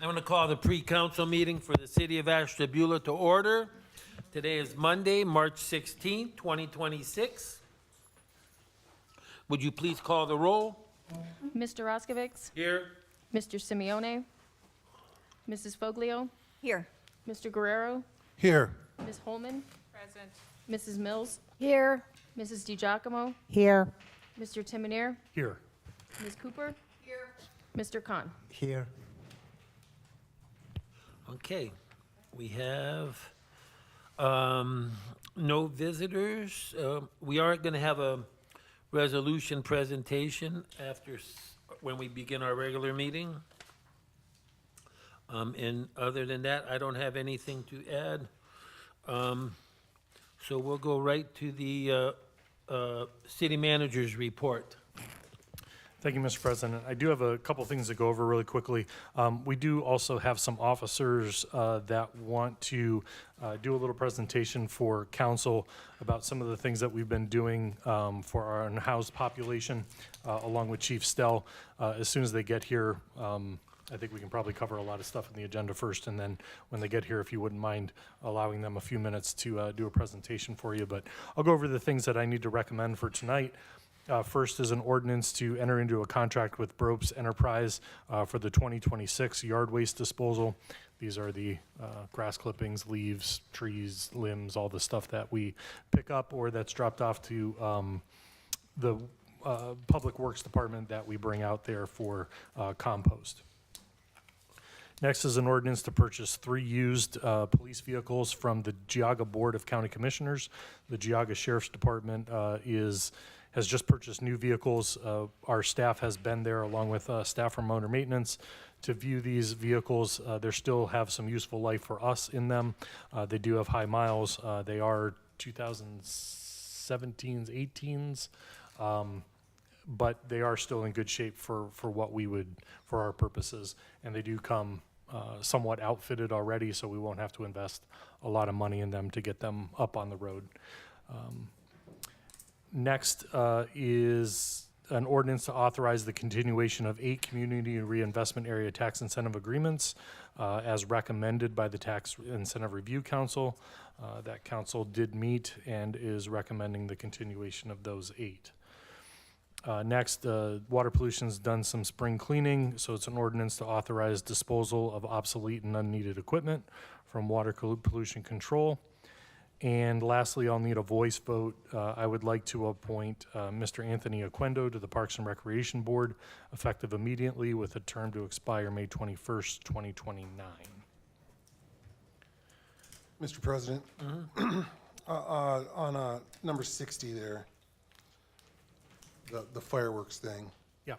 I'm going to call the pre-council meeting for the City of Ashtabula to order. Today is Monday, March 16, 2026. Would you please call the roll? Mr. Roskovich, Here. Mr. Simeone, Mrs. Foglio, Here. Mr. Guerrero, Here. Ms. Holman. Present. Mrs. Mills, Here. Mrs. DiGiacomo, Here. Mr. Timoner, Here. Ms. Cooper. Here. Mr. Khan. Here. Okay, we have no visitors. We are going to have a resolution presentation after, when we begin our regular meeting. And other than that, I don't have anything to add. So we'll go right to the city manager's report. Thank you, Mr. President. I do have a couple things to go over really quickly. We do also have some officers that want to do a little presentation for council about some of the things that we've been doing for our unhoused population, along with Chief Stell. As soon as they get here, I think we can probably cover a lot of stuff in the agenda first, and then when they get here, if you wouldn't mind allowing them a few minutes to do a presentation for you. But I'll go over the things that I need to recommend for tonight. First is an ordinance to enter into a contract with Bropes Enterprise for the 2026 yard waste disposal. These are the grass clippings, leaves, trees, limbs, all the stuff that we pick up or that's dropped off to the Public Works Department that we bring out there for compost. Next is an ordinance to purchase 3 used police vehicles from the Geauga Board of County Commissioners. The Geauga Sheriff's Department has just purchased new vehicles. Our staff has been there along with staff from motor maintenance to view these vehicles. They still have some useful life for us in them. They do have high miles. They are 2017s, 18s, but they are still in good shape for what we would, for our purposes. And they do come somewhat outfitted already, so we won't have to invest a lot of money in them to get them up on the road. Next is an ordinance to authorize the continuation of 8 community reinvestment area tax incentive agreements as recommended by the Tax Incentive Review Council. That council did meet and is recommending the continuation of those 8. Next, water pollution's done some spring cleaning, so it's an ordinance to authorize disposal of obsolete and unneeded equipment from water pollution control. And lastly, I'll need a voice vote. I would like to appoint Mr. Anthony Oquendo to the Parks and Recreation Board, effective immediately with a term to expire May 21st, 2029. Mr. President, on number 60 there, the fireworks thing. Yeah.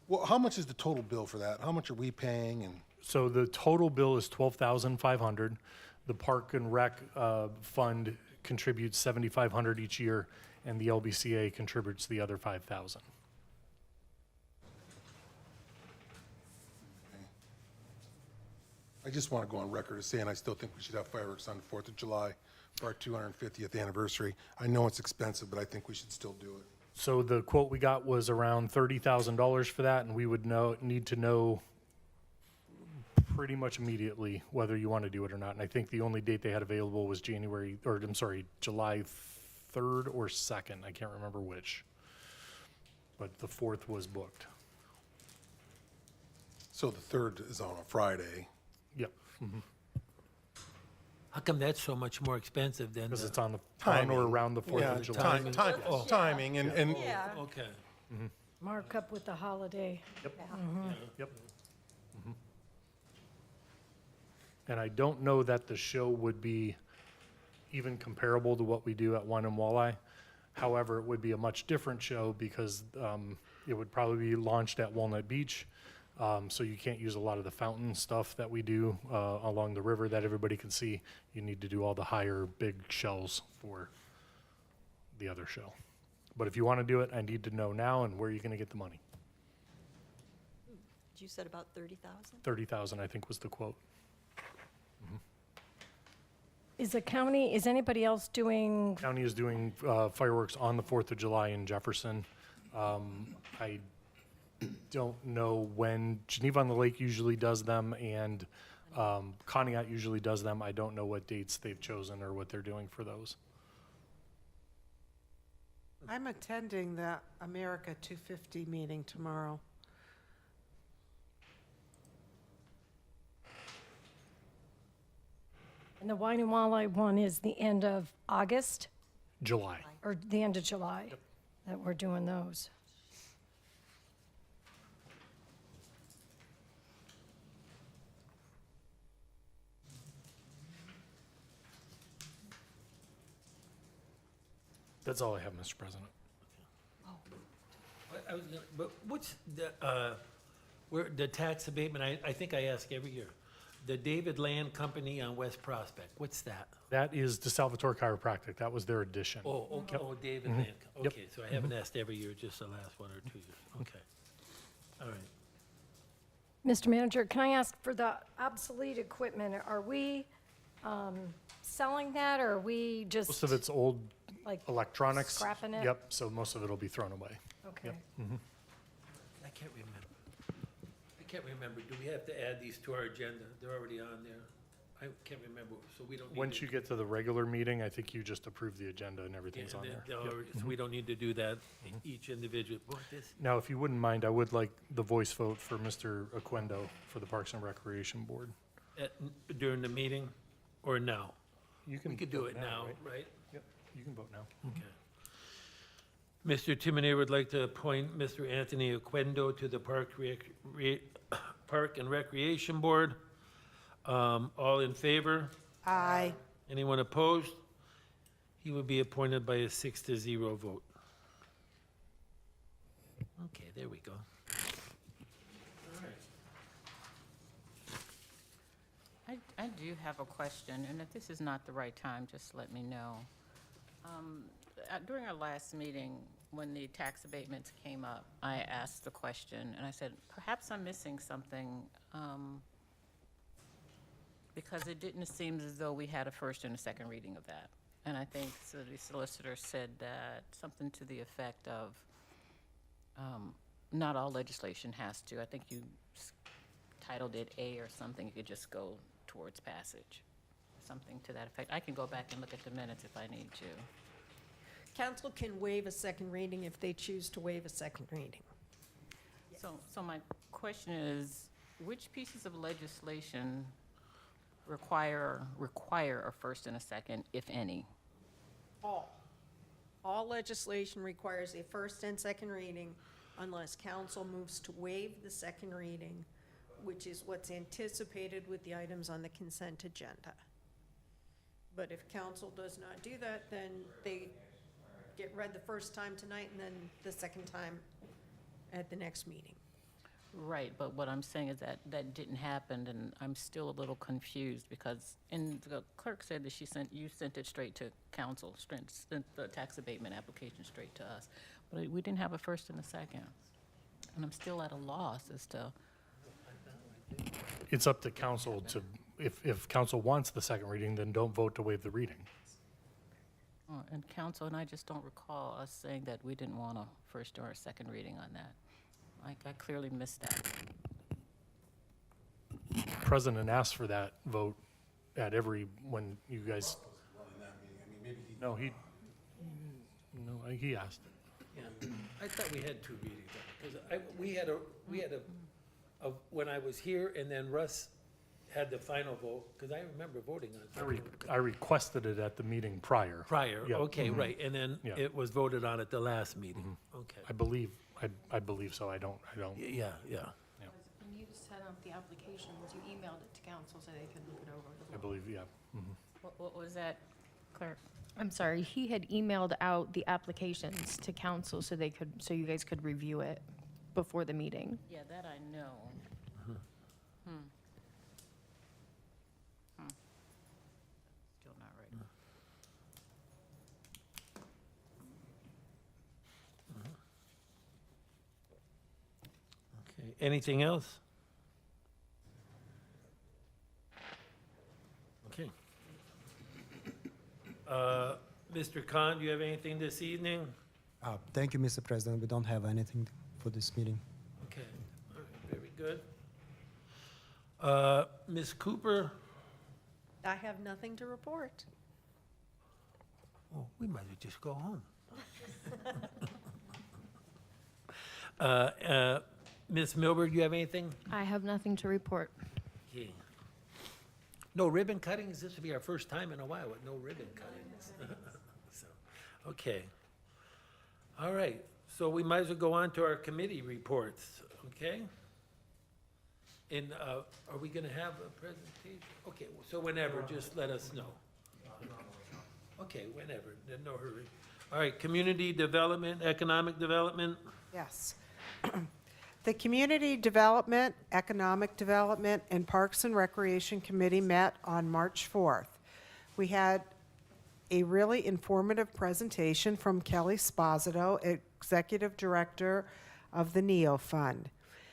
Well, how much is the total bill for that? How much are we paying? And So the total bill is $12,500. The Park and Rec Fund contributes $7,500 each year, and the LBCA contributes the other $5,000. I just want to go on record as saying I still think we should have fireworks on the 4th of July for our 250th anniversary. I know it's expensive, but I think we should still do it. So the quote we got was around $30,000 for that, and we would need to know pretty much immediately whether you want to do it or not. And I think the only date they had available was July 3rd or 2nd. I can't remember which. But the 4th was booked. So the 3rd is on a Friday. Yep. How come that's so much more expensive than Because the? it's on Timing. or around the 4th of July. Timing and Yeah. Okay. Mark up with the holiday. Yep. And I don't know that the show would be even comparable to what we do at Wine and Walleye. However, it would be a much different show because it would probably be launched at Walnut Beach. So you can't use a lot of the fountain stuff that we do along the river that everybody can see. You need to do all the higher big shells for the other show. But if you want to do it, I need to know now and where you're going to get the money. You said about 30,000? 30,000, I think, was the quote. Is anybody else doing, County is doing fireworks on the 4th of July in Jefferson. I don't know when. Geneva on the Lake usually does them, and Conneaut usually does them. I don't know what dates they've chosen or what they're doing for those. I'm attending the America 250 meeting tomorrow. And the Wine and Walleye one is the end of August, July. or the end of July, that we're doing those. That's all I have, Mr. President. I was gonna, but what's the tax abatement, I think I ask every year. The David Land Company on West Prospect, what's that? That is DeSalvatore Chiropractic. That was their addition. Oh, okay, oh, David Land, Yep. okay, so I haven't asked every year, just the last 1 or 2 years, okay. All right. Mr. Manager, can I ask for the obsolete equipment, are we selling that, or are we just? Most of it's old like electronics. scrapping it? Yep, so most of it'll be thrown away. Okay. Yep. I can't remember. I can't remember. Do we have to add these to our agenda? They're already on there. I can't remember, so we don't need to. Once you get to the regular meeting, I think you just approve the agenda and everything's on Yeah, there. they're Yep. already- So we don't need to do that, each individual. Boy, this, Now, if you wouldn't mind, I would like the voice vote for Mr. Aquendo for the Parks and Recreation Board. during the meeting or now? You can We could do vote it now, right? Yep, you can vote now. Okay. Mr. Timoney would like to appoint Mr. Anthony Aquendo to the Park and Recreation Board. All in favor? Aye. Anyone opposed? He would be appointed by a 6-0 vote. Okay, there we go. All right. I do have a question, and if this is not the right time, just let me know. During our last meeting, when the tax abatements came up, I asked the question, and I said, perhaps I'm missing something, because it didn't seem as though we had a first and a second reading of that. And I think so the solicitor said that, something to the effect of, not all legislation has to. I think you titled it A or something, you could just go towards passage, something to that effect. I can go back and look at the minutes if I need to. Council can waive a second reading if they choose to waive a second reading. So my question is, which pieces of legislation require a first and a second, if any? All legislation requires a first and second reading unless council moves to waive the second reading, which is what's anticipated with the items on the consent agenda. But if council does not do that, then they get read the first time tonight and then the second time at the next meeting. Right, but what I'm saying is that that didn't happen, and I'm still a little confused, because, and the clerk said that you sent it straight to council, sent the tax abatement application straight to us, but we didn't have a first and a second. And I'm still at a loss as to, It's up to council to, if council wants the second reading, then don't vote to waive the reading. and council, and I just don't recall us saying that we didn't want a first or a second reading on that. I clearly missed that. President asked for that vote at every, when you guys, no, he asked. Yeah, I thought we had 2 readings, because we had a, when I was here, and then Russ had the final vote, because I remember voting on something. I requested it at the meeting prior. Prior, Yep. okay, right, and then Yeah. it was voted on at the last meeting, okay. I believe so. I don't. Yeah, yeah. When you sent out the applications, you emailed it to council so they could look it over. I believe, yeah. What was that, clerk? I'm sorry, he had emailed out the applications to council so so you guys could review it before the meeting. Yeah, that I know. Still not right. Okay, anything else? Okay. Mr. Khan, do you have anything this evening? Thank you, Mr. President. We don't have anything for this meeting. Okay. good. Ms. Cooper? I have nothing to report. Oh, we might as well just go home. Ms. Milberg, you have anything? I have nothing to report. Okay. No ribbon cuttings? This will be our first time in a while with no ribbon cuttings. So, okay. All right, so we might as well go on to our committee reports, okay? And are we gonna have a presentation? Okay, so whenever, just let us know. Okay, whenever, no hurry. All right, community development, economic development. Yes. The Community Development, Economic Development, and Parks and Recreation Committee met on March 4th. We had a really informative presentation from Kelly Sposito, Executive Director of the NEO Fund.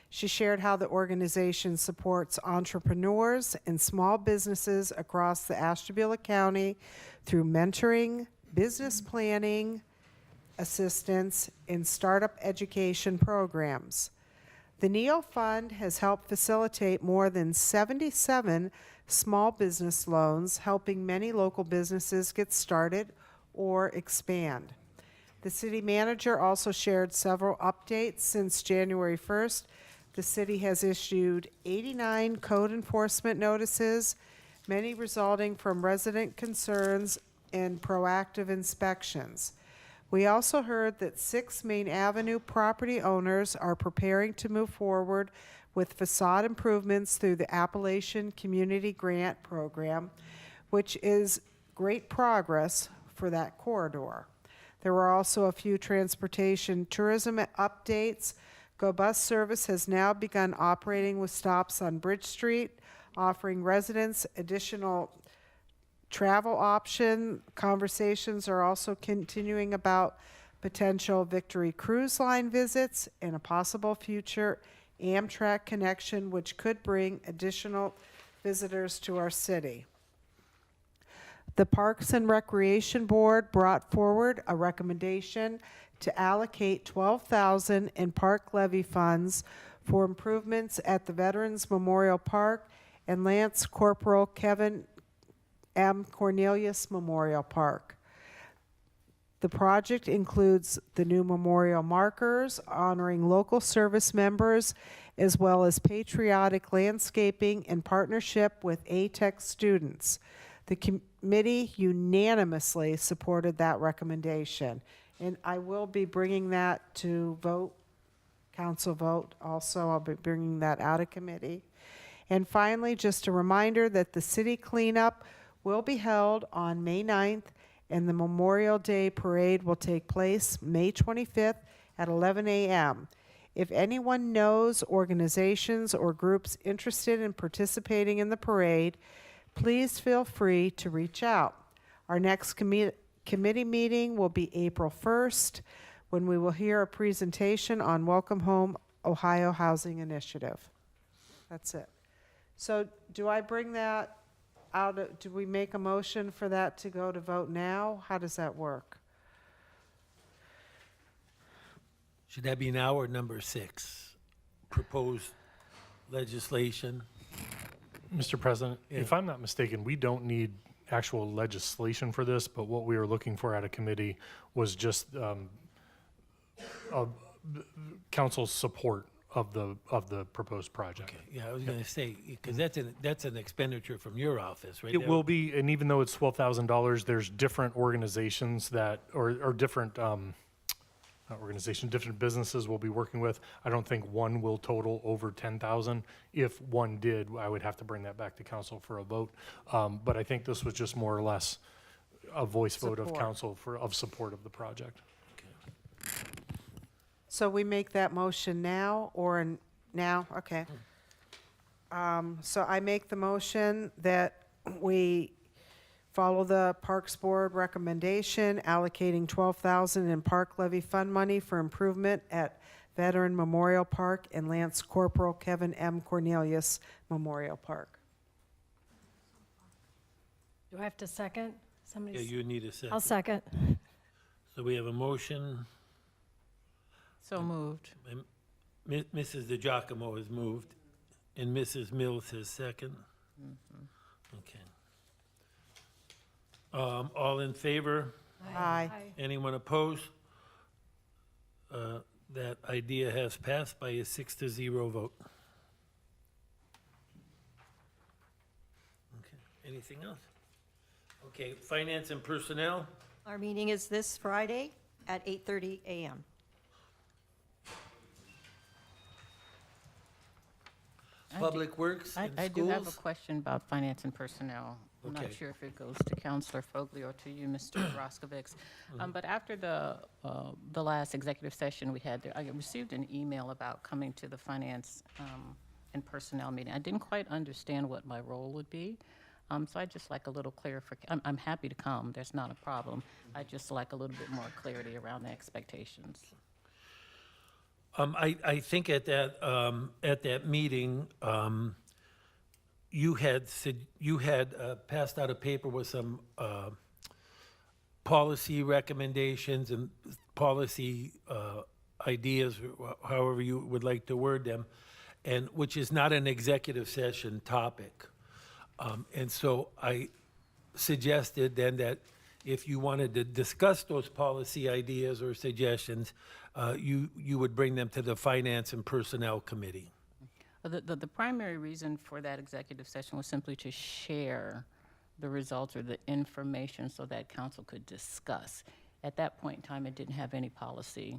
She shared how the organization supports entrepreneurs and small businesses across the Ashtabula County through mentoring, business planning, assistance, and startup education programs. The NEO Fund has helped facilitate more than 77 small business loans, helping many local businesses get started or expand. The city manager also shared several updates since January 1st. The city has issued 89 code enforcement notices, many resulting from resident concerns and proactive inspections. We also heard that 6 Main Avenue property owners are preparing to move forward with facade improvements through the Appalachian Community Grant Program, which is great progress for that corridor. There were also a few transportation tourism updates. Go Bus service has now begun operating with stops on Bridge Street, offering residents additional travel option. Conversations are also continuing about potential Victory Cruise Line visits and a possible future Amtrak connection, which could bring additional visitors to our city. The Parks and Recreation Board brought forward a recommendation to allocate $12,000 in park levy funds for improvements at the Veterans Memorial Park and Lance Corporal Kevin M. Cornelius Memorial Park. The project includes the new memorial markers honoring local service members, as well as patriotic landscaping in partnership with ATEC students. The committee unanimously supported that recommendation, and I will be bringing that to vote, council vote also. I'll be bringing that out of committee. And finally, just a reminder that the city cleanup will be held on May 9th, and the Memorial Day Parade will take place May 25th at 11 a.m. If anyone knows organizations or groups interested in participating in the parade, please feel free to reach out. Our next committee meeting will be April 1st, when we will hear a presentation on Welcome Home Ohio Housing Initiative. That's it. So do I bring that out, do we make a motion for that to go to vote now? How does that work? Should that be now or number 6? Proposed legislation? Mr. President, if I'm not mistaken, we don't need actual legislation for this, but what we were looking for at a committee was just council's support of the proposed project. Okay, yeah, I was gonna say, because that's an expenditure from your office, right? It will be, and even though it's $12,000, there's different organizations that, or different, not organization, different businesses we'll be working with. I don't think one will total over 10,000. If one did, I would have to bring that back to council for a vote. But I think this was just more or less a voice vote of Support. council of support of the project. So we make that motion now or now? Okay. So I make the motion that we follow the Parks Board recommendation, allocating $12,000 in park levy fund money for improvement at Veteran Memorial Park and Lance Corporal Kevin M. Cornelius Memorial Park. Do I have to second? Yeah, Somebody's, you need a second. I'll second. So we have a motion. So moved. Mrs. DeGiacomo has moved, And Mrs. Mills has second? Okay. All in favor? Aye. Anyone opposed? That idea has passed by a 6-0 vote. Okay, anything else? Okay, Finance and Personnel? Our meeting is this Friday at 8:30 a.m. Public Works and I do have a Schools? question about finance and personnel. I'm not Okay. sure if it goes to Counselor Fogley or to you, Mr. Roskovich. But after the last executive session we had there, I received an email about coming to the finance and personnel meeting. I didn't quite understand what my role would be. So I'd just like a little clarification. I'm happy to come, there's not a problem. I'd just like a little bit more clarity around the expectations. I think at that meeting, you had passed out a paper with some policy recommendations and policy ideas, however you would like to word them, and which is not an executive session topic. And so I suggested then that if you wanted to discuss those policy ideas or suggestions, you would bring them to the Finance and Personnel Committee. The primary reason for that executive session was simply to share the results or the information so that council could discuss. At that point in time, it didn't have any policy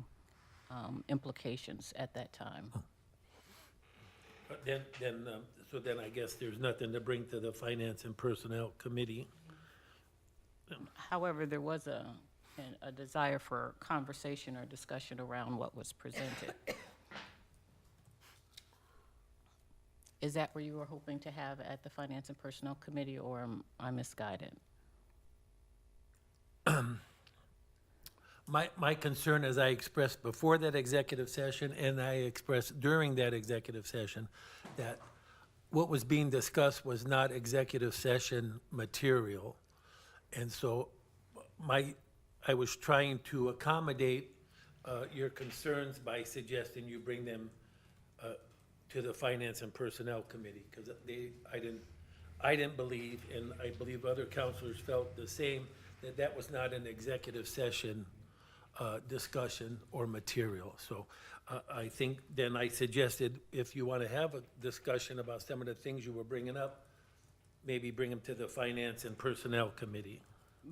implications at that time. So then I guess there's nothing to bring to the Finance and Personnel Committee. However, there was a desire for conversation or discussion around what was presented. Is that where you were hoping to have at the Finance and Personnel Committee, or am I misguided? My concern, as I expressed before that executive session, and I expressed during that executive session, that what was being discussed was not executive session material. And so I was trying to accommodate your concerns by suggesting you bring them to the Finance and Personnel Committee, because I didn't believe, and I believe other counselors felt the same, that was not an executive session discussion or material. So I think then I suggested, if you want to have a discussion about some of the things you were bringing up, maybe bring them to the Finance and Personnel Committee.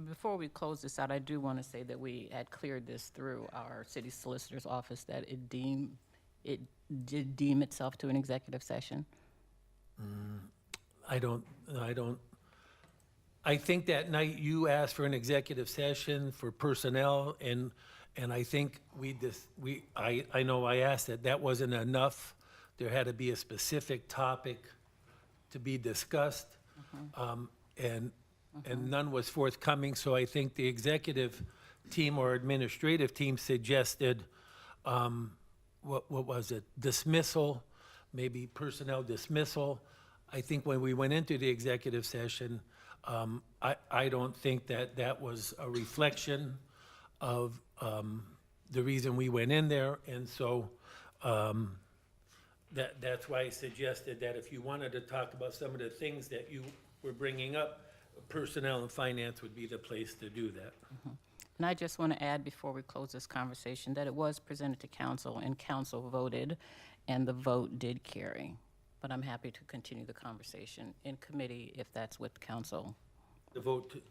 Before we close this out, I do want to say that we had cleared this through our city solicitor's office, that it did deem itself to an executive session. I think that night you asked for an executive session for personnel, and I think I know I asked that wasn't enough. There had to be a specific topic to be discussed, and none was forthcoming, so I think the executive team or administrative team suggested, what was it, dismissal, maybe personnel dismissal. I think when we went into the executive session, I don't think that was a reflection of the reason we went in there, and so that's why I suggested that if you wanted to talk about some of the things that you were bringing up, personnel and finance would be the place to do that. And I just want to add, before we close this conversation, that it was presented to council, and council voted, and the vote did carry. But I'm happy to continue the conversation in committee if that's what council, The vote to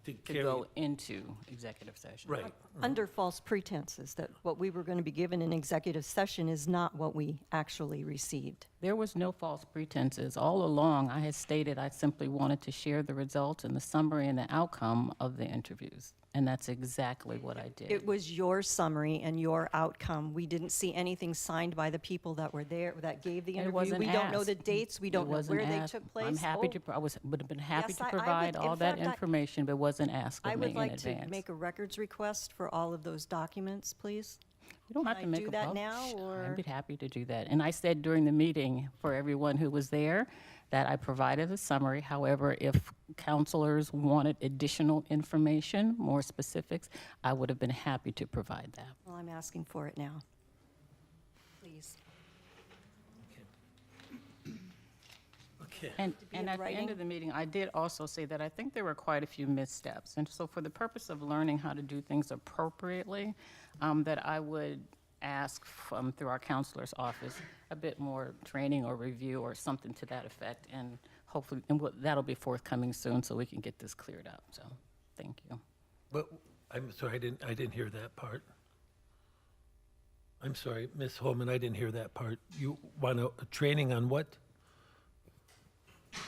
to carry. go into executive session. Right. Under false pretenses, that what we were going to be given in executive session is not what we actually received. There was no false pretenses. All along, I had stated I simply wanted to share the results and the summary and the outcome of the interviews. And that's exactly what I did. It was your summary and your outcome. We didn't see anything signed by the people that were there, that gave the It interview. wasn't We don't know the asked. dates, we It don't know wasn't where they asked. took place. I'm happy Oh, to, would have been happy Yes, to I provide would- in all that fact, information, but wasn't asked I of me would in like to advance. make a records request for all of those documents, please. You don't have Can to I make do a that vote. now, or- I'd be happy to do that. And I said during the meeting, for everyone who was there, that I provided a summary. However, if counselors wanted additional information, more specifics, I would have been happy to provide that. Well, I'm asking for it now. Please. Okay. And be in at the end writing? of the meeting, I did also say that I think there were quite a few missteps. And so for the purpose of learning how to do things appropriately, that I would ask through our counselor's office, a bit more training or review or something to that effect. And hopefully, that'll be forthcoming soon so we can get this cleared up. So, thank you. But, I'm sorry, I didn't hear that part. I'm sorry, Ms. Holman, I didn't hear that part. You want a training on what? I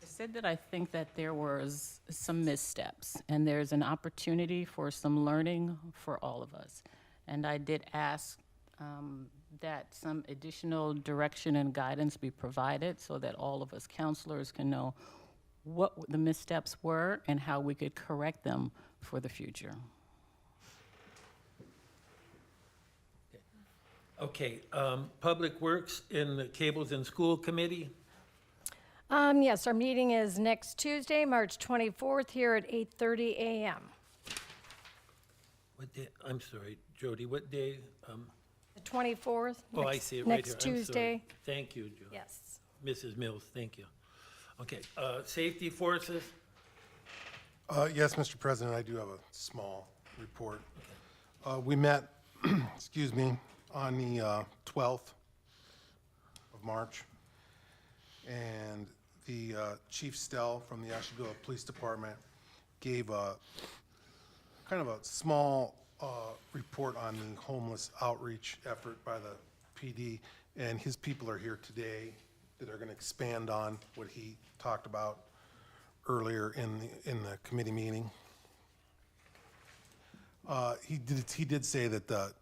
said that I think that there was some missteps, and there's an opportunity for some learning for all of us. And I did ask that some additional direction and guidance be provided so that all of us counselors can know what the missteps were and how we could correct them for the future. Okay, Public Works in the Cables and School Committee? Yes, our meeting is next Tuesday, March 24th, here at 8:30 a.m. What day, I'm sorry, Jody, what day? The 24th? Oh, I next- see it right here. Next I'm sorry. Tuesday. Thank you, Jody. Yes. Mrs. Mills, thank you. Okay, Safety Forces? Yes, Mr. President, I do have a small report. We met, excuse me, on the 12th of March, and the Chief Stell from the Ashtabula Police Department gave a kind of a small report on the homeless outreach effort by the PD, and his people are here today that are going to expand on what he talked about earlier in the committee meeting. He did say that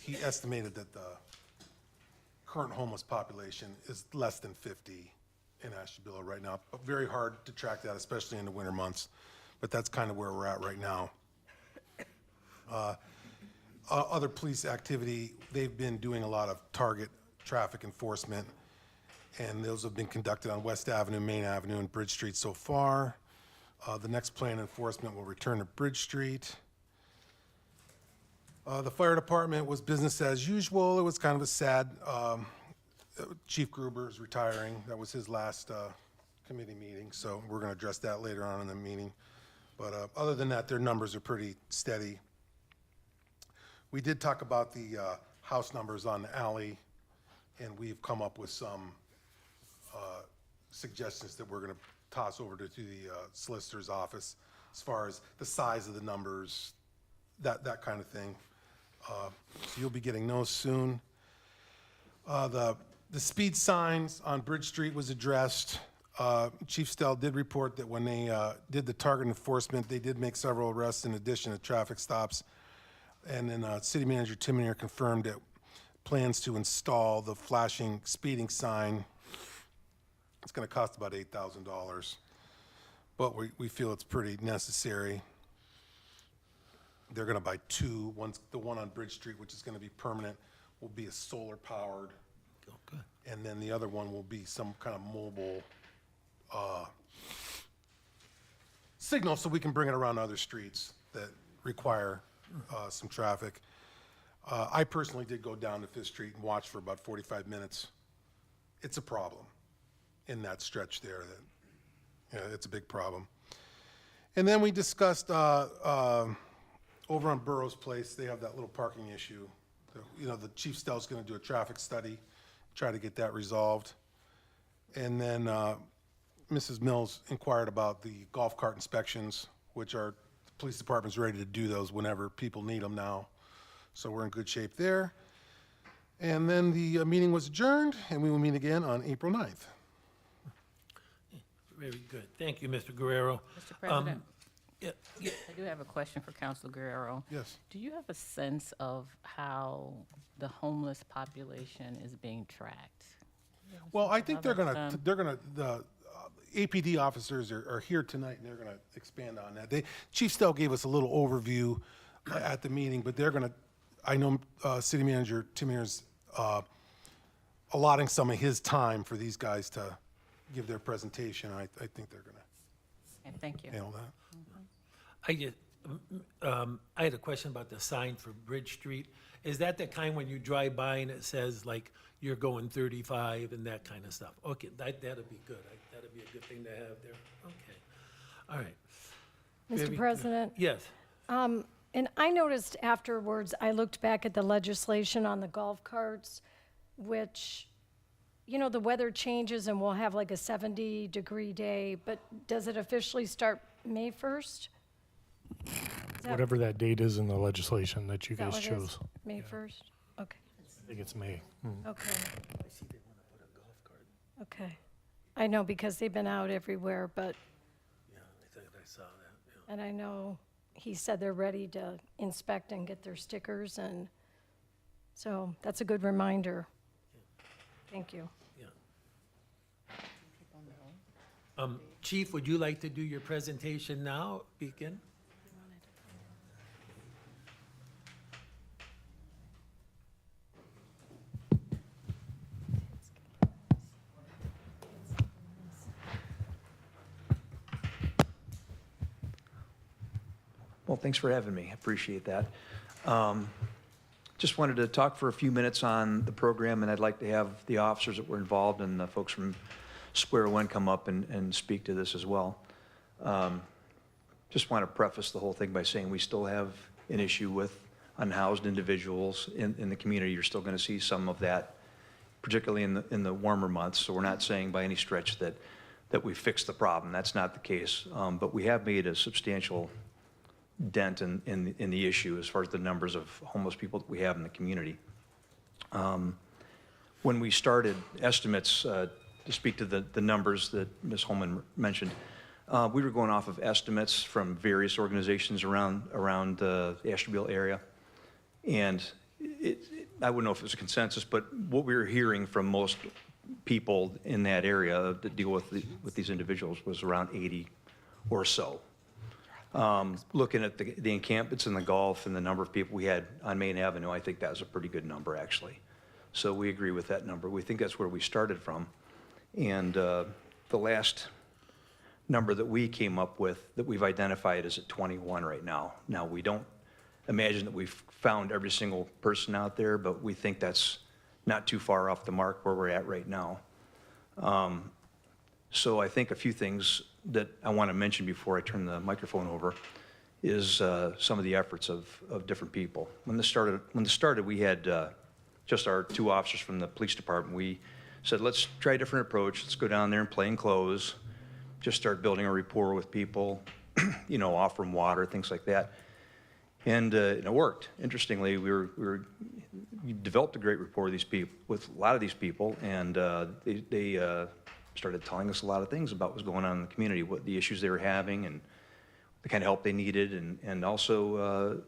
he estimated that the current homeless population is less than 50 in Ashtabula right now. But very hard to track that, especially in the winter months. But that's kind of where we're at right now. Other police activity, they've been doing a lot of target traffic enforcement, and those have been conducted on West Avenue, Main Avenue, and Bridge Street so far. The next planned enforcement will return to Bridge Street. The fire department was business as usual. It was kind of a sad, Chief Gruber is retiring. That was his last committee meeting, so we're going to address that later on in the meeting. But other than that, their numbers are pretty steady. We did talk about the house numbers on the alley, and we've come up with some suggestions that we're going to toss over to the solicitor's office as far as the size of the numbers, that kind of thing. So you'll be getting those soon. The speed signs on Bridge Street was addressed. Chief Stell did report that when they did the target enforcement, they did make several arrests in addition to traffic stops. And then City Manager Timoner confirmed that plans to install the flashing speeding sign. It's going to cost about $8,000, but we feel it's pretty necessary. They're going to buy two. The one on Bridge Street, which is going to be permanent, will be a solar-powered, Oh, good. and then the other one will be some kind of mobile signal, so we can bring it around other streets that require some traffic. I personally did go down to Fifth Street and watch for about 45 minutes. It's a problem in that stretch there. It's a big problem. And then we discussed over on Burroughs Place, they have that little parking issue. The Chief Stell's going to do a traffic study, try to get that resolved. And then Mrs. Mills inquired about the golf cart inspections, which the police department's ready to do those whenever people need them now. So we're in good shape there. And then the meeting was adjourned, and we will meet again on April 9th. Very good. Thank you, Mr. Guerrero. Mr. President, Yeah, I do have a question for Councilor Guerrero. Yes. Do you have a sense of how the homeless population is being tracked? Well, I think the APD officers are here tonight, and they're gonna expand on that. Chief Stell gave us a little overview at the meeting, but I know City Manager Timoner's allotting some of his time for these guys to give their presentation. I think they're gonna And thank you. handle that. I had a question about the sign for Bridge Street. Is that the kind when you drive by and it says like you're going 35 and that kind of stuff? Okay, that'd be good. That'd be a good thing to have there. Okay, all right. Mr. Very- President? Yes. And I noticed afterwards, I looked back at the legislation on the golf carts, which, you know, the weather changes and we'll have like a 70-degree day, but does it officially start May 1st? that- Whatever that date is in the legislation that you Is that guys what it is? chose. May 1st? Okay, I think it's May. okay. Okay. I know because they've been out everywhere, but, Yeah, I think I saw that, yeah. and I know he said they're ready to inspect and get their stickers, and so that's a good reminder. Thank you. Chief, would you like to do your presentation now, begin? Well, thanks for having me. I appreciate that. Just wanted to talk for a few minutes on the program, and I'd like to have the officers that were involved and the folks from Square One come up and speak to this as well. Just want to preface the whole thing by saying we still have an issue with unhoused individuals in the community. You're still going to see some of that, particularly in the warmer months. So we're not saying by any stretch that we fixed the problem. That's not the case. But we have made a substantial dent in the issue as far as the numbers of homeless people that we have in the community. When we started estimates, to speak to the numbers that Ms. Holman mentioned, we were going off of estimates from various organizations around the Ashtabula area. And I wouldn't know if it was a consensus, but what we were hearing from most people in that area that deal with these individuals was around 80 or so. Looking at the encampments and the golf and the number of people we had on Main Avenue, I think that was a pretty good number, actually. So we agree with that number. We think that's where we started from. And the last number that we came up with that we've identified is at 21 right now. Now, we don't imagine that we've found every single person out there, but we think that's not too far off the mark where we're at right now. So I think a few things that I want to mention before I turn the microphone over is some of the efforts of different people. When this started, we had just our 2 officers from the police department. We said, let's try a different approach. Let's go down there in plain clothes, just start building a rapport with people, you know, offer them water, things like that. And it worked. Interestingly, we developed a great rapport with a lot of these people, and they started telling us a lot of things about what was going on in the community, what the issues they were having, and the kind of help they needed, and also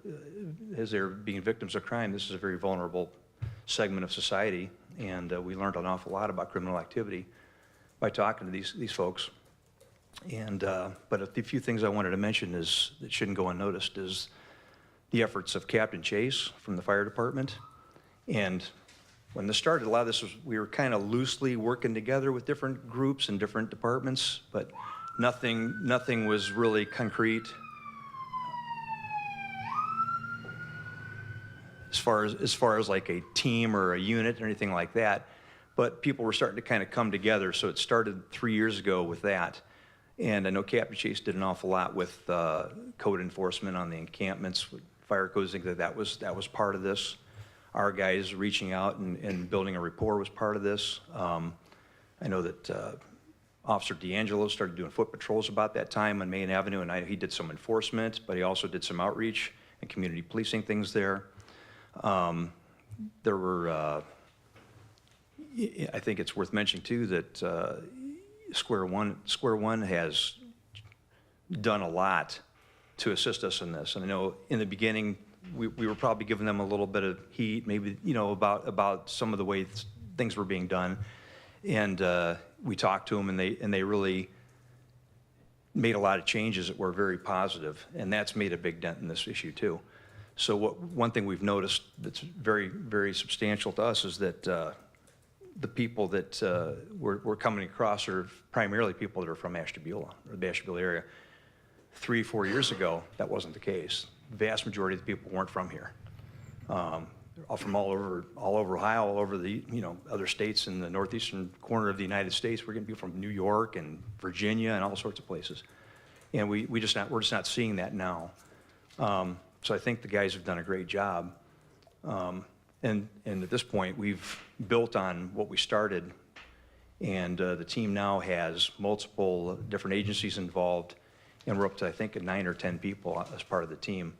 as they're being victims of crime, this is a very vulnerable segment of society, and we learned an awful lot about criminal activity by talking to these folks. And but a few things I wanted to mention is that shouldn't go unnoticed is the efforts of Captain Chase from the fire department. And when this started, a lot of this was, we were kind of loosely working together with different groups and different departments, but nothing was really concrete as far as like a team or a unit or anything like that. But people were starting to kind of come together, so it started 3 years ago with that. And I know Captain Chase did an awful lot with code enforcement on the encampments, with fire codes, things like that. That was part of this. Our guys reaching out and building a rapport was part of this. I know that Officer D'Angelo started doing foot patrols about that time on Main Avenue, and he did some enforcement, but he also did some outreach and community policing things there. There were, I think it's worth mentioning too that Square One has done a lot to assist us in this. And I know in the beginning, we were probably giving them a little bit of heat, maybe, you know, about some of the way things were being done. And we talked to them, and they really made a lot of changes that were very positive, and that's made a big dent in this issue too. So one thing we've noticed that's very, very substantial to us is that the people that we're coming across are primarily people that are from Ashtabula, or the Ashtabula area. 3, 4 years ago, that wasn't the case. Vast majority of the people weren't from here. All from all over Ohio, all over the, other states in the northeastern corner of the United States. We're getting people from New York and Virginia and all sorts of places. And we're just not seeing that now. So I think the guys have done a great job. And at this point, we've built on what we started. And the team now has multiple different agencies involved. And we're up to, I think, 9 or 10 people as part of the team.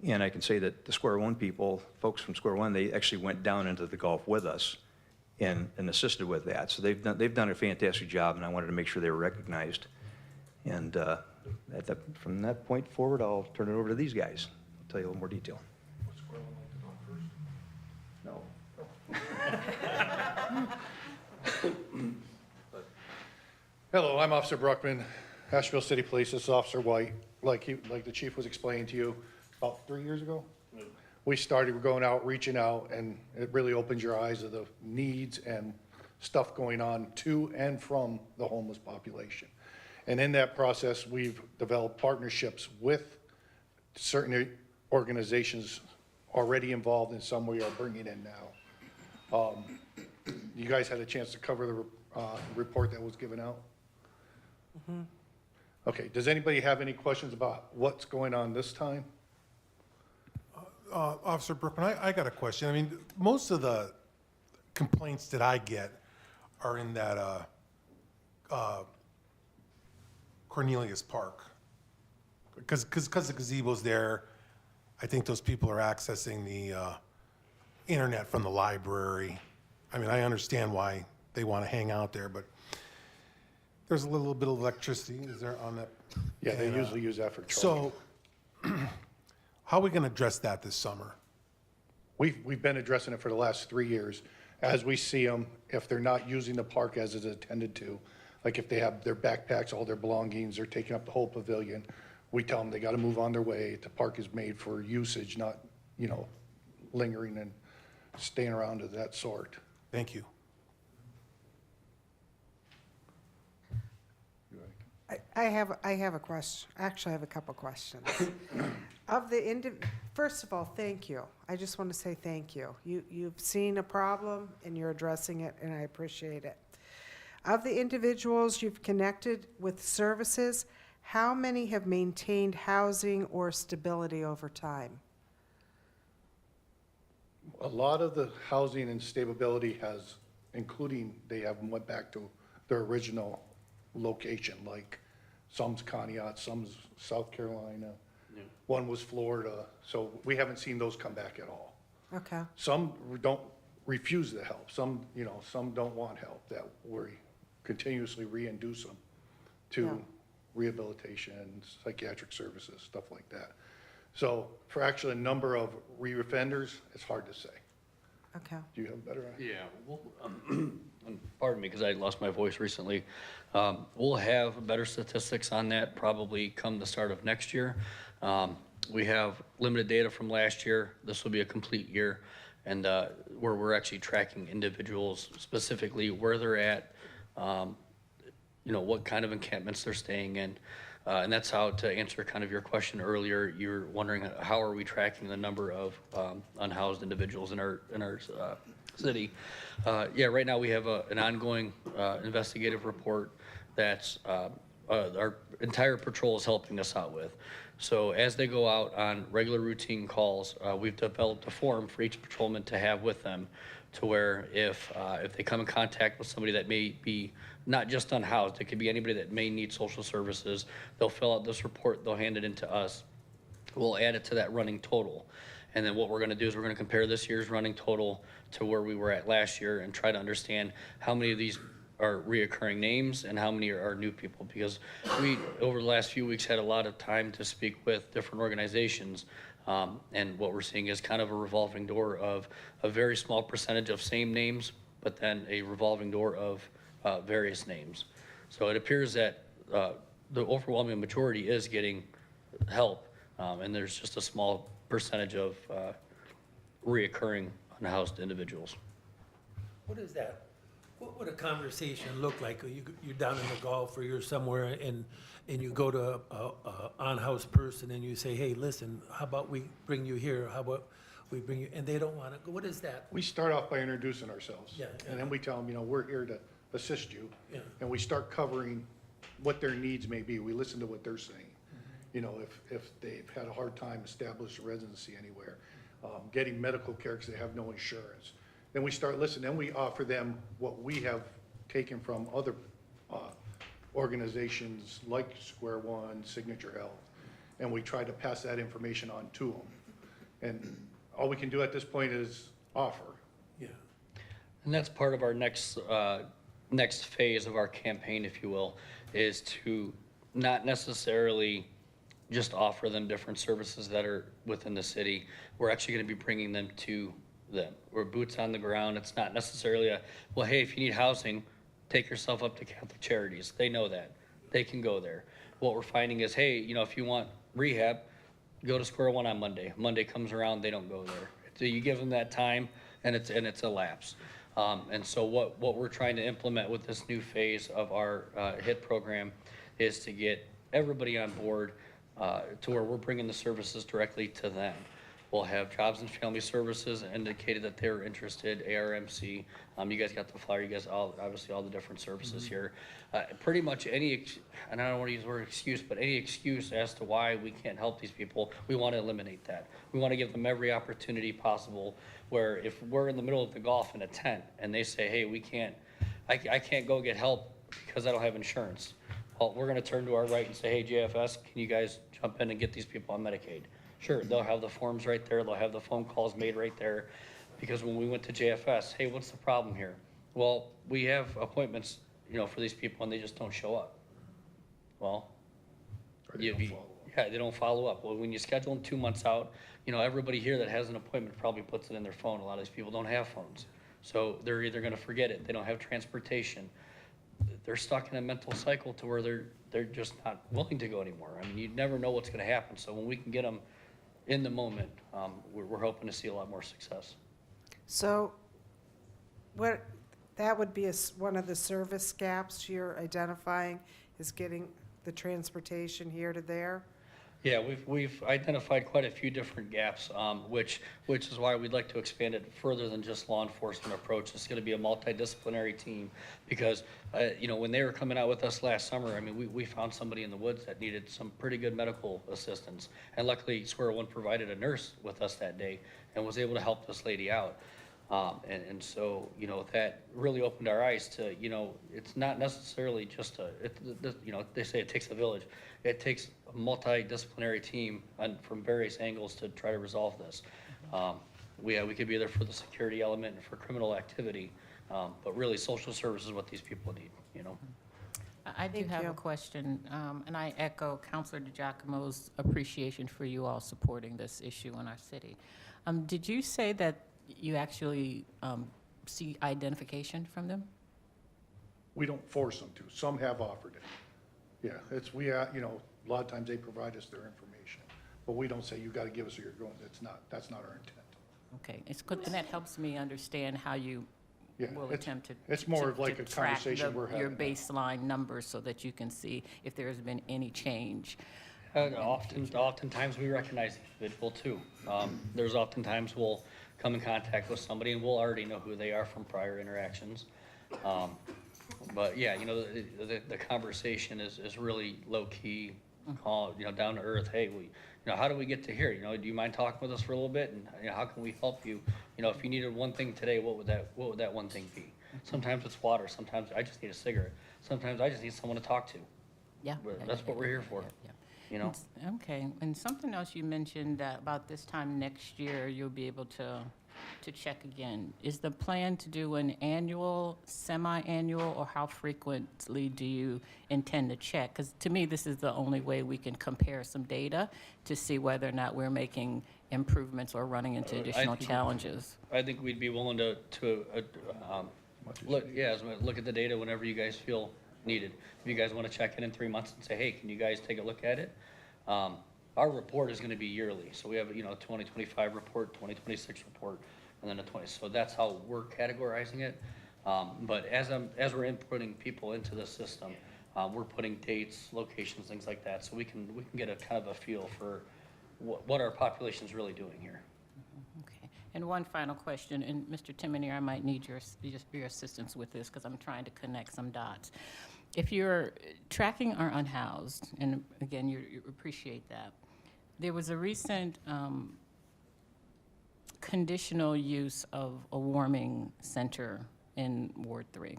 And I can say that the Square One people, folks from Square One, they actually went down into the Gulf with us and assisted with that. So they've done a fantastic job, and I wanted to make sure they were recognized. And from that point forward, I'll turn it over to these guys. I'll tell you a little more detail. No. Hello, I'm Officer Bruckman, Asheville City Police. This is Officer White. Like the chief was explaining to you, about 3 years ago, we're going out, reaching out, and it really opens your eyes to the needs and stuff going on to and from the homeless population. And in that process, we've developed partnerships with certain organizations already involved in some we are bringing in now. You guys had a chance to cover the report that was given out? Mm-hmm. Okay, does anybody have any questions about what's going on this time? Officer Brookman, I got a question. I mean, most of the complaints that I get are in that Cornelius Park. Because the gazebo's there, I think those people are accessing the internet from the library. I mean, I understand why they want to hang out there, but there's a little bit of electricity, is there on that? Yeah, they usually use that for So, charging. how are we going to address that this summer? We've been addressing it for the last 3 years. As we see them, if they're not using the park as it's intended to, like if they have their backpacks, all their belongings, they're taking up the whole pavilion, we tell them they got to move on their way. The park is made for usage, not, lingering and staying around of that sort. Thank you. I have a question. Actually, I have a couple questions. First of all, thank you. I just want to say thank you. You've seen a problem and you're addressing it, and I appreciate it. Of the individuals you've connected with services, how many have maintained housing or stability over time? A lot of the housing and stability has, including they have went back to their original location, like some's Conneaut, some's South Carolina, one was Florida. So we haven't seen those come back at all. Okay. Some don't refuse the help. Some don't want help. That we continuously reinduce them to rehabilitation, psychiatric services, stuff like that. So for actually a number of reoffenders, it's hard to say. Okay. Do you have a better idea? Yeah, well, pardon me, because I lost my voice recently. We'll have better statistics on that probably come the start of next year. We have limited data from last year. This will be a complete year, and where we're actually tracking individuals specifically where they're at, what kind of encampments they're staying in. And that's how, to answer kind of your question earlier, you're wondering how are we tracking the number of unhoused individuals in our city. Yeah, right now we have an ongoing investigative report that's our entire patrol is helping us out with. So as they go out on regular routine calls, we've developed a form for each patrolman to have with them, to where if they come in contact with somebody that may be not just unhoused, it could be anybody that may need social services, they'll fill out this report, they'll hand it in to us. We'll add it to that running total. And then what we're gonna do is we're gonna compare this year's running total to where we were at last year and try to understand how many of these are reoccurring names and how many are new people. Because we, over the last few weeks, had a lot of time to speak with different organizations. And what we're seeing is kind of a revolving door of a very small percentage of same names, but then a revolving door of various names. So it appears that the overwhelming majority is getting help, and there's just a small percentage of reoccurring unhoused individuals. What is that What would a conversation look like? You're down in the Gulf or you're somewhere and you go to a on-house person and you say, hey, listen, how about we bring you here? How about we bring you, and they don't want to go, what is that? We start off by introducing ourselves. Yeah, And then we tell them, you know, we're here to assist you. Yeah. And we start covering what their needs may be. We listen to what they're saying. You know, if they've had a hard time establishing residency anywhere, getting medical care because they have no insurance. Then we start listening, then we offer them what we have taken from other organizations like Square One, Signature Health, and we try to pass that information on to them. And all we can do at this point is offer. Yeah. And that's part of our next phase of our campaign, if you will, is to not necessarily just offer them different services that are within the city. We're actually going to be bringing them to them. We're boots on the ground. It's not necessarily a, well, hey, if you need housing, take yourself up to Catholic Charities. They know that. They can go there. What we're finding is, hey, you know, if you want rehab, go to Square One on Monday. Monday comes around, they don't go there. So you give them that time, and it's a lapse. And so what we're trying to implement with this new phase of our HIT program is to get everybody on board to where we're bringing the services directly to them. We'll have Jobs and Family Services indicated that they're interested, ARMC. You guys got the flyer, you guys obviously all the different services here. Pretty much any, and I don't want to use the word excuse, but any excuse as to why we can't help these people, we want to eliminate that. We want to give them every opportunity possible where if we're in the middle of the Gulf in a tent and they say, hey, I can't go get help because I don't have insurance. Well, we're going to turn to our right and say, hey, JFS, can you guys jump in and get these people on Medicaid? Sure, they'll have the forms right there, they'll have the phone calls made right there, because when we went to JFS, hey, what's the problem here? Well, we have appointments, you know, for these people and they just don't show up. Well, Or they don't follow up. yeah, they don't follow up. Well, when you schedule them 2 months out, you know, everybody here that has an appointment probably puts it in their phone. A lot of these people don't have phones. So they're either gonna forget it, they don't have transportation. They're stuck in a mental cycle to where they're just not willing to go anymore. I mean, you never know what's gonna happen. So when we can get them in the moment, we're hoping to see a lot more success. So that would be one of the service gaps you're identifying, is getting the transportation here to there? Yeah, we've identified quite a few different gaps, which is why we'd like to expand it further than just law enforcement approach. It's going to be a multidisciplinary team because, you know, when they were coming out with us last summer, I mean, we found somebody in the woods that needed some pretty good medical assistance. And luckily, Square One provided a nurse with us that day and was able to help this lady out. And so, you know, that really opened our eyes to, you know, it's not necessarily just you know, they say it takes a village. It takes a multidisciplinary team from various angles to try to resolve this. We could be there for the security element and for criminal activity, but really social service is what these people need, you know? I do have a question, and I echo Councilor DiGiacomo's appreciation for you all supporting this issue in our city. Did you say that you actually see identification from them? We don't force them to. Some have offered it. Yeah, you know, a lot of times they provide us their information, but we don't say, you got to give us or you're going. That's not our intent. Okay, and that helps me understand how you Yeah, will attempt to. it's more of like to a track conversation we're your having now. baseline numbers so that you can see if there's been any change. Oftentimes we recognize the individual too. There's oftentimes we'll come in contact with somebody and we'll already know who they are from prior interactions. But yeah, you know, the conversation is really low key, you know, down to earth. Hey, you know, how do we get to here? You know, do you mind talking with us for a little bit? And you know, how can we help you? You know, if you needed one thing today, what would that one thing be? Sometimes it's water. Sometimes I just need a cigarette. Sometimes I just need someone to talk to. Yeah. That's what we're here for. Yeah. You know? Okay, and something else you mentioned that about this time next year, you'll be able to check again. Is the plan to do an annual, semi-annual, or how frequently do you intend to check? Because to me, this is the only way we can compare some data to see whether or not we're making improvements or running into additional challenges. I think we'd be willing to look at the data whenever you guys feel needed. If you guys want to check in 3 months and say, hey, can you guys take a look at it? Our report is going to be yearly. So we have, you know, a 2025 report, 2026 report, and then a 20. So that's how we're categorizing it. But as we're inputting people into the system, we're putting dates, locations, things like that, so we can get a kind of a feel for what our population's really doing here. Okay. And one final question, and Mr. Timonier, I might need your assistance with this because I'm trying to connect some dots. If you're tracking our unhoused, and again, you appreciate that, there was a recent conditional use of a warming center in Ward 3.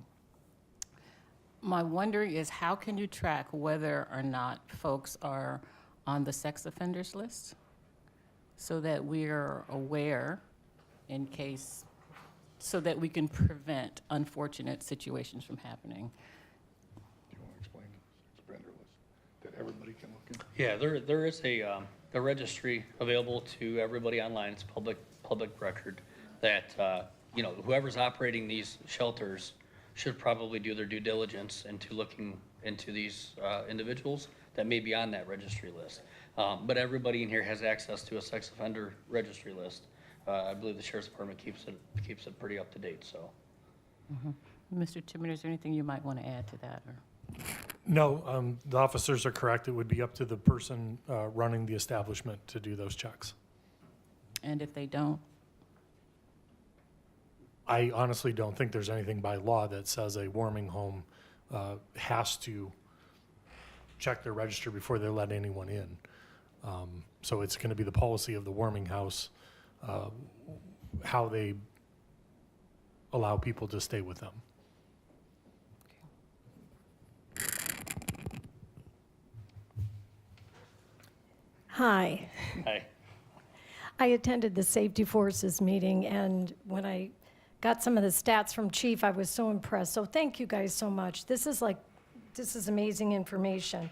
My wonder is how can you track whether or not folks are on the sex offenders list so that we're aware in case, so that we can prevent unfortunate situations from happening? Do you want to explain the vendor list that everybody can look at? Yeah, there is a registry available to everybody online. It's public record that, you know, whoever's operating these shelters should probably do their due diligence into looking into these individuals that may be on that registry list. But everybody in here has access to a sex offender registry list. I believe the sheriff's department keeps it pretty up to date, so. Mr. Timonier, is there anything you might want to add to that? Or? No, the officers are correct. It would be up to the person running the establishment to do those checks. And if they don't? I honestly don't think there's anything by law that says a warming home has to check their register before they let anyone in. So it's going to be the policy of the warming house, how they allow people to stay with them. Hi. Hi. I attended the Safety Forces meeting, and when I got some of the stats from Chief, I was so impressed. So thank you guys so much. This is amazing information.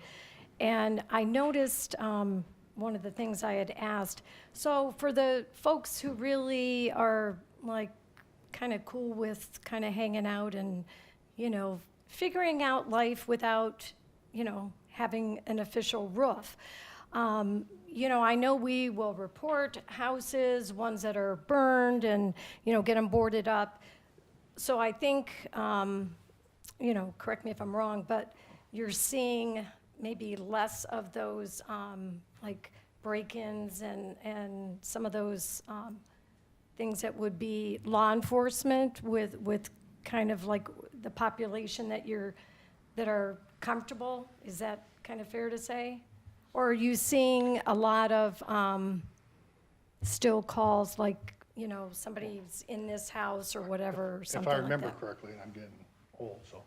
And I noticed one of the things I had asked. So for the folks who really are like kind of cool with kind of hanging out and, you know, figuring out life without, you know, having an official roof. You know, I know we will report houses, ones that are burned, and, you know, get them boarded up. So I think, you know, correct me if I'm wrong, but you're seeing maybe less of those, like break-ins and some of those things that would be law enforcement with kind of like the population that are comfortable. Is that kind of fair to say? Or are you seeing a lot of still calls like, you know, somebody's in this house or whatever, or something If I like remember that? correctly, and I'm getting old, so,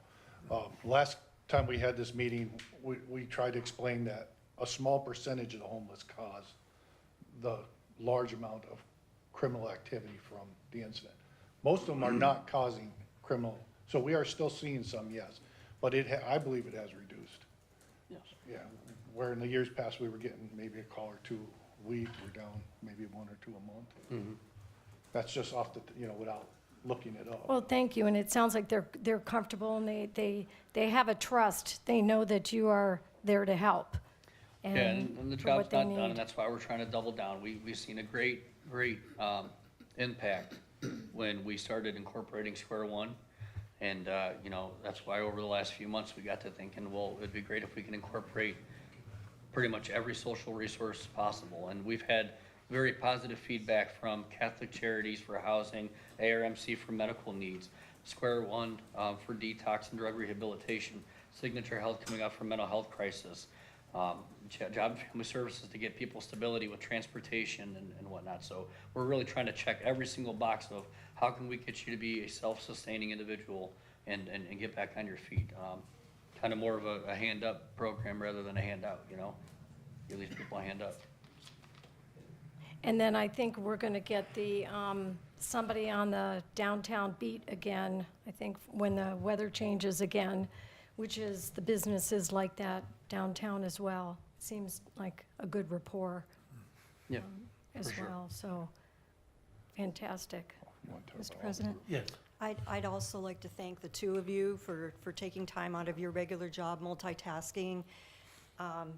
last time we had this meeting, we tried to explain that a small percentage of the homeless cause the large amount of criminal activity from the incident. Most of them are not causing criminal, so we are still seeing some, yes, but I believe it has reduced. Yes. Yeah, where in the years past, we were getting maybe a call or two a week, we're down maybe one or two a month. That's just off the, you know, without looking it up. Well, thank you, and it sounds like they're comfortable and they have a trust. They know that you are there to help. Yeah, and the for what job's they not done, need. and that's why we're trying to double down. We've seen a great impact when we started incorporating Square One. And, you know, that's why over the last few months, we got to thinking, well, it'd be great if we can incorporate pretty much every social resource possible. And we've had very positive feedback from Catholic Charities for housing, ARMC for medical needs, Square One for detox and drug rehabilitation, Signature Health coming out for mental health crisis, Job and Family Services to get people stability with transportation and whatnot. So we're really trying to check every single box of how can we get you to be a self-sustaining individual and get back on your feet. Kind of more of a hand-up program rather than a handout, you know? Give these people a hand up. And then I think we're going to get the, somebody on the downtown beat again, I think, when the weather changes again, which is the businesses like that downtown as well. Seems like a good rapport Yeah. as For sure. well, so fantastic. Mr. President? Yes. I'd also like to thank the two of you for taking time out of your regular job, multitasking.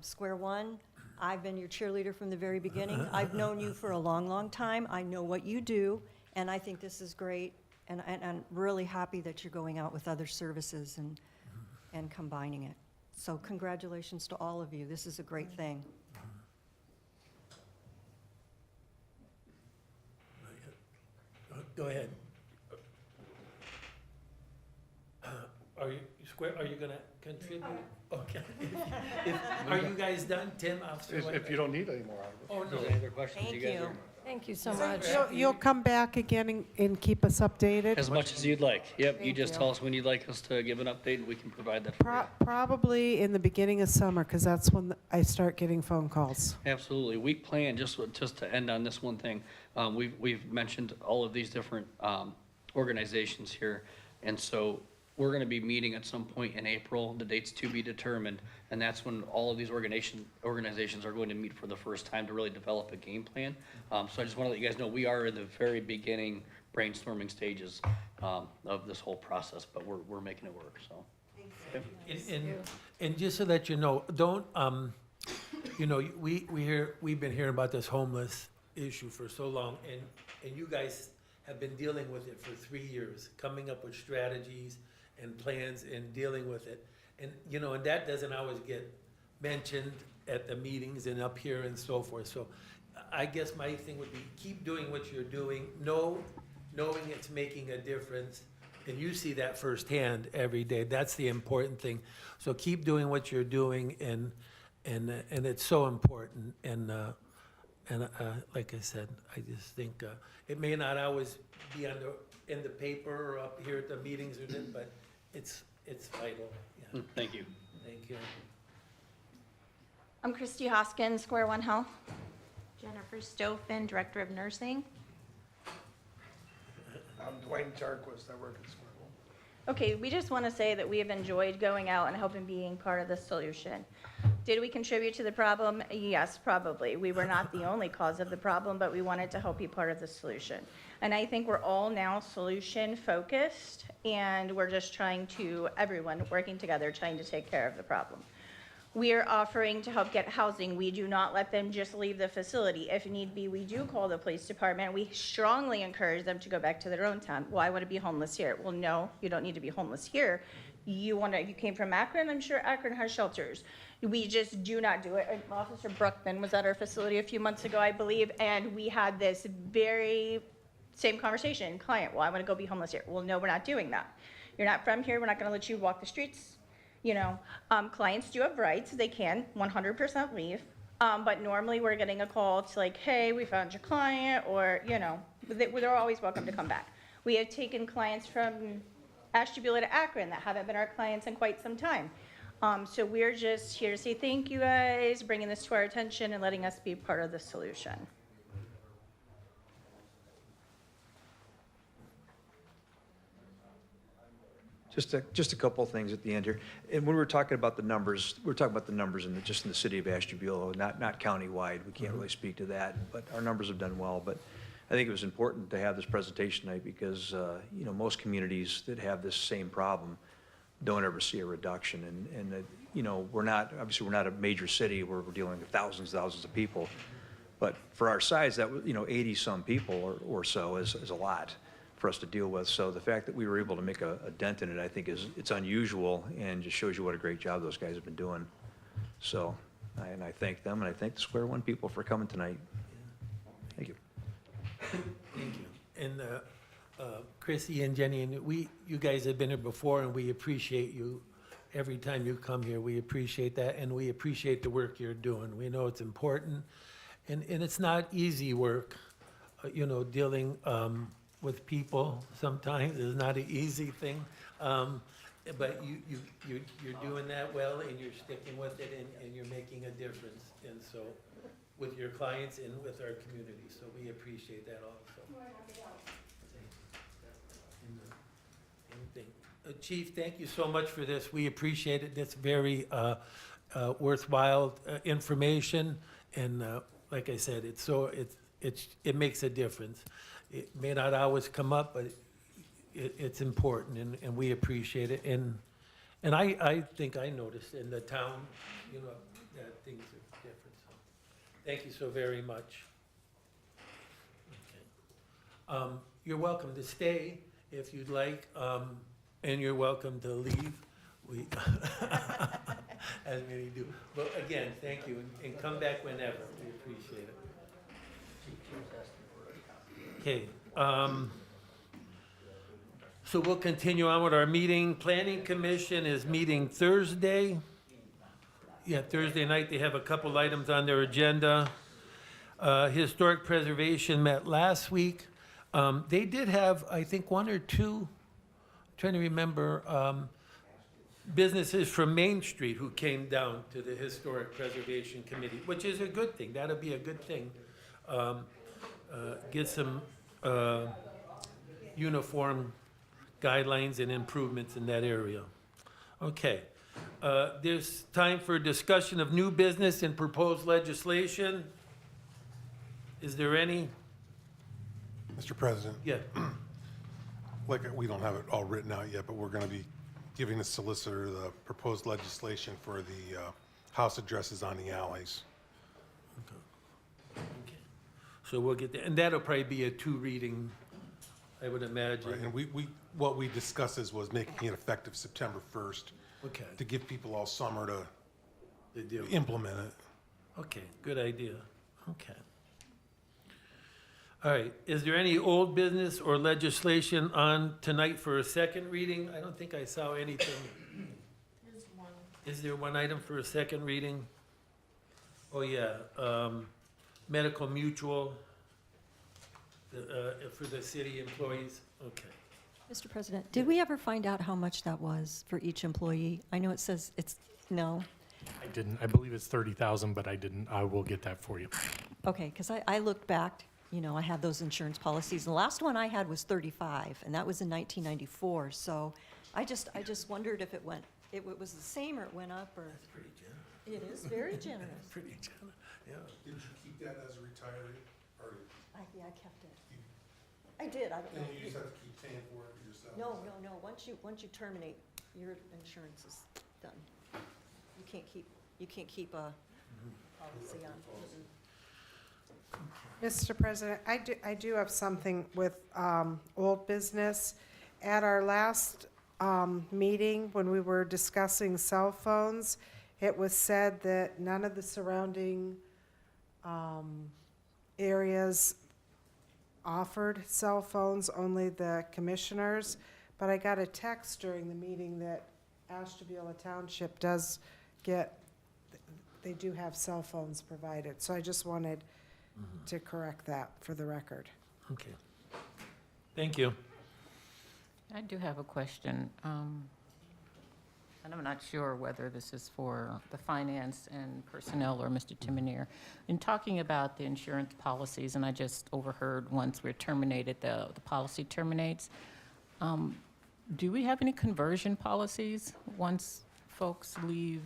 Square One, I've been your cheerleader from the very beginning. I've known you for a long, long time. I know what you do, and I think this is great. And I'm really happy that you're going out with other services and combining it. So congratulations to all of you. This is a great thing. Go ahead. Are you gonna contribute? Okay. Are you guys done, Tim, Officer White? If you don't need any more out of us. Oh, If no. there's any other questions, you guys are, Thank you so much. You'll come back again and keep us updated? as much as you'd like. Yep, you Thank just you. tell us when you'd like us to give an update, and we can provide that for you. Probably in the beginning of summer, because that's when I start getting phone calls. Absolutely. We plan, just to end on this one thing, we've mentioned all of these different organizations here, and so we're going to be meeting at some point in April, the date's to be determined, and that's when all of these organizations are going to meet for the first time to really develop a game plan. So I just want to let you guys know, we are in the very beginning brainstorming stages of this whole process, but we're making it work, so. And just so that you know, don't, you know, we've been hearing about this homeless issue for so long, and you guys have been dealing with it for 3 years, coming up with strategies and plans and dealing with it. And, you know, and that doesn't always get mentioned at the meetings and up here and so forth. So I guess my thing would be, keep doing what you're doing, knowing it's making a difference, and you see that firsthand every day. That's the important thing. So keep doing what you're doing, and it's so important. And like I said, I just think it may not always be in the paper or up here at the meetings or this, but it's vital. Yeah. Thank you. Thank you. I'm Christy Hoskins, Square One Health. Jennifer Stofan, Director of Nursing. I'm Dwayne Jarquist, I work at Square One. Okay, we just want to say that we have enjoyed going out and helping being part of the solution. Did we contribute to the problem? Yes, probably. We were not the only cause of the problem, but we wanted to help be part of the solution. And I think we're all now solution focused, and we're just everyone working together, trying to take care of the problem. We are offering to help get housing. We do not let them just leave the facility. If need be, we do call the police department. We strongly encourage them to go back to their own town. Well, I want to be homeless here. Well, no, you don't need to be homeless here. You came from Akron, I'm sure Akron has shelters. We just do not do it. Officer Bruckman was at our facility a few months ago, I believe, and we had this very same conversation. Client, well, I want to go be homeless here. Well, no, we're not doing that. You're not from here. We're not going to let you walk the streets. You know, clients do have rights. They can 100% leave. But normally we're getting a call to like, hey, we found your client, or, you know, they're always welcome to come back. We have taken clients from Ashtabula to Akron that haven't been our clients in quite some time. So we're just here to say thank you guys, bringing this to our attention and letting us be part of the solution. Just a couple of things at the end here. And when we're talking about the numbers, we're talking about the numbers just in the city of Ashtabula, not countywide. We can't really speak to that, but our numbers have done well. But I think it was important to have this presentation tonight because, you know, most communities that have this same problem don't ever see a reduction. And you know, obviously we're not a major city where we're dealing with thousands of people. But for our size, that was, you know, 80-some people or so is a lot for us to deal with. So the fact that we were able to make a dent in it, I think it's unusual and just shows you what a great job those guys have been doing. So, I thank them, and I thank the Square One people for coming tonight. Thank you. Thank you. And Chrissy and Jenny, and you guys have been here before, and we appreciate you. Every time you come here, we appreciate that, and we appreciate the work you're doing. We know it's important, and it's not easy work, you know, dealing with people sometimes is not an easy thing. But you're doing that well, and you're sticking with it, and you're making a difference. And so, with your clients and with our community, so we appreciate that also. Chief, thank you so much for this. We appreciate it. It's very worthwhile information, and like I said, it makes a difference. It may not always come up, but it's important, and we appreciate it. And I think I noticed in the town, you know, that things are different. So thank you so very much. Okay. You're welcome to stay if you'd like, and you're welcome to leave. We, as many do. But again, thank you, and come back whenever. We appreciate it. Okay, so we'll continue on with our meeting. Planning Commission is meeting Thursday. Yeah, Thursday night, they have a couple items on their agenda. Historic Preservation met last week. They did have, I think, one or two, trying to remember, businesses from Main Street who came down to the Historic Preservation Committee, which is a good thing. That'll be a good thing. Get some uniform guidelines and improvements in that area. Okay. There's time for discussion of new business and proposed legislation. Is there any? Mr. President, Yeah. like, we don't have it all written out yet, but we're going to be giving the solicitor the proposed legislation for the house addresses on the alleys. Okay. So we'll get that, and that'll probably be a 2-reading, I would imagine. Right, and what we discussed was making it effective September 1st Okay, to give people all summer to they do. implement it. Okay, good idea. Okay. All right, is there any old business or legislation on tonight for a second reading? I don't think I saw anything. Is there one item for a second reading? Oh, yeah, medical mutual, for the city employees, okay. Mr. President, did we ever find out how much that was for each employee? I know it says no. I didn't, I believe it's 30,000, but I didn't, I will get that for you. Okay, because I looked back, I had those insurance policies. The last one I had was 35, and that was in 1994. So I just wondered if it was the same or it went up or. That's pretty generous. It is very generous. Pretty generous, yeah. Didn't you keep that as a retiree? Or Yeah, I kept it. I did, I don't know. you just have to keep paying for it yourself? No. Once you terminate, your insurance is done. You can't keep a policy on. Mr. President, I do have something with old business. At our last meeting, when we were discussing cell phones, it was said that none of the surrounding areas offered cell phones, only the commissioners. But I got a text during the meeting that Ashtabula Township they do have cell phones provided. So I just wanted to correct that for the record. Okay. Thank you. I do have a question. And I'm not sure whether this is for the finance and personnel or Mr. Timonier. In talking about the insurance policies, and I just overheard once we're terminated, the policy terminates. Do we have any conversion policies once folks leave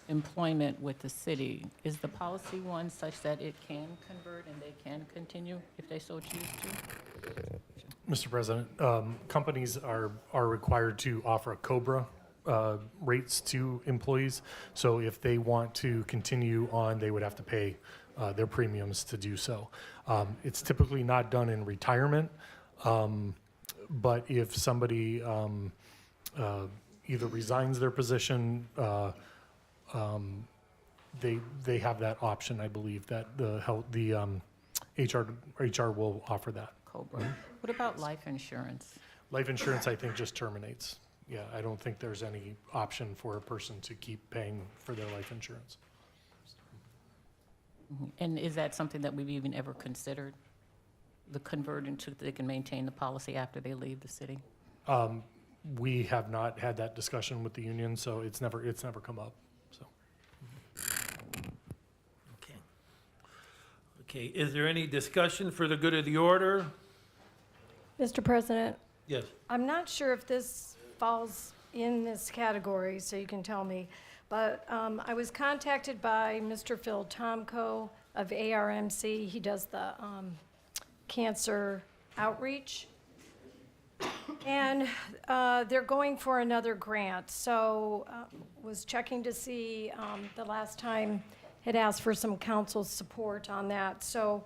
employment with the city? Is the policy one such that it can convert and they can continue if they so choose to? Mr. President, companies are required to offer a COBRA rates to employees. So if they want to continue on, they would have to pay their premiums to do so. It's typically not done in retirement, but if somebody either resigns their position, they have that option, I believe, that the HR will offer that. COBRA. What about life insurance? Life insurance, I think, just terminates. Yeah, I don't think there's any option for a person to keep paying for their life insurance. And is that something that we've even ever considered? The converting to, they can maintain the policy after they leave the city? We have not had that discussion with the union, so it's never come up, so. Okay. Okay, is there any discussion for the good of the order? Mr. President, Yes. I'm not sure if this falls in this category, so you can tell me, but I was contacted by Mr. Phil Tomko of ARMC. He does the cancer outreach. And they're going for another grant, so was checking to see, the last time had asked for some council support on that. So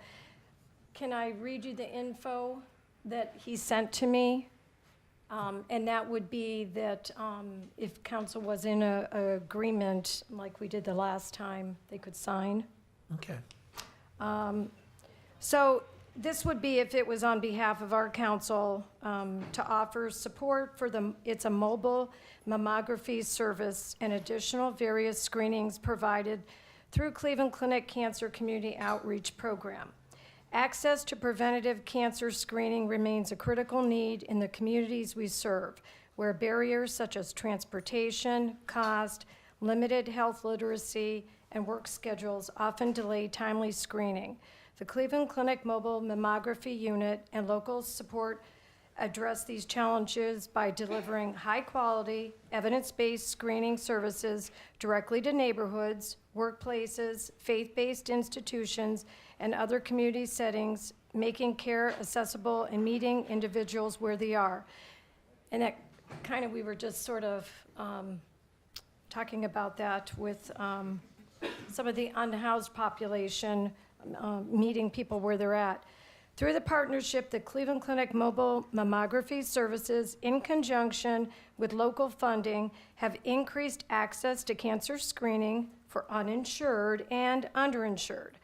can I read you the info? that he sent to me. And that would be that if council was in a agreement, like we did the last time, they could sign. Okay. So this would be if it was on behalf of our council to offer support for it's a mobile mammography service and additional various screenings provided through Cleveland Clinic Cancer Community Outreach Program. Access to preventative cancer screening remains a critical need in the communities we serve, where barriers such as transportation, cost, limited health literacy, and work schedules often delay timely screening. The Cleveland Clinic Mobile Mammography Unit and local support address these challenges by delivering high-quality, evidence-based screening services directly to neighborhoods, workplaces, faith-based institutions, and other community settings, making care accessible and meeting individuals where they are. And that kind of, we were just sort of talking about that with some of the unhoused population, meeting people where they're at. Through the partnership, the Cleveland Clinic Mobile Mammography Services, in conjunction with local funding, have increased access to cancer screening for uninsured and underinsured,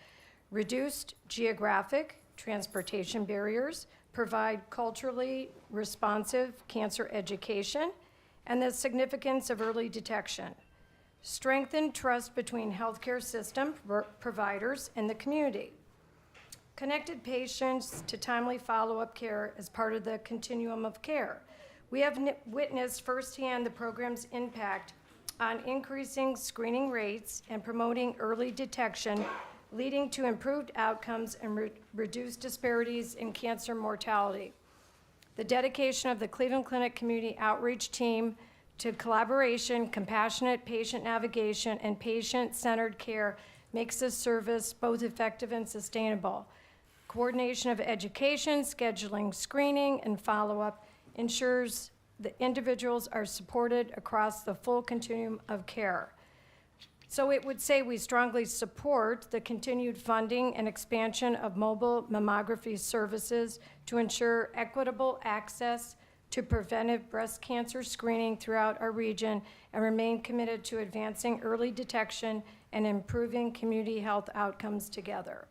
reduced geographic transportation barriers, provide culturally responsive cancer education, and the significance of early detection, strengthen trust between healthcare system providers and the community, connected patients to timely follow-up care as part of the continuum of care. We have witnessed firsthand the program's impact on increasing screening rates and promoting early detection, leading to improved outcomes and reduced disparities in cancer mortality. The dedication of the Cleveland Clinic Community Outreach Team to collaboration, compassionate patient navigation, and patient-centered care makes this service both effective and sustainable. Coordination of education, scheduling, screening, and follow-up ensures that individuals are supported across the full continuum of care. So it would say we strongly support the continued funding and expansion of mobile mammography services to ensure equitable access to preventive breast cancer screening throughout our region, and remain committed to advancing early detection and improving community health outcomes together.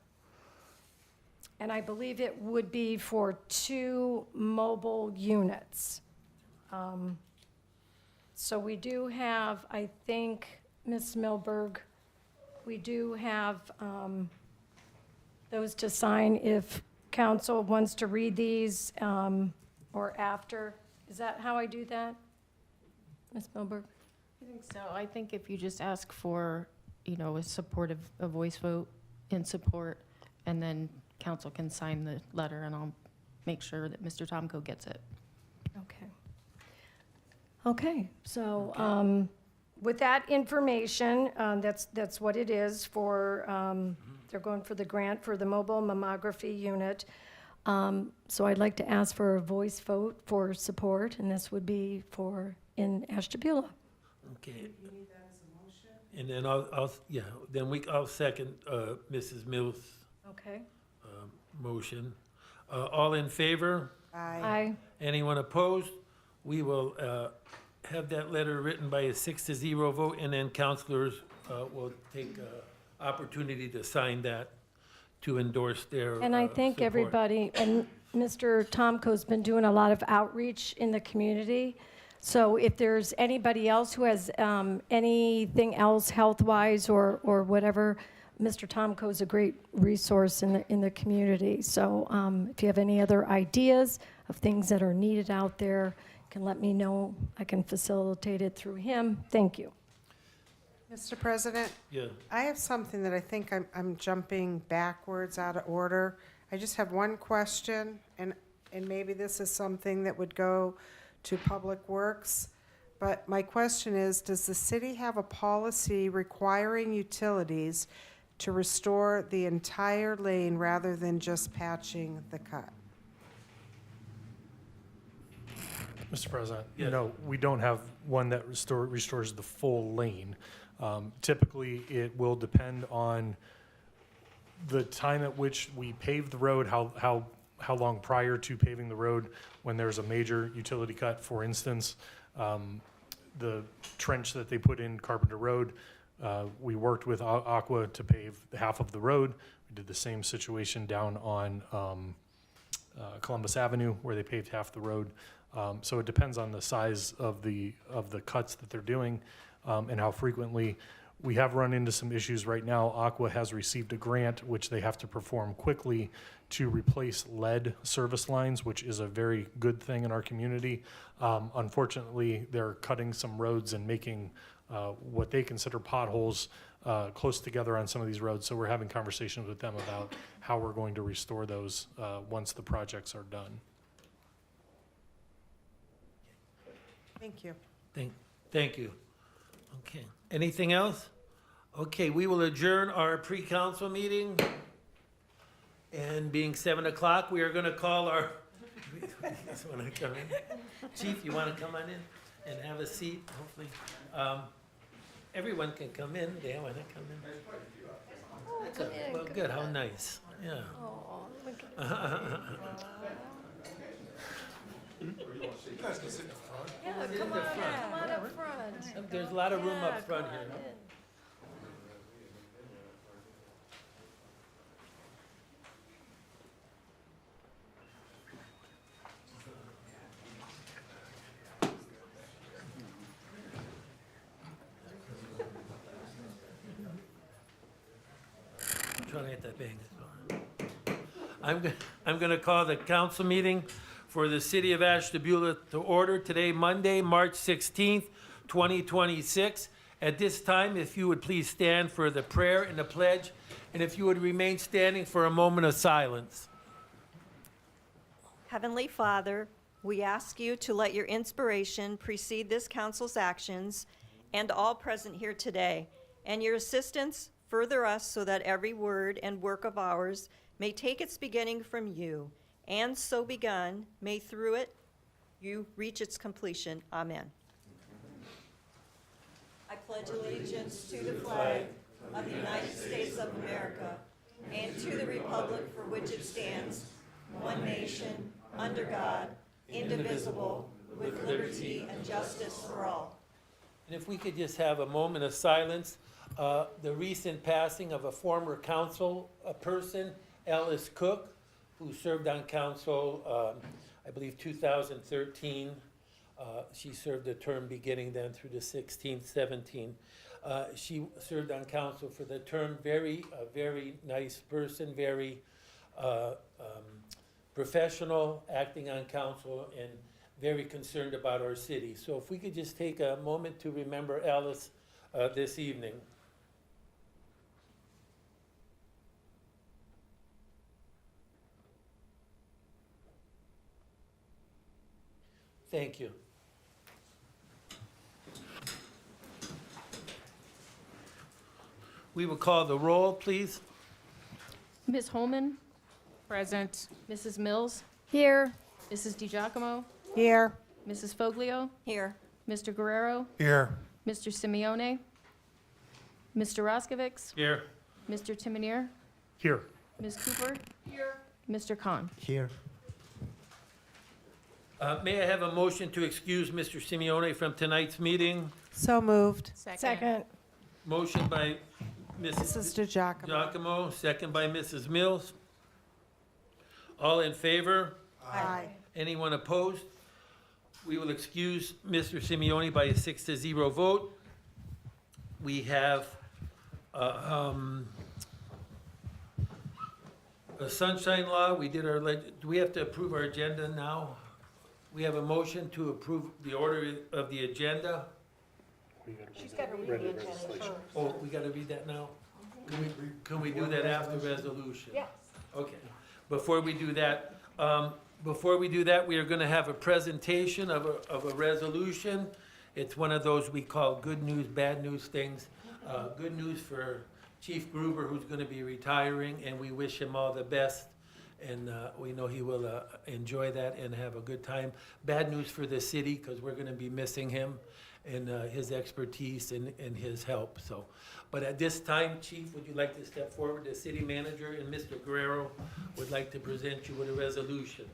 And I believe it would be for 2 mobile units. So we do have, I think, Ms. Milberg, we do have those to sign if council wants to read these or after. Is that how I do that? Ms. Milberg? I think so. I think if you just ask for, a supportive, a voice vote in support, and then council can sign the letter, and I'll make sure that Mr. Tomko gets it. Okay. Okay, so with that information, that's what it is for, they're going for the grant for the mobile mammography unit. So I'd like to ask for a voice vote for support, and this would be in Ashtabula. Okay. You need that as a motion? And then I'll second Mrs. Mills' Okay. motion. All in favor? Aye. Anyone opposed? We will have that letter written by a 6-0 vote, and then councilors will take opportunity to sign that to endorse their And I thank support. everybody, and Mr. Tomko's been doing a lot of outreach in the community. So if there's anybody else who has anything else health-wise or whatever, Mr. Tomko's a great resource in the community. So if you have any other ideas of things that are needed out there, you can let me know. I can facilitate it through him. Thank you. Mr. President? Yeah. I have something that I think I'm jumping backwards out of order. I just have one question, and maybe this is something that would go to Public Works. But my question is, does the city have a policy requiring utilities to restore the entire lane rather than just patching the cut? Mr. President, Yes. no, we don't have one that restores the full lane. Typically, it will depend on the time at which we pave the road, how how long prior to paving the road when there's a major utility cut. For instance, the trench that they put in Carpenter Road, we worked with Aqua to pave half of the road. We did the same situation down on Columbus Avenue where they paved half the road. So it depends on the size of the cuts that they're doing and how frequently. We have run into some issues right now. Aqua has received a grant which they have to perform quickly to replace lead service lines, which is a very good thing in our community. Unfortunately, they're cutting some roads and making what they consider potholes close together on some of these roads. So we're having conversations with them about how we're going to restore those once the projects are done. Thank you. Thank you. Okay, anything else? Okay, we will adjourn our pre-council meeting. And being 7 o'clock, we are gonna call our, just wanna come in? Chief, you wanna come on in and have a seat, hopefully? Everyone can come in, they wanna come in? That's a- Well, good, how nice, yeah. Oh, look at You guys can sit in the front. Yeah, come on up front. There's a lot of room Yeah, up front come here. on in. Trying to get that bang. I'm going to call the council meeting for the city of Ashtabula to order today, Monday, March 16th, 2026. At this time, if you would please stand for the prayer and the pledge, and if you would remain standing for a moment of silence. Heavenly Father, we ask you to let your inspiration precede this council's actions and all present here today, and your assistance further us so that every word and work of ours may take its beginning from you, and so begun, may through it you reach its completion. Amen. I pledge allegiance to the flag of the United States of America and to the republic for which it stands, one nation, under God, indivisible, with liberty and justice for all. And if we could just have a moment of silence, the recent passing of a former council person, Alice Cook, who served on council, I believe 2013. She served a term beginning then through the 16th, 17th. She served on council for the term, very nice person, very professional, acting on council, and very concerned about our city. So if we could just take a moment to remember Alice this evening. Thank you. We will call the roll, please. Ms. Holman, Present. Mrs. Mills, Here. Mrs. DiGiacomo, Here. Mrs. Foglio, Here. Mr. Guerrero, Here. Mr. Simeone, Mr. Roskovich, Here. Mr. Timonier, Here. Ms. Cooper. Here. Mr. Khan. Here. May I have a motion to excuse Mr. Simeone from tonight's meeting? So moved. Second. Motion by Mrs. Mrs. DiGiacomo. Giacomo, second by Mrs. Mills. All in favor? Aye. Anyone opposed? We will excuse Mr. Simeone by a 6-0 vote. We have a sunshine law. We did our, do we have to approve our agenda now? We have a motion to approve the order of the agenda. She's got to read the agenda first. Oh, we gotta read that now? Can we do that after resolution? Yes. Okay. Before we do that, we are gonna have a presentation of a resolution. It's one of those we call good news, bad news things. Good news for Chief Gruber, who's gonna be retiring, and we wish him all the best. And we know he will enjoy that and have a good time. Bad news for the city, because we're gonna be missing him. and his expertise and his help, so. But at this time, Chief, would you like to step forward? The city manager and Mr. Guerrero would like to present you with a resolution.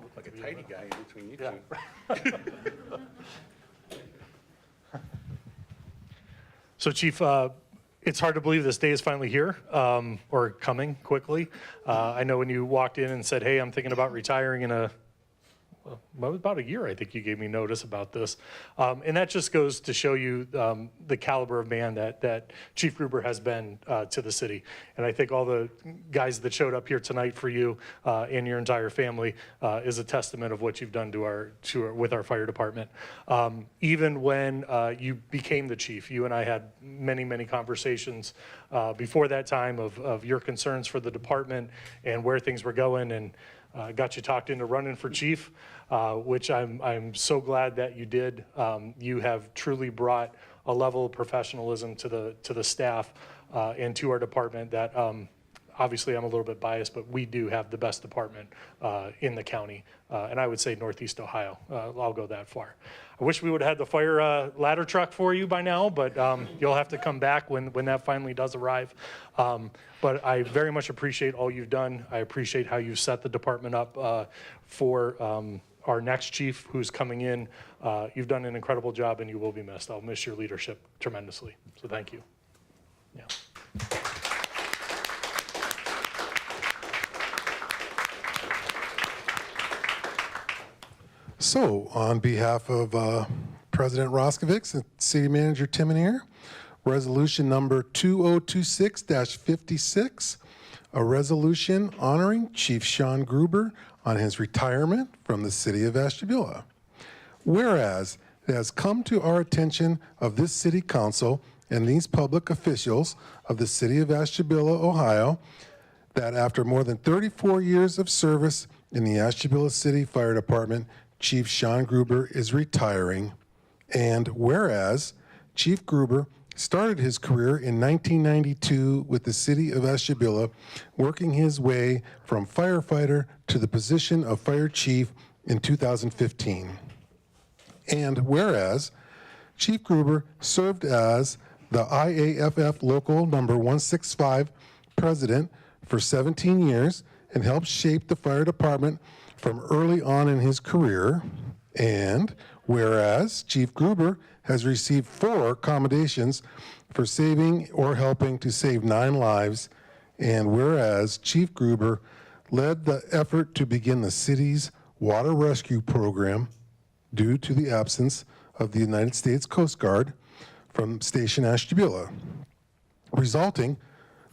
Look like a tidy guy in between you two. So Chief, it's hard to believe this day is finally here, or coming quickly. I know when you walked in and said, hey, I'm thinking about retiring in about a year, I think you gave me notice about this. And that just goes to show you the caliber of man that Chief Gruber has been to the city. And I think all the guys that showed up here tonight for you and your entire family is a testament of what you've done with our fire department. Even when you became the chief, you and I had many, many conversations before that time of your concerns for the department and where things were going, and got you talked into running for chief, which I'm so glad that you did. You have truly brought a level of professionalism to the staff and to our department that obviously I'm a little bit biased, but we do have the best department in the county, and I would say Northeast Ohio. I'll go that far. I wish we would have had the fire ladder truck for you by now, but you'll have to come back when that finally does arrive. But I very much appreciate all you've done. I appreciate how you've set the department up for our next chief who's coming in. You've done an incredible job, and you will be missed. I'll miss your leadership tremendously. So thank you. Yeah. So, on behalf of President Roskovich and City Manager Timonier, resolution number 2026-56, a resolution honoring Chief Sean Gruber on his retirement from the City of Ashtabula. Whereas it has come to our attention of this City Council and these public officials of the City of Ashtabula, Ohio, that after more than 34 years of service in the Ashtabula City Fire Department, Chief Sean Gruber is retiring. And whereas Chief Gruber started his career in 1992 with the City of Ashtabula, working his way from firefighter to the position of fire chief in 2015. And whereas Chief Gruber served as the IAFF Local Number 165 President for 17 years and helped shape the fire department from early on in his career. And whereas Chief Gruber has received 4 commendations for saving or helping to save 9 lives, and whereas Chief Gruber led the effort to begin the city's water rescue program due to the absence of the United States Coast Guard from Station Ashtabula, resulting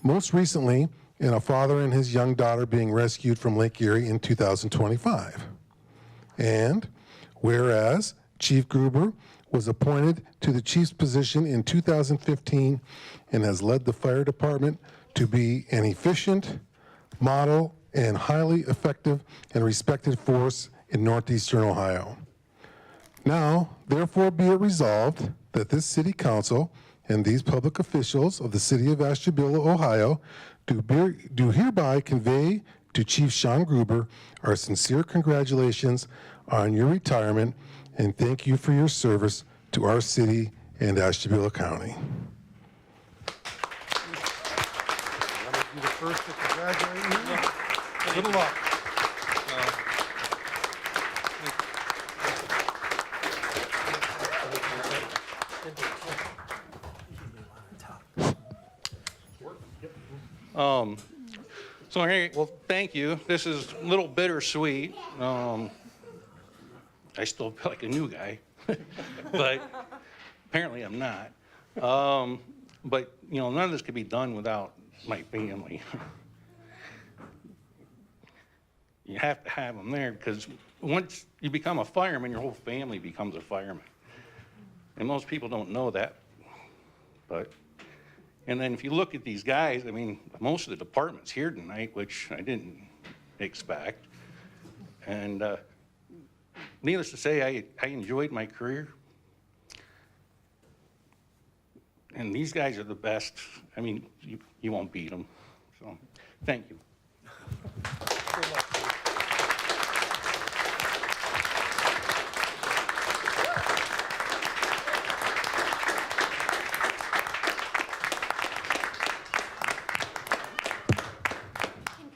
most recently in a father and his young daughter being rescued from Lake Erie in 2025. And whereas Chief Gruber was appointed to the chief's position in 2015 and has led the fire department to be an efficient, model, and highly effective and respected force in northeastern Ohio. Now, therefore be it resolved that this City Council and these public officials of the City of Ashtabula, Ohio, do hereby convey to Chief Sean Gruber our sincere congratulations on your retirement and thank you for your service to our city and Ashtabula County. I'm going to be the first to congratulate you. Good luck. So, hey, well, thank you. This is a little bittersweet. I still feel like a new guy, but apparently I'm not. But, you know, none of this could be done without my family. You have to have them there because once you become a fireman, your whole family becomes a fireman. And most people don't know that. But, and then if you look at these guys, I mean, most of the department's here tonight, which I didn't expect. And needless to say, I enjoyed my career. and these guys are the best. I mean, you won't beat them. So, thank you.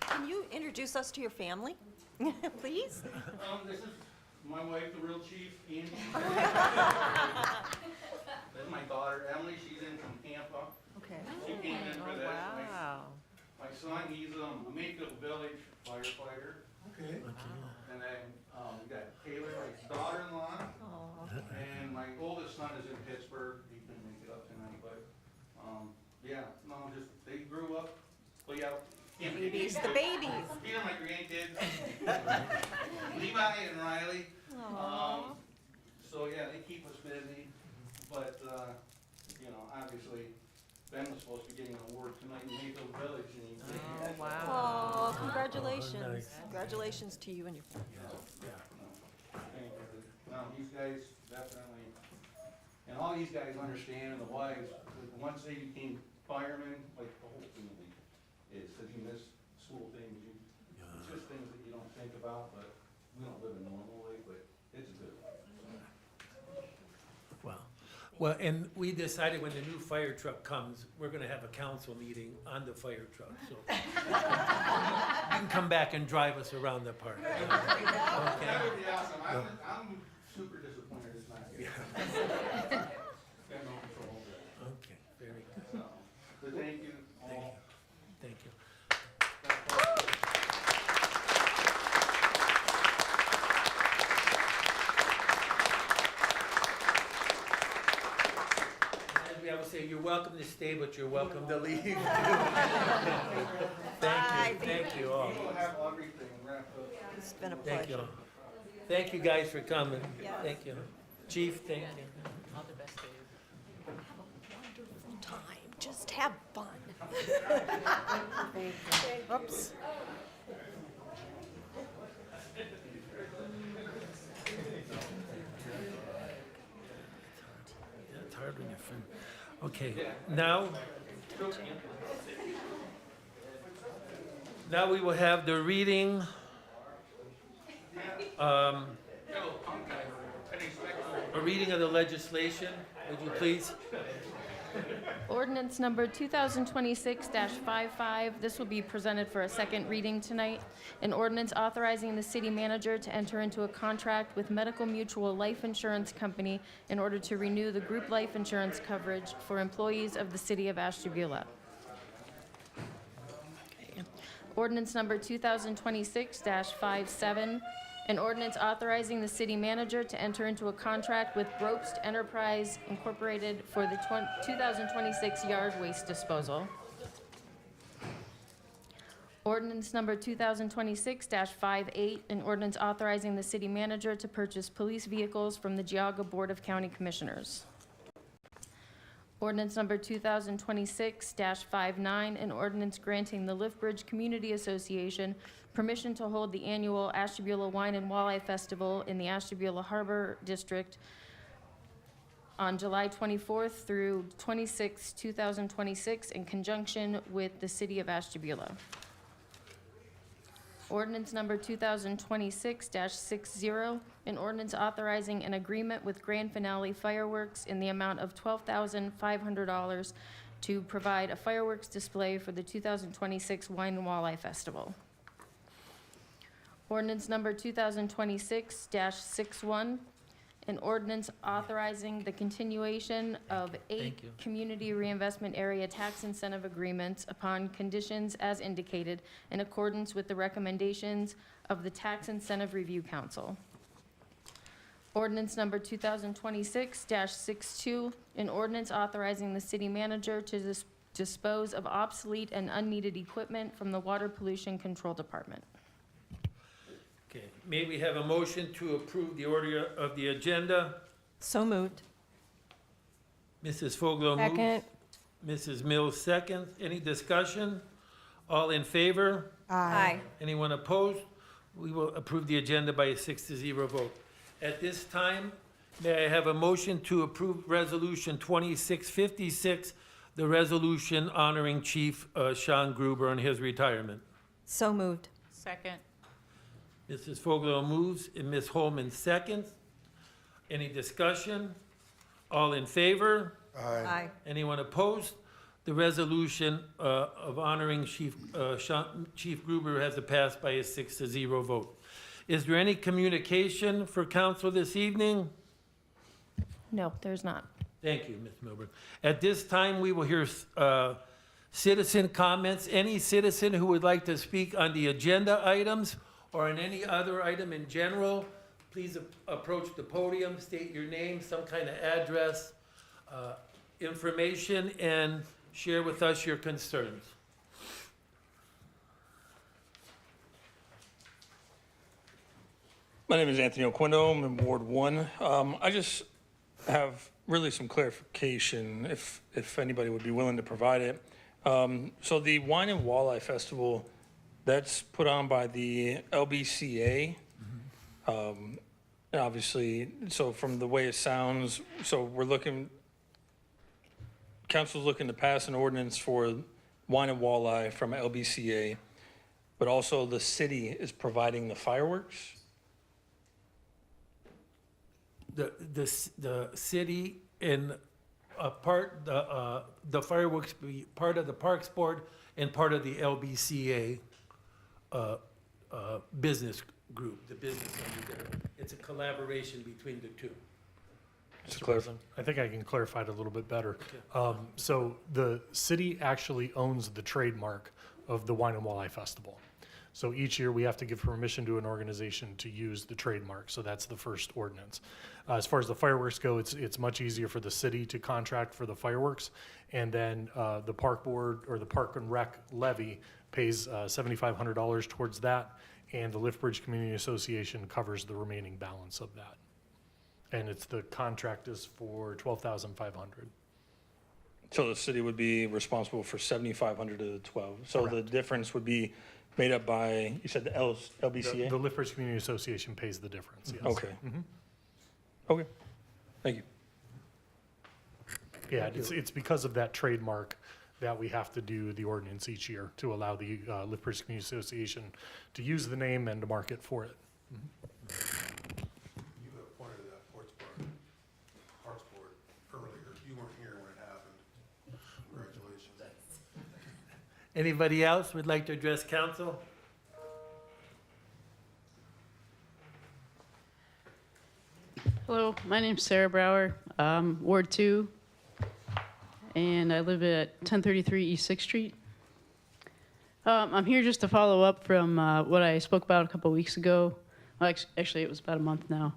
Can you introduce us to your family, please? This is my wife, the real chief, Andy. That's my daughter, Emily. She's in from Tampa. Okay. She came in for this. My son, he's a Mayfield Village firefighter. Okay. And then we got Taylor, my daughter-in-law. And my oldest son is in Pittsburgh. He couldn't make it up tonight, but, yeah, no, just, they grew up, well, yeah. Babies, the babies. These are my grandkids. Levi and Riley. So, yeah, they keep us busy, but, you know, obviously, Ben was supposed to be getting an award tonight in Mayfield Village, and he didn't. Oh, congratulations. nice. Congratulations to you and your family. Thank you. No, these guys definitely, and all these guys understand, and the wives, that once they became firemen, like the whole family is, because you miss school things, it's just things that you don't think about, but we don't live a normal life, but it's good. Well, and we decided when the new fire truck comes, we're gonna have a council meeting on the fire truck, so. You can come back and drive us around the park. That would be awesome. I'm super disappointed it's not here. Got no control over it. Okay, very good. So, but thank you all. Thank you. I would say you're welcome to stay, but you're welcome to leave. Thank you all. We'll have everything wrapped up. It's been a Thank you pleasure. all. Thank you guys for coming. Thank you. Chief, thank you. All the best, Dave. Wonderful time, just have fun. Oops. Yeah, it's hard when you're from, okay, now we will have the reading, a reading of the legislation, would you please? Ordinance number 2026-55, this will be presented for a second reading tonight. An ordinance authorizing the city manager to enter into a contract with Medical Mutual Life Insurance Company in order to renew the group life insurance coverage for employees of the city of Ashtabula. Ordinance number 2026-57, an ordinance authorizing the city manager to enter into a contract with Brobst Enterprise Incorporated for the 2026 yard waste disposal. Ordinance number 2026-58, an ordinance authorizing the city manager to purchase police vehicles from the Geauga Board of County Commissioners. Ordinance number 2026-59, an ordinance granting the Liftbridge Community Association permission to hold the annual Ashtabula Wine and Walleye Festival in the Ashtabula Harbor District on July 24th through 26, 2026, in conjunction with the city of Ashtabula. Ordinance number 2026-60, an ordinance authorizing an agreement with Grand Finale Fireworks in the amount of $12,500 to provide a fireworks display for the 2026 Wine and Walleye Festival. Ordinance number 2026-61, an ordinance authorizing the continuation of 8 Thank you. community reinvestment area tax incentive agreements upon conditions as indicated in accordance with the recommendations of the Tax Incentive Review Council. Ordinance number 2026-62, an ordinance authorizing the city manager to dispose of obsolete and unneeded equipment from the Water Pollution Control Department. Okay, may we have a motion to approve the order of the agenda? So moved. Mrs. Fogler moves. Second. Mrs. Mills seconds. Any discussion? All in favor? Aye. Anyone opposed? We will approve the agenda by a 6-0 vote. At this time, May I have a motion to approve Resolution 2656, the resolution honoring Chief Sean Gruber on his retirement? So moved. Second. Mrs. Fogler moves and Ms. Holman seconds. Any discussion? All in favor? Aye. Anyone opposed? The resolution of honoring Chief Gruber has passed by a 6-0 vote. Is there any communication for council this evening? No, there's not. Thank you, Ms. Milburn. At this time, we will hear citizen comments. Any citizen who would like to speak on the agenda items or on any other item in general, please approach the podium, state your name, some kind of address, information, and share with us your concerns. My name is Anthony Oquindo. I'm in Ward 1. I just have really some clarification, if anybody would be willing to provide it. So the Wine and Walleye Festival, that's put on by the LBCA. Obviously, so from the way it sounds, so council's looking to pass an ordinance for wine and walleye from LBCA, but also the city is providing the fireworks? The city and the fireworks be part of the Parks Board and part of the LBCA business group, the business under there. It's a collaboration between the two. Mr. President, I think I can clarify it a little bit better. So the city actually owns the trademark of the Wine and Walleye Festival. So each year we have to give permission to an organization to use the trademark. So that's the first ordinance. As far as the fireworks go, it's much easier for the city to contract for the fireworks. And then the park board or the Park and Rec levy pays $7,500 towards that. And the Liftbridge Community Association covers the remaining balance of that. And the contract is for $12,500. So the city would be responsible for 7,500 of the 12. So the difference would be made up by, you said the LBCA? The Liftbridge Community Association pays the difference, yes. Okay. Okay, thank you. Yeah, it's because of that trademark that we have to do the ordinance each year to allow the Liftbridge Community Association to use the name and to market for it. You appointed that Parks Board earlier. You weren't here when it happened. Congratulations. Anybody else would like to address council? Hello, my name's Sarah Brower, Ward 2, and I live at 1033 East 6th Street. I'm here just to follow up from what I spoke about a couple weeks ago. Well, actually, it was about a month now.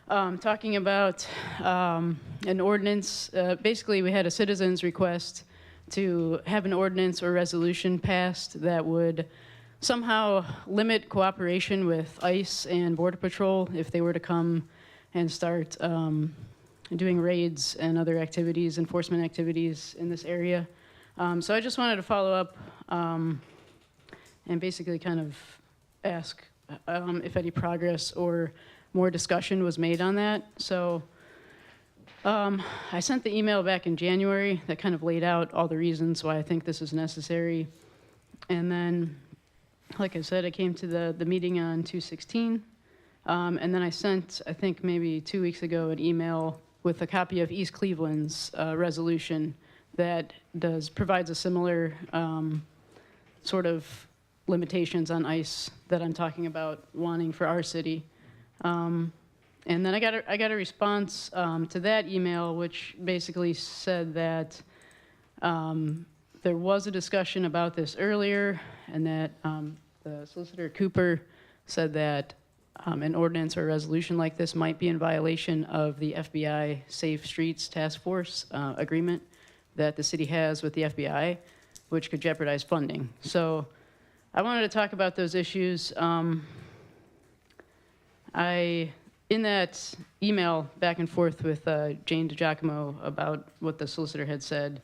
Talking about an ordinance. Basically, we had a citizen's request to have an ordinance or resolution passed that would somehow limit cooperation with ICE and Border Patrol if they were to come and start doing raids and other activities, enforcement activities in this area. So I just wanted to follow up and basically kind of ask if any progress or more discussion was made on that. So I sent the email back in January that kind of laid out all the reasons why I think this is necessary. And then, like I said, I came to the meeting on 2/16. And then I sent, I think maybe 2 weeks ago, an email with a copy of East Cleveland's resolution that provides a similar sort of limitations on ICE that I'm talking about wanting for our city. And then I got a response to that email, which basically said that there was a discussion about this earlier, and that the Solicitor Cooper said that an ordinance or a resolution like this might be in violation of the FBI Safe Streets Task Force agreement that the city has with the FBI, which could jeopardize funding. So I wanted to talk about those issues. In that email back and forth with Jane DiGiacomo about what the solicitor had said,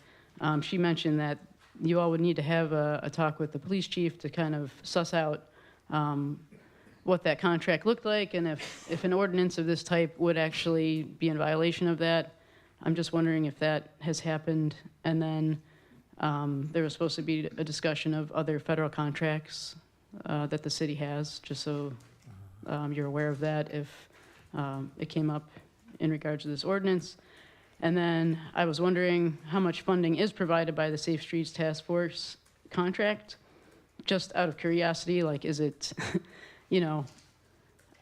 she mentioned that you all would need to have a talk with the police chief to kind of suss out what that contract looked like and if an ordinance of this type would actually be in violation of that. I'm just wondering if that has happened. And then there was supposed to be a discussion of other federal contracts that the city has, just so you're aware of that if it came up in regards to this ordinance. And then I was wondering how much funding is provided by the Safe Streets Task Force contract? Just out of curiosity, like, is it, you know,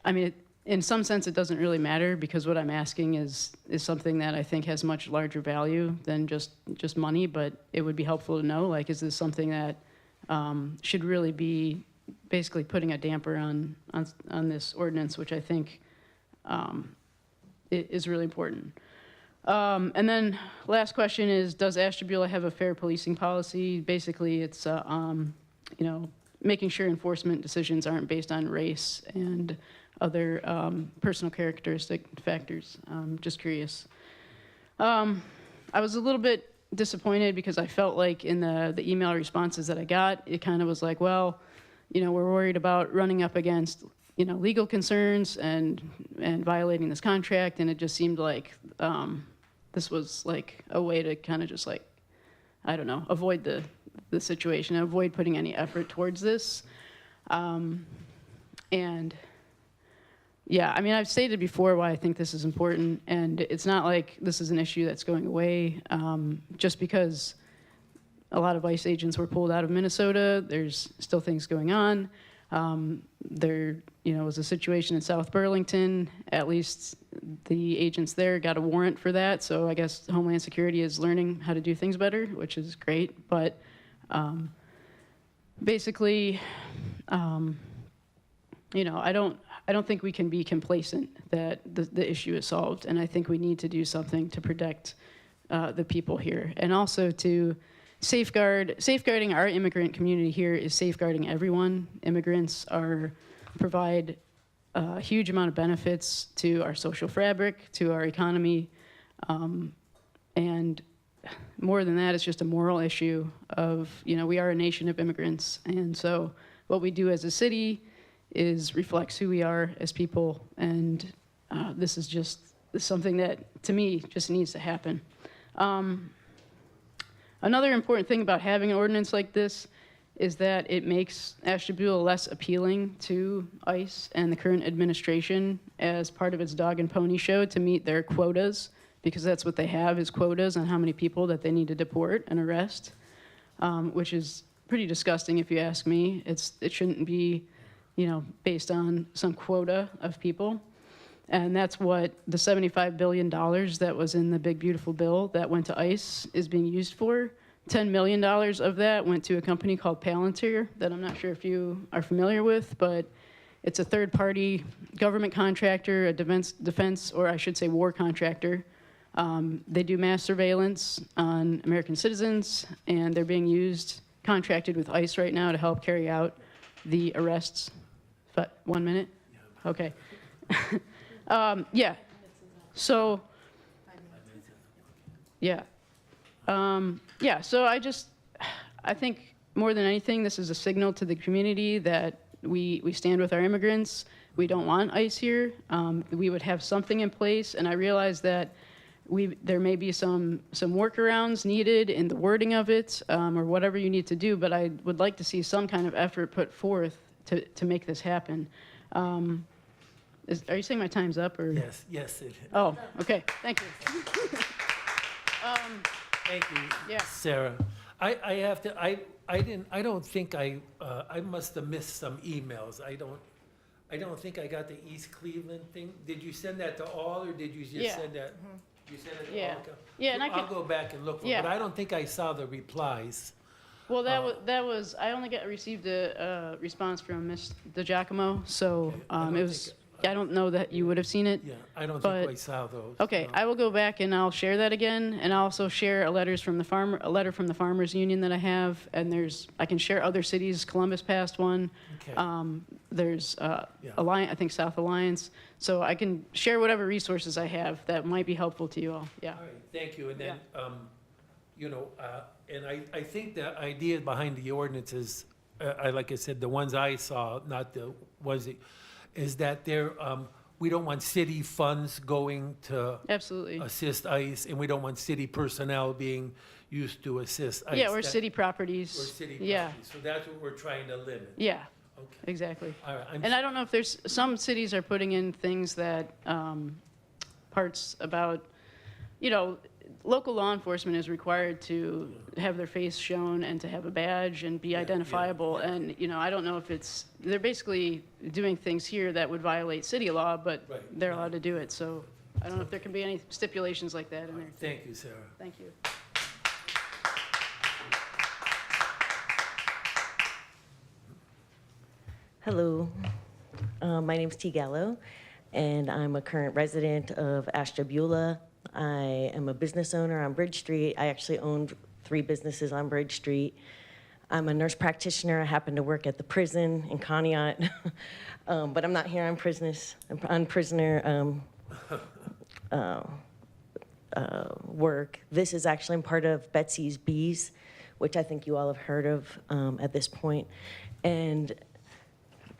I mean, in some sense, it doesn't really matter because what I'm asking is something that I think has much larger value than just money, but it would be helpful to know, like, is this something that should really be basically putting a damper on this ordinance, which I think is really important. And then last question is, does Ashtabula have a fair policing policy? Basically, it's, you know, making sure enforcement decisions aren't based on race and other personal characteristic factors. Just curious. I was a little bit disappointed because I felt like in the email responses that I got, it kind of was like, well, you know, we're worried about running up against, you know, legal concerns and violating this contract, and it just seemed like this was like a way to kind of just like, I don't know, avoid the situation, avoid putting any effort towards this. And yeah, I mean, I've stated before why I think this is important, and it's not like this is an issue that's going away just because a lot of ICE agents were pulled out of Minnesota. There's still things going on. There, you know, was a situation in South Burlington. At least the agents there got a warrant for that. So I guess Homeland Security is learning how to do things better, which is great. But basically, you know, I don't think we can be complacent that the issue is solved, and I think we need to do something to protect the people here, and also to safeguarding our immigrant community here is safeguarding everyone. Immigrants provide a huge amount of benefits to our social fabric, to our economy, and more than that, it's just a moral issue of, you know, we are a nation of immigrants, and so what we do as a city reflects who we are as people, and this is just something that, to me, just needs to happen. Another important thing about having an ordinance like this is that it makes Ashtabula less appealing to ICE and the current administration as part of its dog and pony show to meet their quotas, because that's what they have, is quotas on how many people that they need to deport and arrest, which is pretty disgusting if you ask me. It shouldn't be, you know, based on some quota of people. And that's what the $75 billion that was in the big, beautiful bill that went to ICE is being used for. $10 million of that went to a company called Palantir that I'm not sure if you are familiar with, but it's a third-party government contractor, a defense, or I should say war contractor. They do mass surveillance on American citizens, and they're being contracted with ICE right now to help carry out the arrests. But 1 minute? Okay. Yeah. So, yeah. Yeah, so I think more than anything, this is a signal to the community that we stand with our immigrants. We don't want ICE here. We would have something in place, and I realize that there may be some workarounds needed in the wording of it, or whatever you need to do, but I would like to see some kind of effort put forth to make this happen. Are you saying my time's up, or? Yes. Oh, okay, thank you. Thank you, Yeah. Sarah. I don't think I must have missed some emails. I don't think I got the East Cleveland thing. Did you send that to all, or did you just Yeah. send that? You sent it to Yeah. all? Okay. Yeah, and I I'll could- go back and look for it, Yeah. but I don't think I saw the replies. Well, that was I only received a response from Ms. DeGiacomo, so it was. I don't know that you would have seen it. Yeah, I don't but- think I saw those. Okay, no. I will go back and I'll share that again, and I'll also share a letter from the Farmers Union that I have, and I can share other cities. Columbus passed one. Okay. There's Yeah. Alliance, I think South Alliance. So I can share whatever resources I have that might be helpful to you all. Yeah. All right, thank you. And then, you know, and I think the idea behind the ordinance is, like I said, the ones I saw, not the ones that, is that we don't want city funds going to Absolutely. assist ICE, and we don't want city personnel being used to assist ICE. Yeah, or That- city properties. Or city Yeah, properties. So that's what we're trying to limit. yeah, Okay. exactly. All right, And I don't know if there's, some cities are putting in things that, parts about, local law enforcement is required to have their face shown and to have a badge and be identifiable. And, I don't know if they're basically doing things here that would violate city law, but Right. they're allowed to do it. So I don't know if there can be any stipulations like that in there. Thank you, Sarah. Thank you. Hello, my name's T. Gallo, and I'm a current resident of Ashtabula. I am a business owner on Bridge Street. I actually owned 3 businesses on Bridge Street. I'm a nurse practitioner. I happen to work at the prison in Conneaut, but I'm not here on prisoner work. This is actually part of Betsy's Bees, which I think you all have heard of at this point. And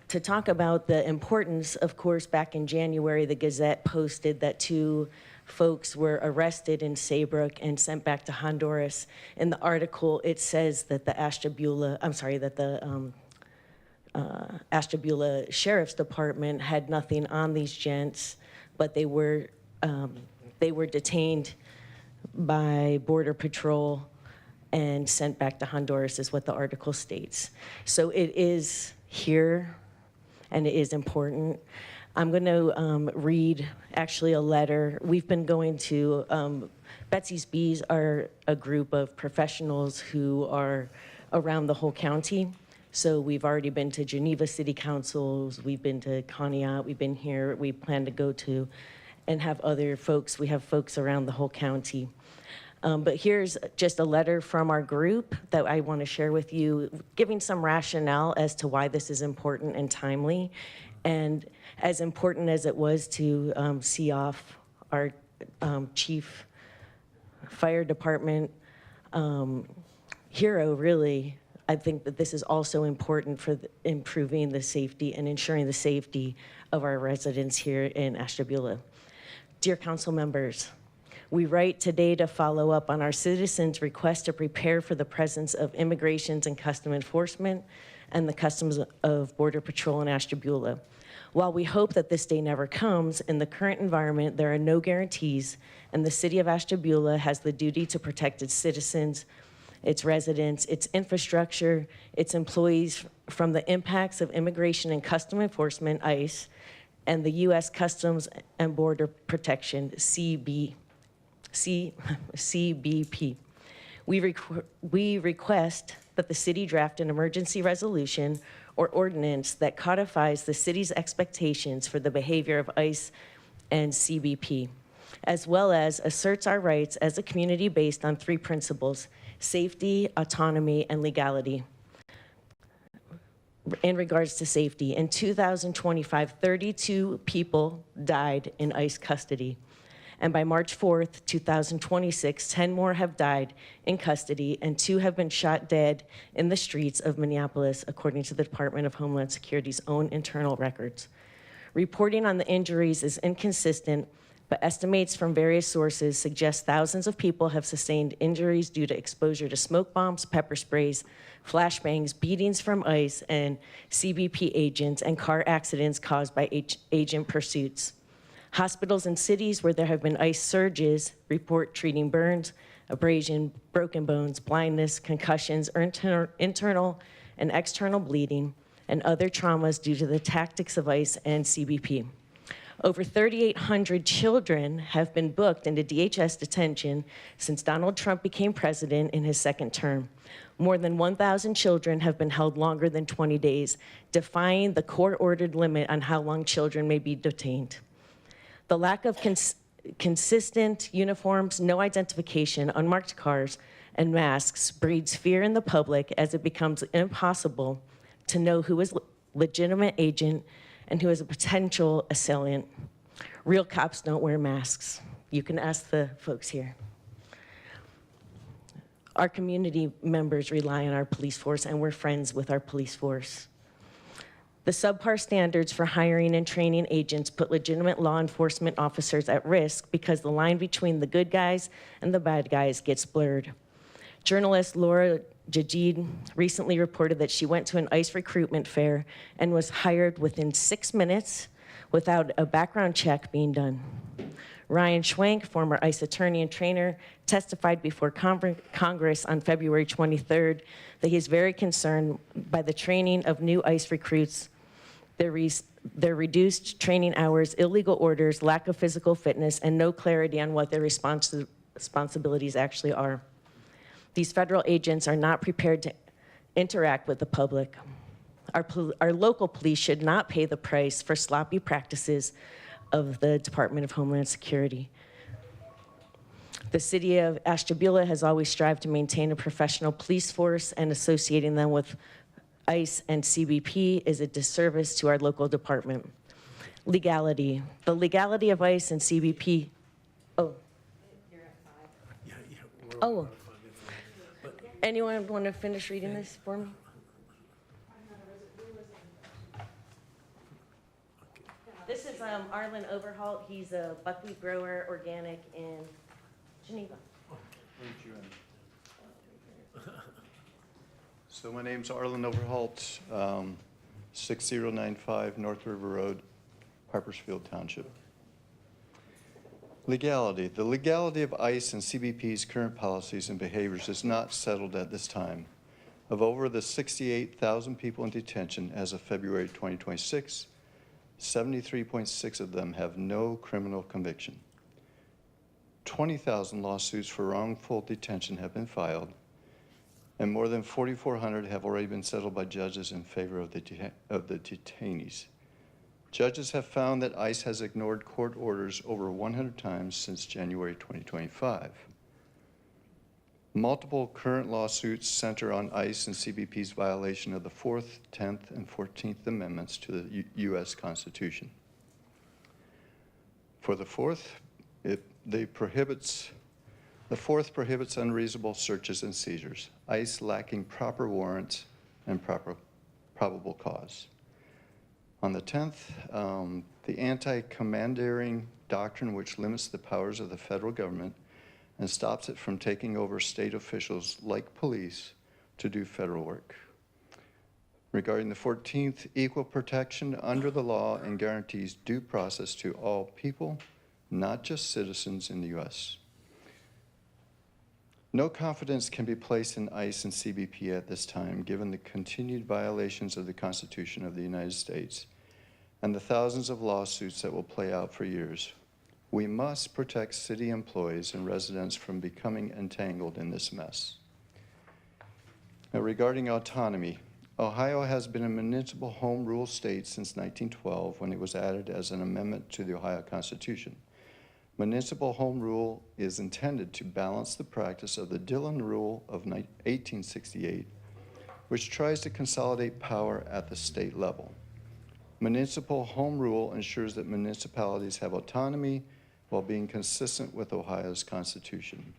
to talk about the importance, of course, back in January, the Gazette posted that 2 folks were arrested in Saybrook and sent back to Honduras. In the article, it says that the Ashtabula Sheriff's Department had nothing on these gents, but they were detained by Border Patrol and sent back to Honduras, is what the article states. So it is here, and it is important. I'm going to read actually a letter. We've been going to, Betsy's Bees are a group of professionals who are around the whole county. So we've already been to Geneva City Councils, we've been to Conneaut, we've been here, we plan to go to and have other folks. We have folks around the whole county. But here's just a letter from our group that I want to share with you, giving some rationale as to why this is important and timely. And as important as it was to see off our chief fire department hero, really, I think that this is also important for improving the safety and ensuring the safety of our residents here in Ashtabula. Dear council members, we write today to follow up on our citizens' request to prepare for the presence of Immigration and Customs Enforcement and the Customs of Border Patrol in Ashtabula. While we hope that this day never comes, in the current environment, there are no guarantees, and the city of Ashtabula has the duty to protect its citizens, its residents, its infrastructure, its employees from the impacts of Immigration and Customs Enforcement, ICE, and the U.S. Customs and Border Protection, CBP. We request that the city draft an emergency resolution or ordinance that codifies the city's expectations for the behavior of ICE and CBP, as well as asserts our rights as a community based on 3 principles: safety, autonomy, and legality. In regards to safety, in 2025, 32 people died in ICE custody. And by March 4th, 2026, 10 more have died in custody and 2 have been shot dead in the streets of Minneapolis, according to the Department of Homeland Security's own internal records. Reporting on the injuries is inconsistent, but estimates from various sources suggest thousands of people have sustained injuries due to exposure to smoke bombs, pepper sprays, flashbangs, beatings from ICE and CBP agents, and car accidents caused by agent pursuits. Hospitals in cities where there have been ICE surges report treating burns, abrasion, broken bones, blindness, concussions, internal and external bleeding, and other traumas due to the tactics of ICE and CBP. Over 3,800 children have been booked into DHS detention since Donald Trump became president in his 2nd term. More than 1,000 children have been held longer than 20 days, defying the court-ordered limit on how long children may be detained. The lack of consistent uniforms, no identification, unmarked cars, and masks breeds fear in the public as it becomes impossible to know who is a legitimate agent and who is a potential assailant. Real cops don't wear masks. You can ask the folks here. Our community members rely on our police force, and we're friends with our police force. The subpar standards for hiring and training agents put legitimate law enforcement officers at risk because the line between the good guys and the bad guys gets blurred. Journalist Laura Jajid recently reported that she went to an ICE recruitment fair and was hired within 6 minutes without a background check being done. Ryan Schwenk, former ICE attorney and trainer, testified before Congress on February 23rd that he is very concerned by the training of new ICE recruits, their reduced training hours, illegal orders, lack of physical fitness, and no clarity on what their responsibilities actually are. These federal agents are not prepared to interact with the public. Our local police should not pay the price for sloppy practices of the Department of Homeland Security. The city of Ashtabula has always strived to maintain a professional police force, and associating them with ICE and CBP is a disservice to our local department. Legality. The legality of ICE and CBP. Oh. Oh. Anyone want to finish reading this for me? This is Arlen Overholt. He's a buckwheat grower, organic in Geneva. So my name's Arlen Overholt, 6095 North River Road, Harpersfield Township. Legality. The legality of ICE and CBP's current policies and behaviors is not settled at this time. Of over the 68,000 people in detention as of February 2026, 73.6 of them have no criminal conviction. 20,000 lawsuits for wrongful detention have been filed, and more than 4,400 have already been settled by judges in favor of the detainees. Judges have found that ICE has ignored court orders over 100 times since January 2025. Multiple current lawsuits center on ICE and CBP's violation of the 4th, 10th, and 14th Amendments to the U.S. Constitution. For the 4th, the 4th prohibits unreasonable searches and seizures, ICE lacking proper warrants and probable cause. On the 10th, the anti-commandeering doctrine, which limits the powers of the federal government and stops it from taking over state officials like police to do federal work. Regarding the 14th, equal protection under the law and guarantees due process to all people, not just citizens in the U.S. No confidence can be placed in ICE and CBP at this time, given the continued violations of the Constitution of the United States and the thousands of lawsuits that will play out for years. We must protect city employees and residents from becoming entangled in this mess. Now, regarding autonomy, Ohio has been a municipal home rule state since 1912, when it was added as an amendment to the Ohio Constitution. Municipal home rule is intended to balance the practice of the Dillon Rule of 1868, which tries to consolidate power at the state level. Municipal home rule ensures that municipalities have autonomy while being consistent with Ohio's Constitution.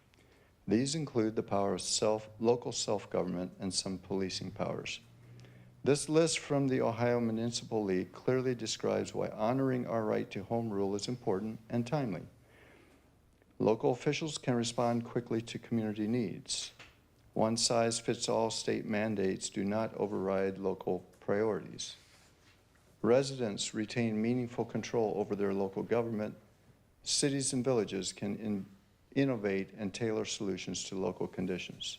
These include the power of local self-government and some policing powers. This list from the Ohio Municipal League clearly describes why honoring our right to home rule is important and timely. Local officials can respond quickly to community needs. One-size-fits-all state mandates do not override local priorities. Residents retain meaningful control over their local government. Cities and villages can innovate and tailor solutions to local conditions.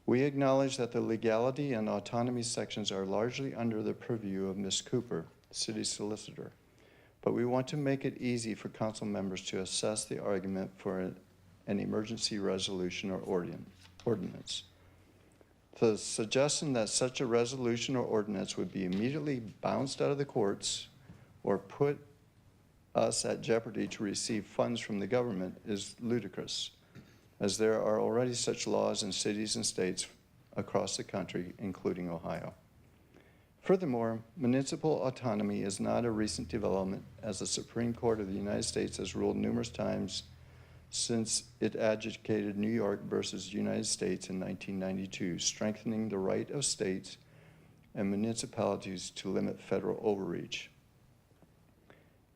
We acknowledge that the legality and autonomy sections are largely under the purview of Ms. Cooper, city solicitor, but we want to make it easy for council members to assess the argument for an emergency resolution or ordinance. The suggestion that such a resolution or ordinance would be immediately bounced out of the courts or put us at jeopardy to receive funds from the government is ludicrous, as there are already such laws in cities and states across the country, including Ohio. Furthermore, municipal autonomy is not a recent development, as the Supreme Court of the United States has ruled numerous times since it adjudicated New York versus United States in 1992, strengthening the right of states and municipalities to limit federal overreach.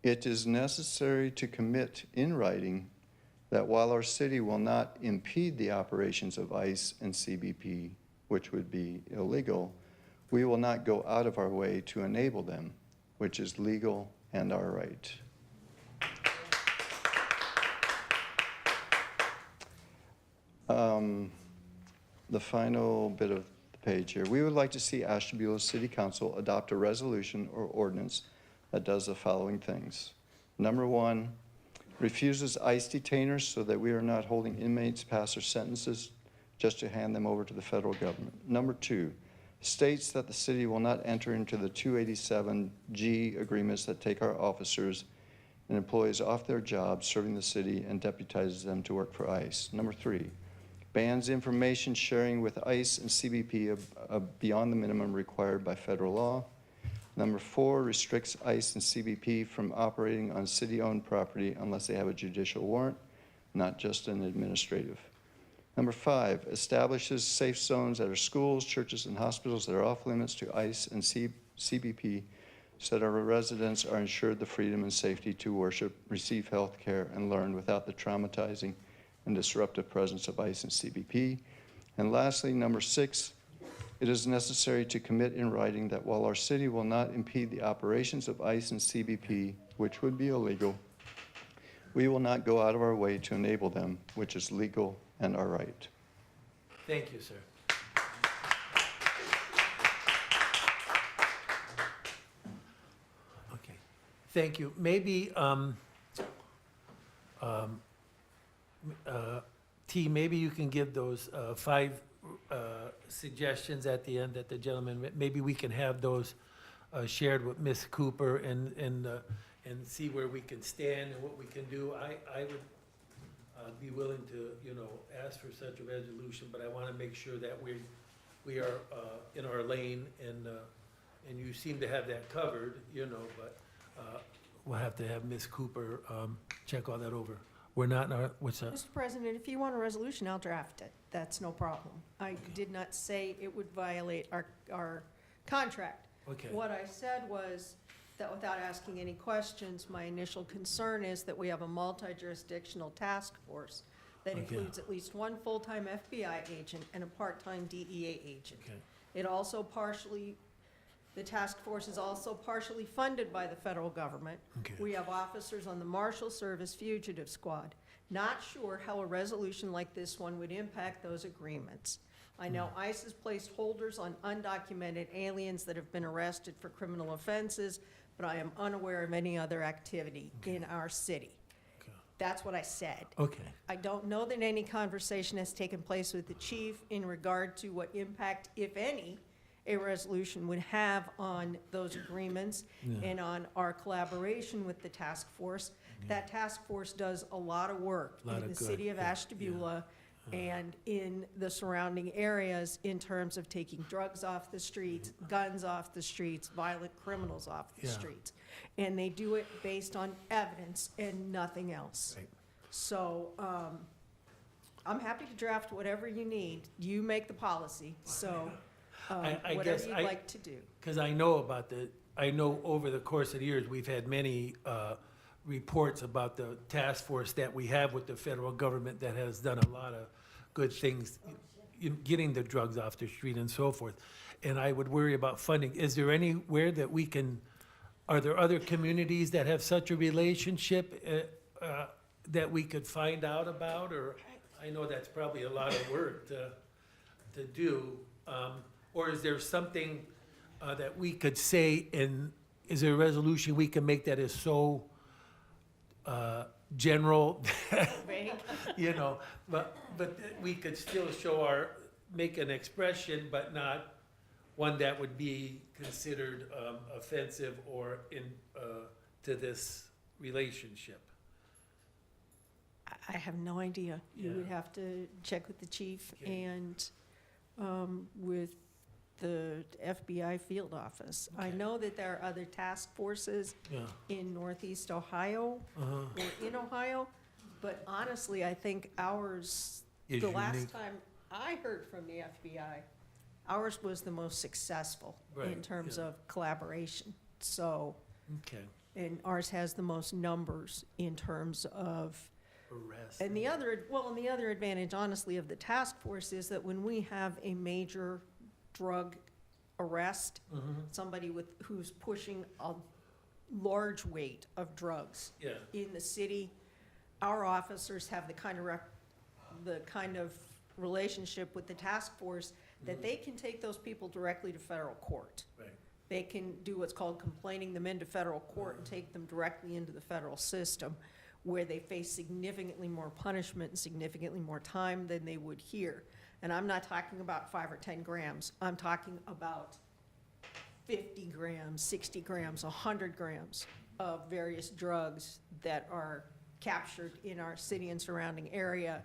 It is necessary to commit in writing that while our city will not impede the operations of ICE and CBP, which would be illegal, we will not go out of our way to enable them, which is legal and our right. The final bit of the page here. We would like to see Ashtabula City Council adopt a resolution or ordinance that does the following things. Number one, refuses ICE detainers so that we are not holding inmates past their sentences just to hand them over to the federal government. Number two, states that the city will not enter into the 287G agreements that take our officers and employees off their jobs serving the city and deputizes them to work for ICE. Number three, bans information sharing with ICE and CBP beyond the minimum required by federal law. Number four, restricts ICE and CBP from operating on city-owned property unless they have a judicial warrant, not just an administrative. Number five, establishes safe zones at our schools, churches, and hospitals that are off limits to ICE and CBP so that our residents are ensured the freedom and safety to worship, receive health care, and learn without the traumatizing and disruptive presence of ICE and CBP. And lastly, number six, it is necessary to commit in writing that while our city will not impede the operations of ICE and CBP, which would be illegal, we will not go out of our way to enable them, which is legal and our right. Thank you, sir. Okay, thank you. Maybe, T, maybe you can give those five suggestions at the end that the gentleman, maybe we can have those shared with Ms. Cooper and see where we can stand and what we can do. I would be willing to, ask for such a resolution, but I want to make sure that we are in our lane, and you seem to have that covered, but we'll have to have Ms. Cooper check all that over. We're not in our, what's that? Mr. President, if you want a resolution, I'll draft it. That's no problem. I did not say it would violate our contract. Okay. What I said was that without asking any questions, my initial concern is that we have a multi-jurisdictional task force that Okay. includes at least one full-time FBI agent and a part-time DEA agent. Okay. It also the task force is also partially funded by the federal government. Okay. We have officers on the Marshal Service Fugitive Squad. Not sure how a resolution like this one would impact those agreements. I know ICE has placed holders on undocumented aliens that have been arrested for criminal offenses, but I am unaware of any other activity in our city. Okay. That's what I said. Okay. I don't know that any conversation has taken place with the chief in regard to what impact, if any, a resolution would have on those agreements Yeah. and on our collaboration with the task force. That task force does a lot of work Lot in of the good, city of yeah, Ashtabula and in the surrounding areas in terms of taking drugs off the streets, guns off the streets, violent criminals off the Yeah. streets. And they do it based on evidence and nothing else. Right. So, I'm happy to draft whatever you need. You make the policy, so, I whatever guess you'd like to do. Because I know over the course of the years, we've had many reports about the task force that we have with the federal government that has done a lot of good things in getting the drugs off the street and so forth. And I would worry about funding. Is there anywhere that we can, are there other communities that have such a relationship that we could find out about? Or, I know that's probably a lot of work to do. Or is there something that we could say, and is there a resolution we can make that is so general, but we could still make an expression, but not one that would be considered offensive or to this relationship? I have no idea. You would Yeah. have to check with the chief Okay. and with the FBI field office. I Okay. know that there are other task forces Yeah. in Northeast Ohio Uh-huh. or in Ohio, but honestly, I think ours, Is the last unique. time I heard from the FBI, Ours was the most successful in Right, terms yeah. of collaboration. So, Okay. and ours has the most numbers in terms of, Arrest. and the other advantage, honestly, of the task force is that when we have a major drug arrest, somebody who's pushing a large weight of drugs Yeah. in the city, our officers have the kind of relationship with the task force that they can take those people directly to federal court. Right. They can do what's called complaining them into federal court and take them directly into the federal system, where they face significantly more punishment and significantly more time than they would here. And I'm not talking about 5 or 10 grams. I'm talking about 50 grams, 60 grams, 100 grams of various drugs that are captured in our city and surrounding area,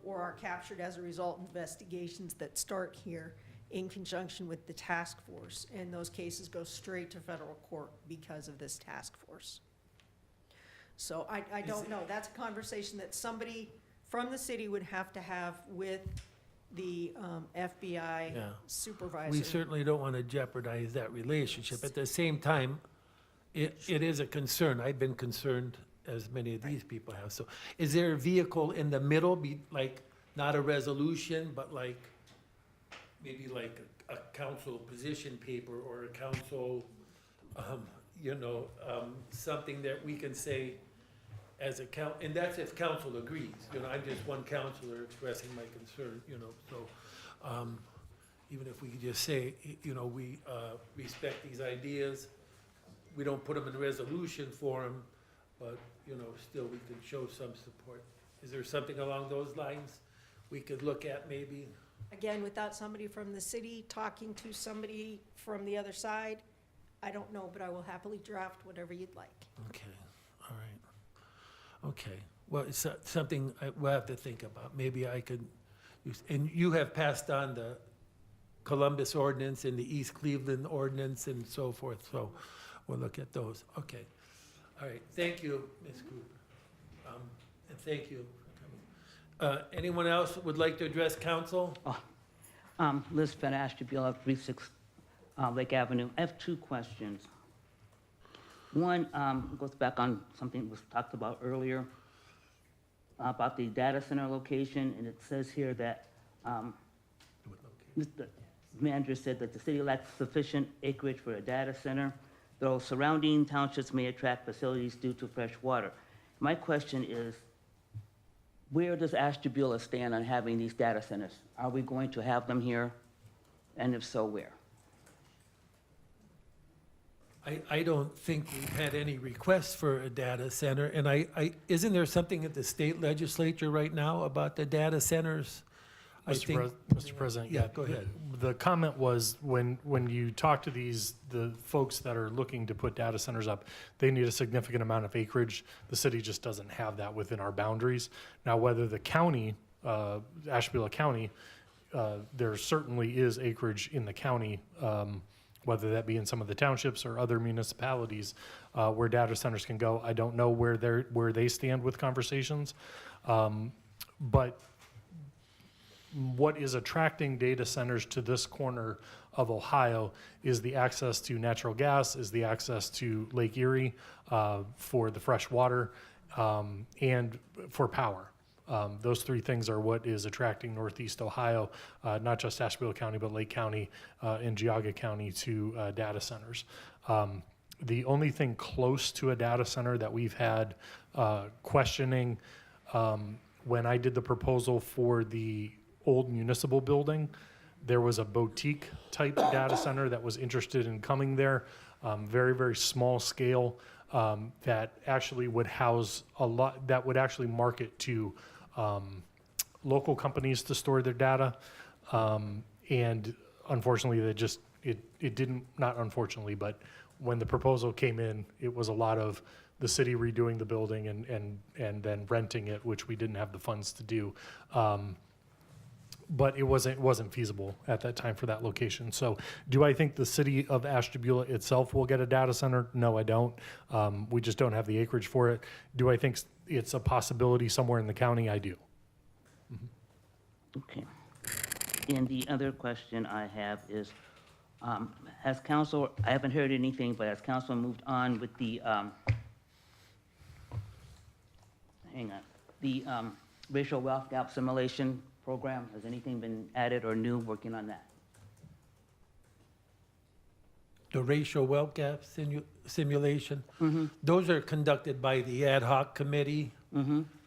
or are captured as a result of investigations that start here in conjunction with the task force. And those cases go straight to federal court because of this task force. So I don't know. That's a conversation that somebody from the city would have to have with the FBI Yeah. supervisor. We certainly don't want to jeopardize that relationship. At the same time, it is a concern. I've been concerned, as many of these people have. So is there a vehicle in the middle, like, not a resolution, but like, maybe like a council position paper or a council, something that we can say as a and that's if council agrees. I'm just one counselor expressing my concern, so, even if we could just say, we respect these ideas, we don't put them in resolution form, but, still we could show some support. Is there something along those lines we could look at maybe? Again, without somebody from the city talking to somebody from the other side, I don't know, but I will happily draft whatever you'd like. Okay, all right. Okay, well, it's something we'll have to think about. Maybe I could use, and you have passed on the Columbus ordinance and the East Cleveland ordinance and so forth, so we'll look at those. Okay, all right, thank you, Ms. Cooper. And thank you for coming. Anyone else would like to address council? Liz Fed, Ashtabula, 36 Lake Avenue. I have two questions. One goes back on something that was talked about earlier about the data center location, and it says here that Mr. Manager said that the city lacks sufficient acreage for a data center, though surrounding townships may attract facilities due to fresh water. My question is, where does Ashtabula stand on having these data centers? Are we going to have them here? And if so, where? I don't think we've had any requests for a data center, and isn't there something at the state legislature right now about the data centers? I think. Mr. President? Yeah, go ahead. The comment was, when you talk to the folks that are looking to put data centers up, they need a significant amount of acreage. The city just doesn't have that within our boundaries. Now, whether the county, Ashtabula County, there certainly is acreage in the county, whether that be in some of the townships or other municipalities where data centers can go. I don't know where they stand with conversations, but what is attracting data centers to this corner of Ohio is the access to natural gas, is the access to Lake Erie for the fresh water, and for power. Those three things are what is attracting Northeast Ohio, not just Ashtabula County, but Lake County and Geauga County to data centers. The only thing close to a data center that we've had questioning, when I did the proposal for the old municipal building, there was a boutique type data center that was interested in coming there, very, very small scale, that actually would house a lot, that would actually market to local companies to store their data. And unfortunately, it didn't, not unfortunately, but when the proposal came in, it was a lot of the city redoing the building and then renting it, which we didn't have the funds to do. But it wasn't feasible at that time for that location. So do I think the city of Ashtabula itself will get a data center? No, I don't. We just don't have the acreage for it. Do I think it's a possibility somewhere in the county? I do. Okay. And the other question I have is, has council, I haven't heard anything, but has council moved on with the, the racial wealth gap simulation program? Has anything been added or new working on that? The racial wealth gap simulation, those are conducted by the ad hoc committee.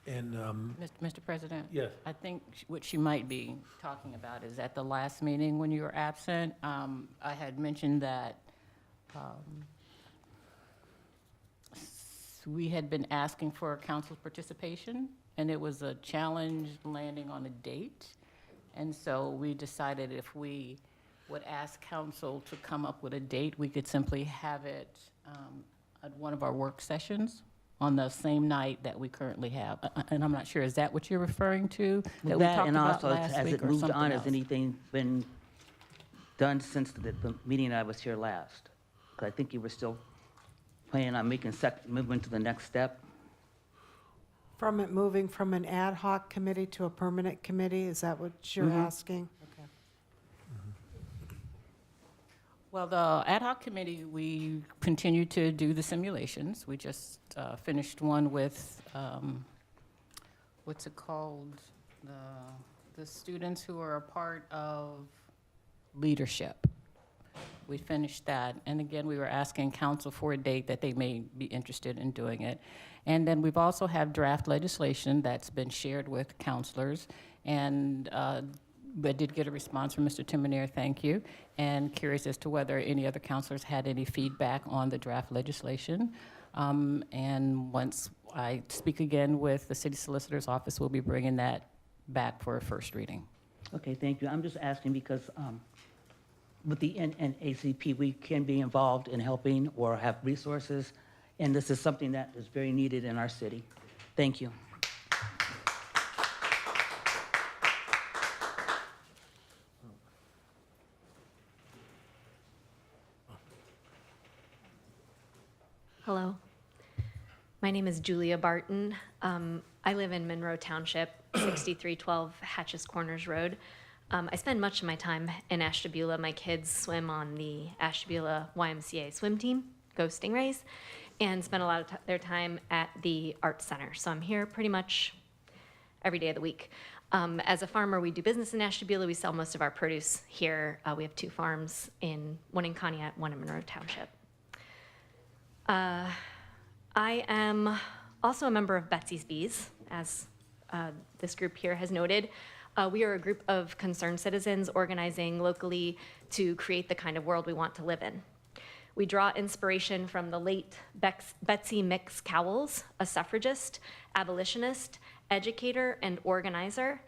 And, Mr. President? Yes. I think what she might be talking about is at the last meeting when you were absent, I had mentioned that we had been asking for council participation, and it was a challenge landing on a date. And so we decided if we would ask council to come up with a date, we could simply have it at one of our work sessions on the same night that we currently have. And I'm not sure, is that what you're referring to? That we talked and about also, last as week it or moved something on, has else? anything been done since the meeting I was here last? Because I think you were still planning on making moving to the next step. From it moving from an ad hoc committee to a permanent committee, is that what you're asking? Okay. Well, the ad hoc committee, we continue to do the simulations. We just finished one with, what's it called? The students who are a part of leadership. We finished that, and again, we were asking council for a date that they may be interested in doing it. And then we've also have draft legislation that's been shared with counselors, and I did get a response from Mr. Timonier, thank you, and curious as to whether any other counselors had any feedback on the draft legislation. And once I speak again with the city solicitor's office, we'll be bringing that back for a first reading. Okay, thank you. I'm just asking because with the NAACP, we can be involved in helping or have resources, and this is something that is very needed in our city. Thank you. Hello. My name is Julia Barton. I live in Monroe Township, 6312 Hatches Corners Road. I spend much of my time in Ashtabula. My kids swim on the Ashtabula YMCA swim team, Go Stingrays, and spend a lot of their time at the Arts Center. So I'm here pretty much every day of the week. As a farmer, we do business in Ashtabula. We sell most of our produce here. We have 2 farms, one in Conneaut, one in Monroe Township. I am also a member of Betsy's Bees, as this group here has noted. We are a group of concerned citizens organizing locally to create the kind of world we want to live in. We draw inspiration from the late Betsy Mix Cowles, a suffragist, abolitionist, educator, and organizer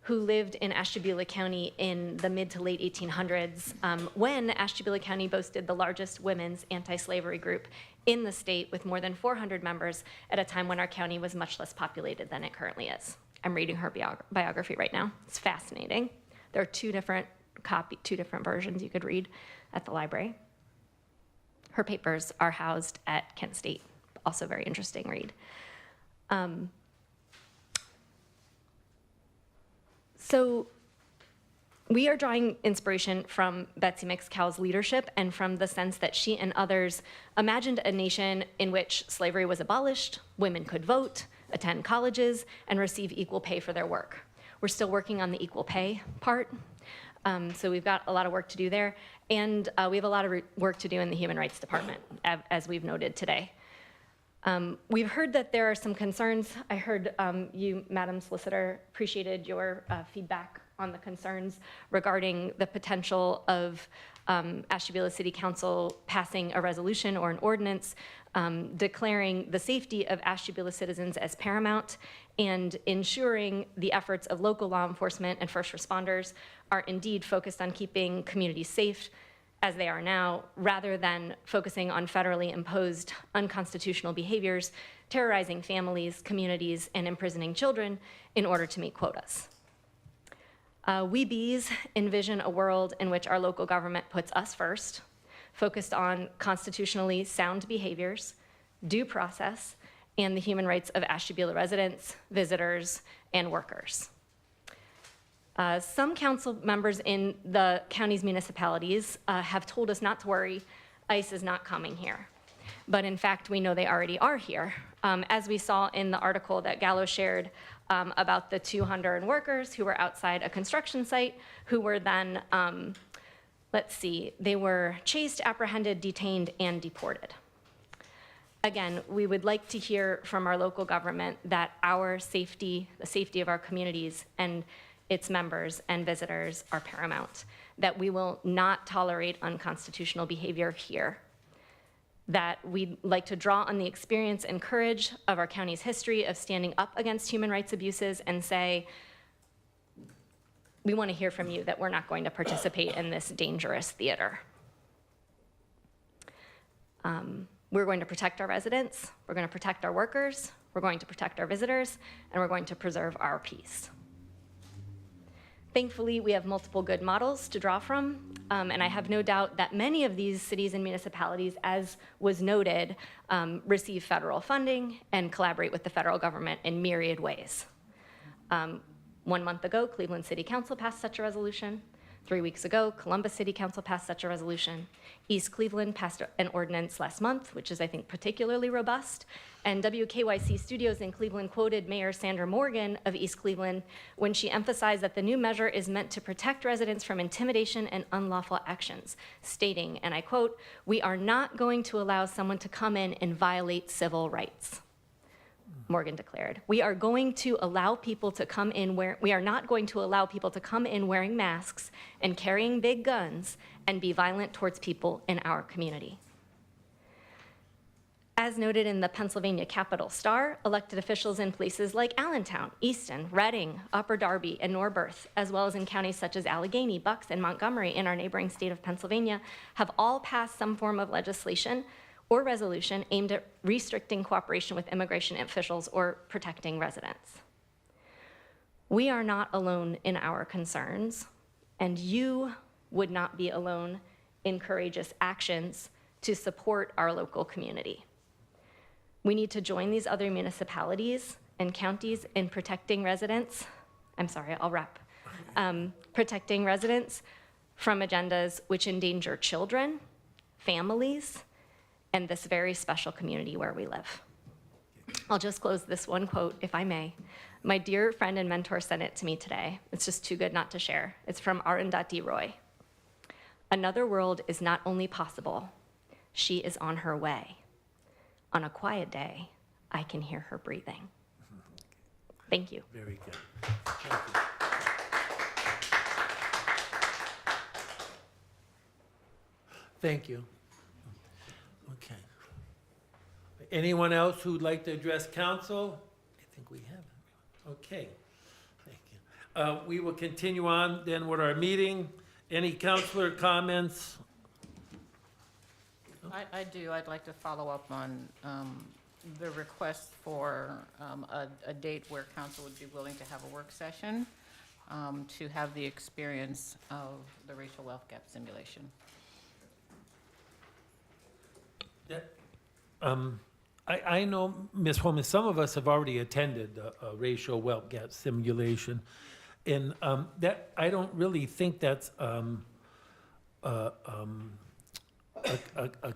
who lived in Ashtabula County in the mid to late 1800s, when Ashtabula County boasted the largest women's anti-slavery group in the state with more than 400 members at a time when our county was much less populated than it currently is. I'm reading her biography right now. It's fascinating. There are two different versions you could read at the library. Her papers are housed at Kent State. Also very interesting read. So we are drawing inspiration from Betsy Mix Cowles' leadership and from the sense that she and others imagined a nation in which slavery was abolished, women could vote, attend colleges, and receive equal pay for their work. We're still working on the equal pay part, so we've got a lot of work to do there, and we have a lot of work to do in the Human Rights Department, as we've noted today. We've heard that there are some concerns. I heard you, Madam Solicitor, appreciated your feedback on the concerns regarding the potential of Ashtabula City Council passing a resolution or an ordinance declaring the safety of Ashtabula citizens as paramount and ensuring the efforts of local law enforcement and first responders are indeed focused on keeping communities safe as they are now, rather than focusing on federally imposed unconstitutional behaviors, terrorizing families, communities, and imprisoning children in order to meet quotas. We Bees envision a world in which our local government puts us first, focused on constitutionally sound behaviors, due process, and the human rights of Ashtabula residents, visitors, and workers. Some council members in the county's municipalities have told us not to worry, ICE is not coming here. But in fact, we know they already are here. As we saw in the article that Gallo shared about the 200 workers who were outside a construction site, who were then, they were chased, apprehended, detained, and deported. Again, we would like to hear from our local government that our safety, the safety of our communities and its members and visitors are paramount, that we will not tolerate unconstitutional behavior here, that we'd like to draw on the experience and courage of our county's history of standing up against human rights abuses and say, we want to hear from you that we're not going to participate in this dangerous theater. We're going to protect our residents, we're going to protect our workers, we're going to protect our visitors, and we're going to preserve our peace. Thankfully, we have multiple good models to draw from, and I have no doubt that many of these cities and municipalities, as was noted, receive federal funding and collaborate with the federal government in myriad ways. 1 month ago, Cleveland City Council passed such a resolution. 3 weeks ago, Columbus City Council passed such a resolution. East Cleveland passed an ordinance last month, which is, I think, particularly robust. And WKYC Studios in Cleveland quoted Mayor Sandra Morgan of East Cleveland when she emphasized that the new measure is meant to protect residents from intimidation and unlawful actions, stating, and I quote, "We are not going to allow someone to come in and violate civil rights." Morgan declared. We are going to allow people to come in we are not going to allow people to come in wearing masks and carrying big guns and be violent towards people in our community. As noted in the Pennsylvania Capital Star, elected officials in places like Allentown, Easton, Reading, Upper Darby, and Norberth, as well as in counties such as Allegheny, Bucks, and Montgomery in our neighboring state of Pennsylvania, have all passed some form of legislation or resolution aimed at restricting cooperation with immigration officials or protecting residents. We are not alone in our concerns, and you would not be alone in courageous actions to support our local community. We need to join these other municipalities and counties in protecting residents. I'm sorry, I'll wrap. Protecting residents from agendas which endanger children, families, and this very special community where we live. I'll just close this one quote, if I may. My dear friend and mentor sent it to me today. It's just too good not to share. It's from Arundhati Roy. Another world is not only possible, she is on her way. On a quiet day, I can hear her breathing. Thank you. Very good. Thank you. Thank you. Okay. Anyone else who'd like to address council? I think we have. Okay. Thank you. We will continue on then with our meeting. Any councilor comments? I do. I'd like to follow up on the request for a date where council would be willing to have a work session to have the experience of the racial wealth gap simulation. I know, Ms. Holman, some of us have already attended a racial wealth gap simulation, and that I don't really think that's a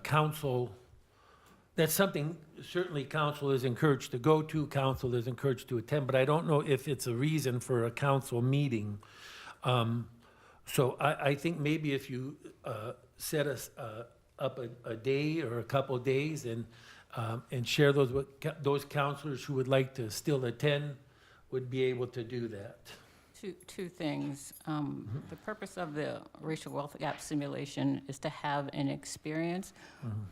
council. That's something certainly council is encouraged to go to, council is encouraged to attend, but I don't know if it's a reason for a council meeting. So I think maybe if you set us up a day or a couple of days and share those with those counselors who would like to still attend would be able to do that. Two things. The purpose of the racial wealth gap simulation is to have an experience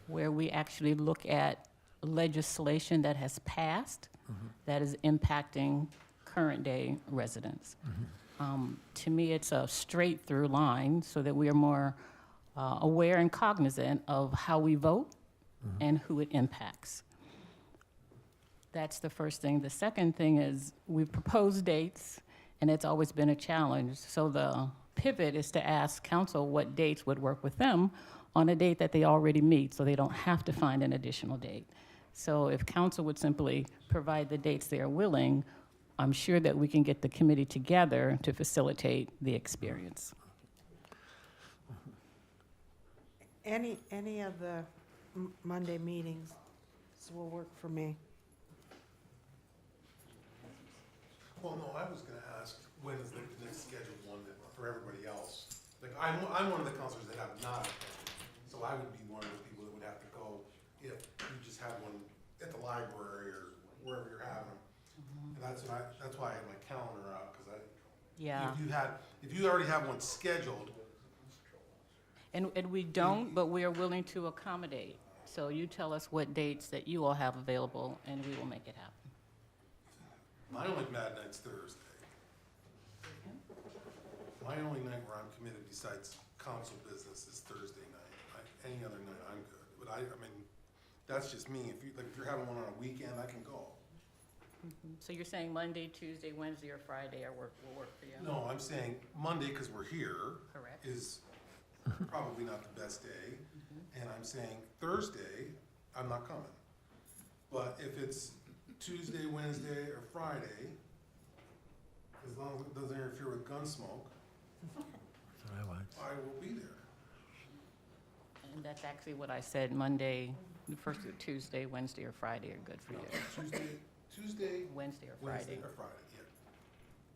where we actually look at legislation that has passed that is impacting current day residents. To me, it's a straight through line so that we are more aware and cognizant of how we vote and who it impacts. That's the first thing. The second thing is we've proposed dates, and it's always been a challenge. So the pivot is to ask council what dates would work with them on a date that they already meet, so they don't have to find an additional date. So if council would simply provide the dates they are willing, I'm sure that we can get the committee together to facilitate the experience. Any of the Monday meetings will work for me. Well, no, I was gonna ask, when is the next scheduled one for everybody else? Like, I'm one of the counselors that have not attended, so I would be one of the people that would have to go if you just had one at the library or wherever you're having them. And that's why I had my calendar out, because Yeah. if you already have one scheduled, And we don't, but we are willing to accommodate. So you tell us what dates that you all have available, and we will make it happen. my only mad night's Thursday. My only night where I'm committed besides council business is Thursday night. Any other night, I'm good. But I mean, that's just me. If you're having one on a weekend, I can go. So you're saying Monday, Tuesday, Wednesday, or Friday will work for you? No, I'm saying Monday, because we're here, Correct. is probably not the best day. And I'm saying Thursday, I'm not coming. But if it's Tuesday, Wednesday, or Friday, as long as it doesn't interfere with Gunsmoke, I will be there. And that's actually what I said, Monday, first Tuesday, Wednesday, or Friday are good for you. Tuesday, Wednesday or Wednesday, Friday. or Friday,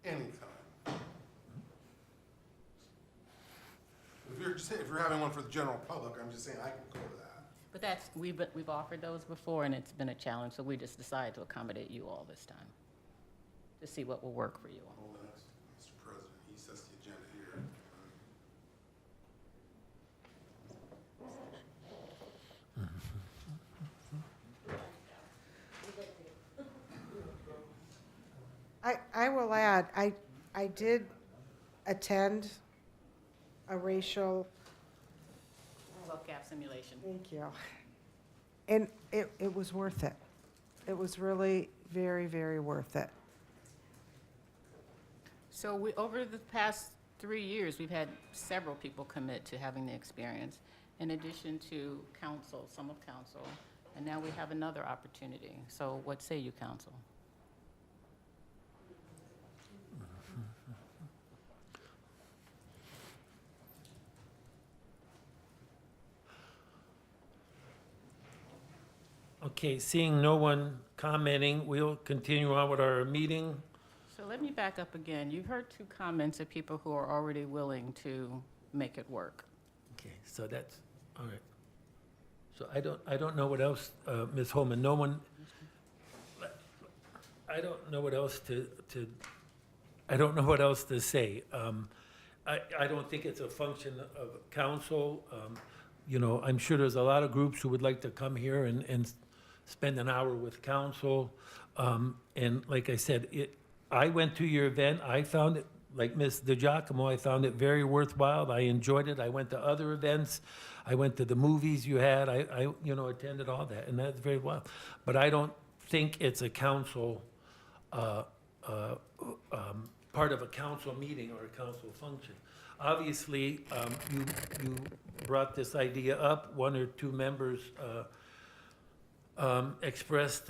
yeah. Anytime. If you're having one for the general public, I'm just saying I can go to that. But that's, we've offered those before, and it's been a challenge, so we just decided to accommodate you all this time, to see what will work for you all. Hold on, Mr. President, he sets the agenda here. I will add, I did attend a racial, Wealth gap simulation. thank you, and it was worth it. It was really very, very worth it. So over the past 3 years, we've had several people commit to having the experience, in addition to council, some of council, and now we have another opportunity. So what say you, council? Okay, seeing no one commenting, we'll continue on with our meeting. So let me back up again. You've heard two comments of people who are already willing to make it work. Okay, so that's, all right. So I don't know what else, Ms. Holman, no one, I don't know what else I don't know what else to say. I don't think it's a function of council. You know, I'm sure there's a lot of groups who would like to come here and spend an hour with council. And like I said, I went to your event, I found it, like Ms. DiGiacomo, I found it very worthwhile, I enjoyed it, I went to other events, I went to the movies you had, I attended all that, and that's very well. But I don't think it's a council, part of a council meeting or a council function. Obviously, you brought this idea up, one or two members expressed,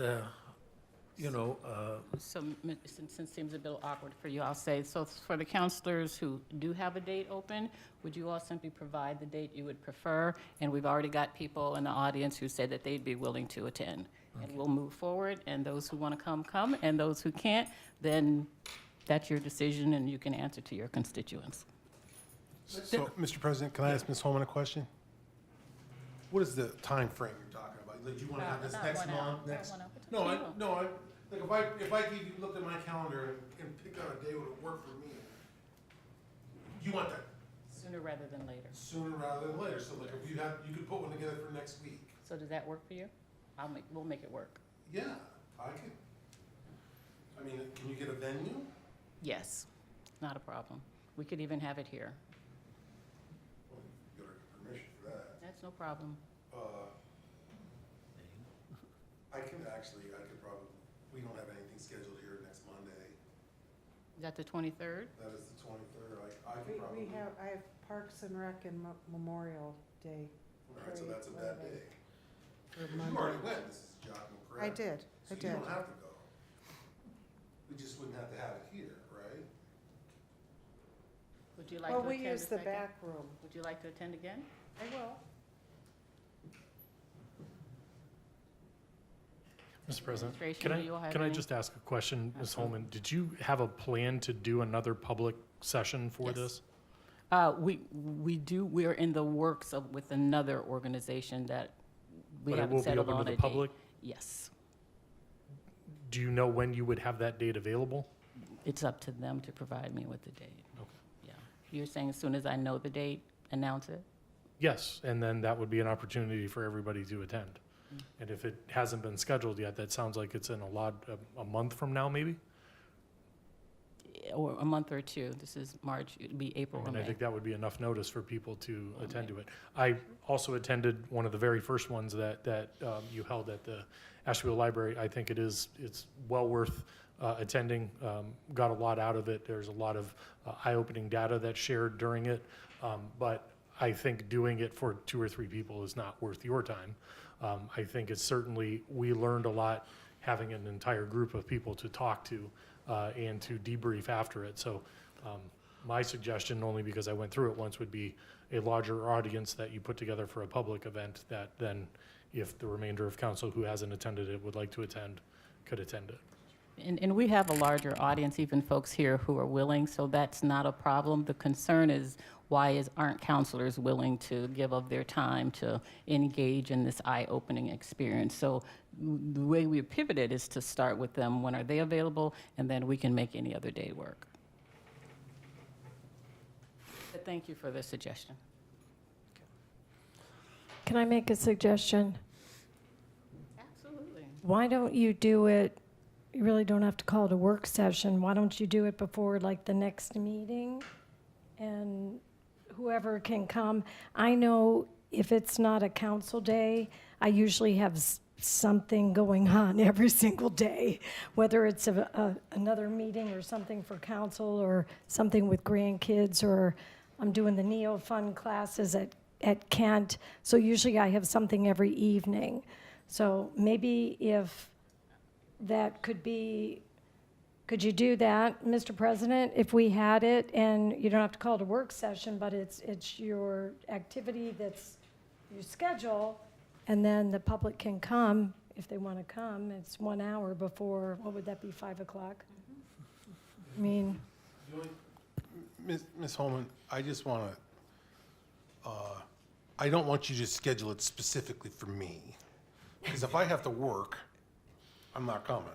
So since it seems a bit awkward for you, I'll say, so for the counselors who do have a date open, would you all simply provide the date you would prefer? And we've already got people in the audience who said that they'd be willing to attend. And we'll move forward, and those who want to come, and those who can't, then that's your decision, and you can answer to your constituents. So, Mr. President, can I ask Ms. Holman a question? What is the time frame you're talking about? Like, do you want to have this Not next 1 hour, month, not next? 1 hour, it's up No, to I, you. no, I, like, if I looked at my calendar and picked out a day would work for me, you want that Sooner rather than later. sooner rather than later, so like, if you could put one together for next week. So does that work for you? We'll make it work. Yeah, I can. I mean, can you get a venue? Yes, not a problem. We could even have it here. Well, you gotta get permission for that. That's no problem. I could probably, we don't have anything scheduled here next Monday. Is that the 23rd? That is the 23rd. I can probably. I have Parks and Rec and Memorial Day. All right, so that's a bad day. For You Monday. already went, Mrs. Giacomo, correct? I did. So you don't have to go. We just wouldn't have to have it here, right? Would you like Well, to we attend use a the second? back room. Would you like to attend again? I will. Mr. President, Administration, do you all have can I any? just ask a question, Ms. Holman? Did you have a plan to do another public session for Yes. this? We do, we are in the works of, with another organization that we But it haven't will be settled open on to a the date. public? Yes. Do you know when you would have that date available? It's up to them to provide me with the date. Okay. Yeah. You're saying as soon as I know the date, announce it? Yes, and then that would be an opportunity for everybody to attend. And if it hasn't been scheduled yet, that sounds like it's in a month from now, maybe? Or a month or two. This is March, it'd be April or And I May. think that would be enough notice for people to attend to it. I also attended one of the very first ones that you held at the Asheville Library. I think it's well worth attending. Got a lot out of it. There's a lot of eye-opening data that's shared during it. But I think doing it for 2 or 3 people is not worth your time. I think it's certainly, we learned a lot having an entire group of people to talk to and to debrief after it. So my suggestion, only because I went through it once, would be a larger audience that you put together for a public event that then, if the remainder of council who hasn't attended it would like to attend, could attend it. And we have a larger audience, even folks here who are willing, so that's not a problem. The concern is, aren't counselors willing to give of their time to engage in this eye-opening experience? So the way we pivoted is to start with them, when are they available, and then we can make any other day work. But thank you for the suggestion. Can I make a suggestion? Absolutely. Why don't you do it, you really don't have to call it a work session. Why don't you do it before like the next meeting? And whoever can come. I know if it's not a council day, I usually have something going on every single day, whether it's another meeting or something for council or something with grandkids, or I'm doing the Neo Fun classes at Kent. So usually I have something every evening. So maybe if that could be, could you do that, Mr. President, if we had it, and you don't have to call it a work session, but it's your activity that's your schedule, and then the public can come if they want to come. It's 1 hour before, what would that be, 5 o'clock? I mean, Ms. Holman, I just want to, I don't want you to schedule it specifically for me. Because if I have to work, I'm not coming.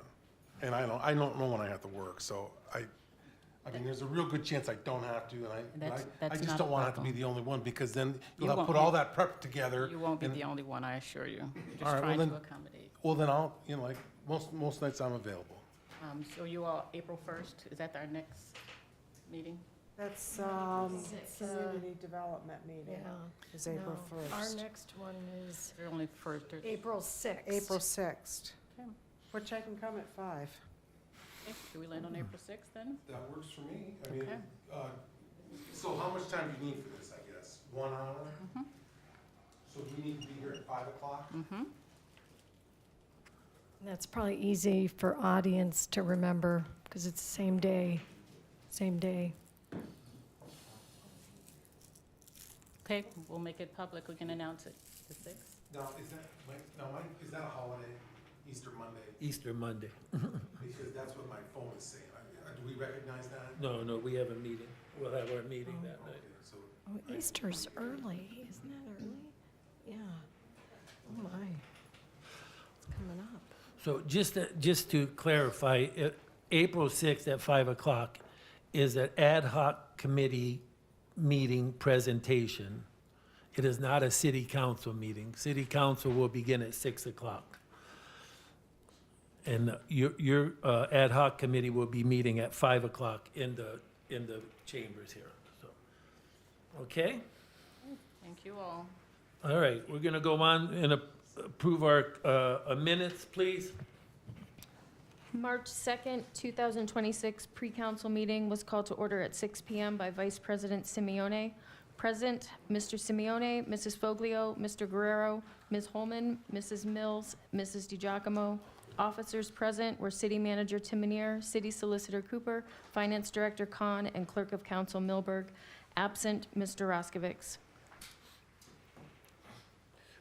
And I don't know when I have to work, so I mean, there's a real good chance I don't have to, and I That's just not don't a want to have to be problem. the only one, because then You you'll have to won't put be- all that prep together. You won't be and- the only one, I assure you. We're All just right, well trying then- to accommodate. Well, then I'll, like, most nights I'm available. So you all, April 1st, is that our next meeting? That's community development meeting. Is April no. 1st. Our next one is They're only first, or, April 6th. April 6th, Okay. which I can come at 5. okay, do we land on April 6th then? That works for me. I mean, Okay. so how much time do you need for this, I guess? 1 hour? Mhm. So do we need to be here at 5 o'clock? Mm-hmm. That's probably easy for audience to remember, because it's the same day, same day. Okay, we'll make it public, we can announce it, the 6th. Now, is that a holiday, Easter Monday? Easter Monday. Because that's what my phone is saying. Do we recognize that? No, we have a meeting. We'll have our meeting that night. Okay, so Oh, Easter's early, isn't that early? Yeah. Oh, my. It's coming up. So just to clarify, April 6th at 5 o'clock is an ad hoc committee meeting presentation. It is not a city council meeting. City council will begin at 6 o'clock. And your ad hoc committee will be meeting at 5 o'clock in the chambers here, so. Okay? Thank you all. All right, we're gonna go on and approve our minutes, please. March 2nd, 2026 pre-council meeting was called to order at 6 PM by Vice President Simeone. Present, Mr. Simeone, Mrs. Foglio, Mr. Guerrero, Ms. Holman, Mrs. Mills, Mrs. DiGiacomo, Officers present were City Manager Timonier, City Solicitor Cooper, Finance Director Khan, and Clerk of Council Milberg. Absent, Mr. Roskovich.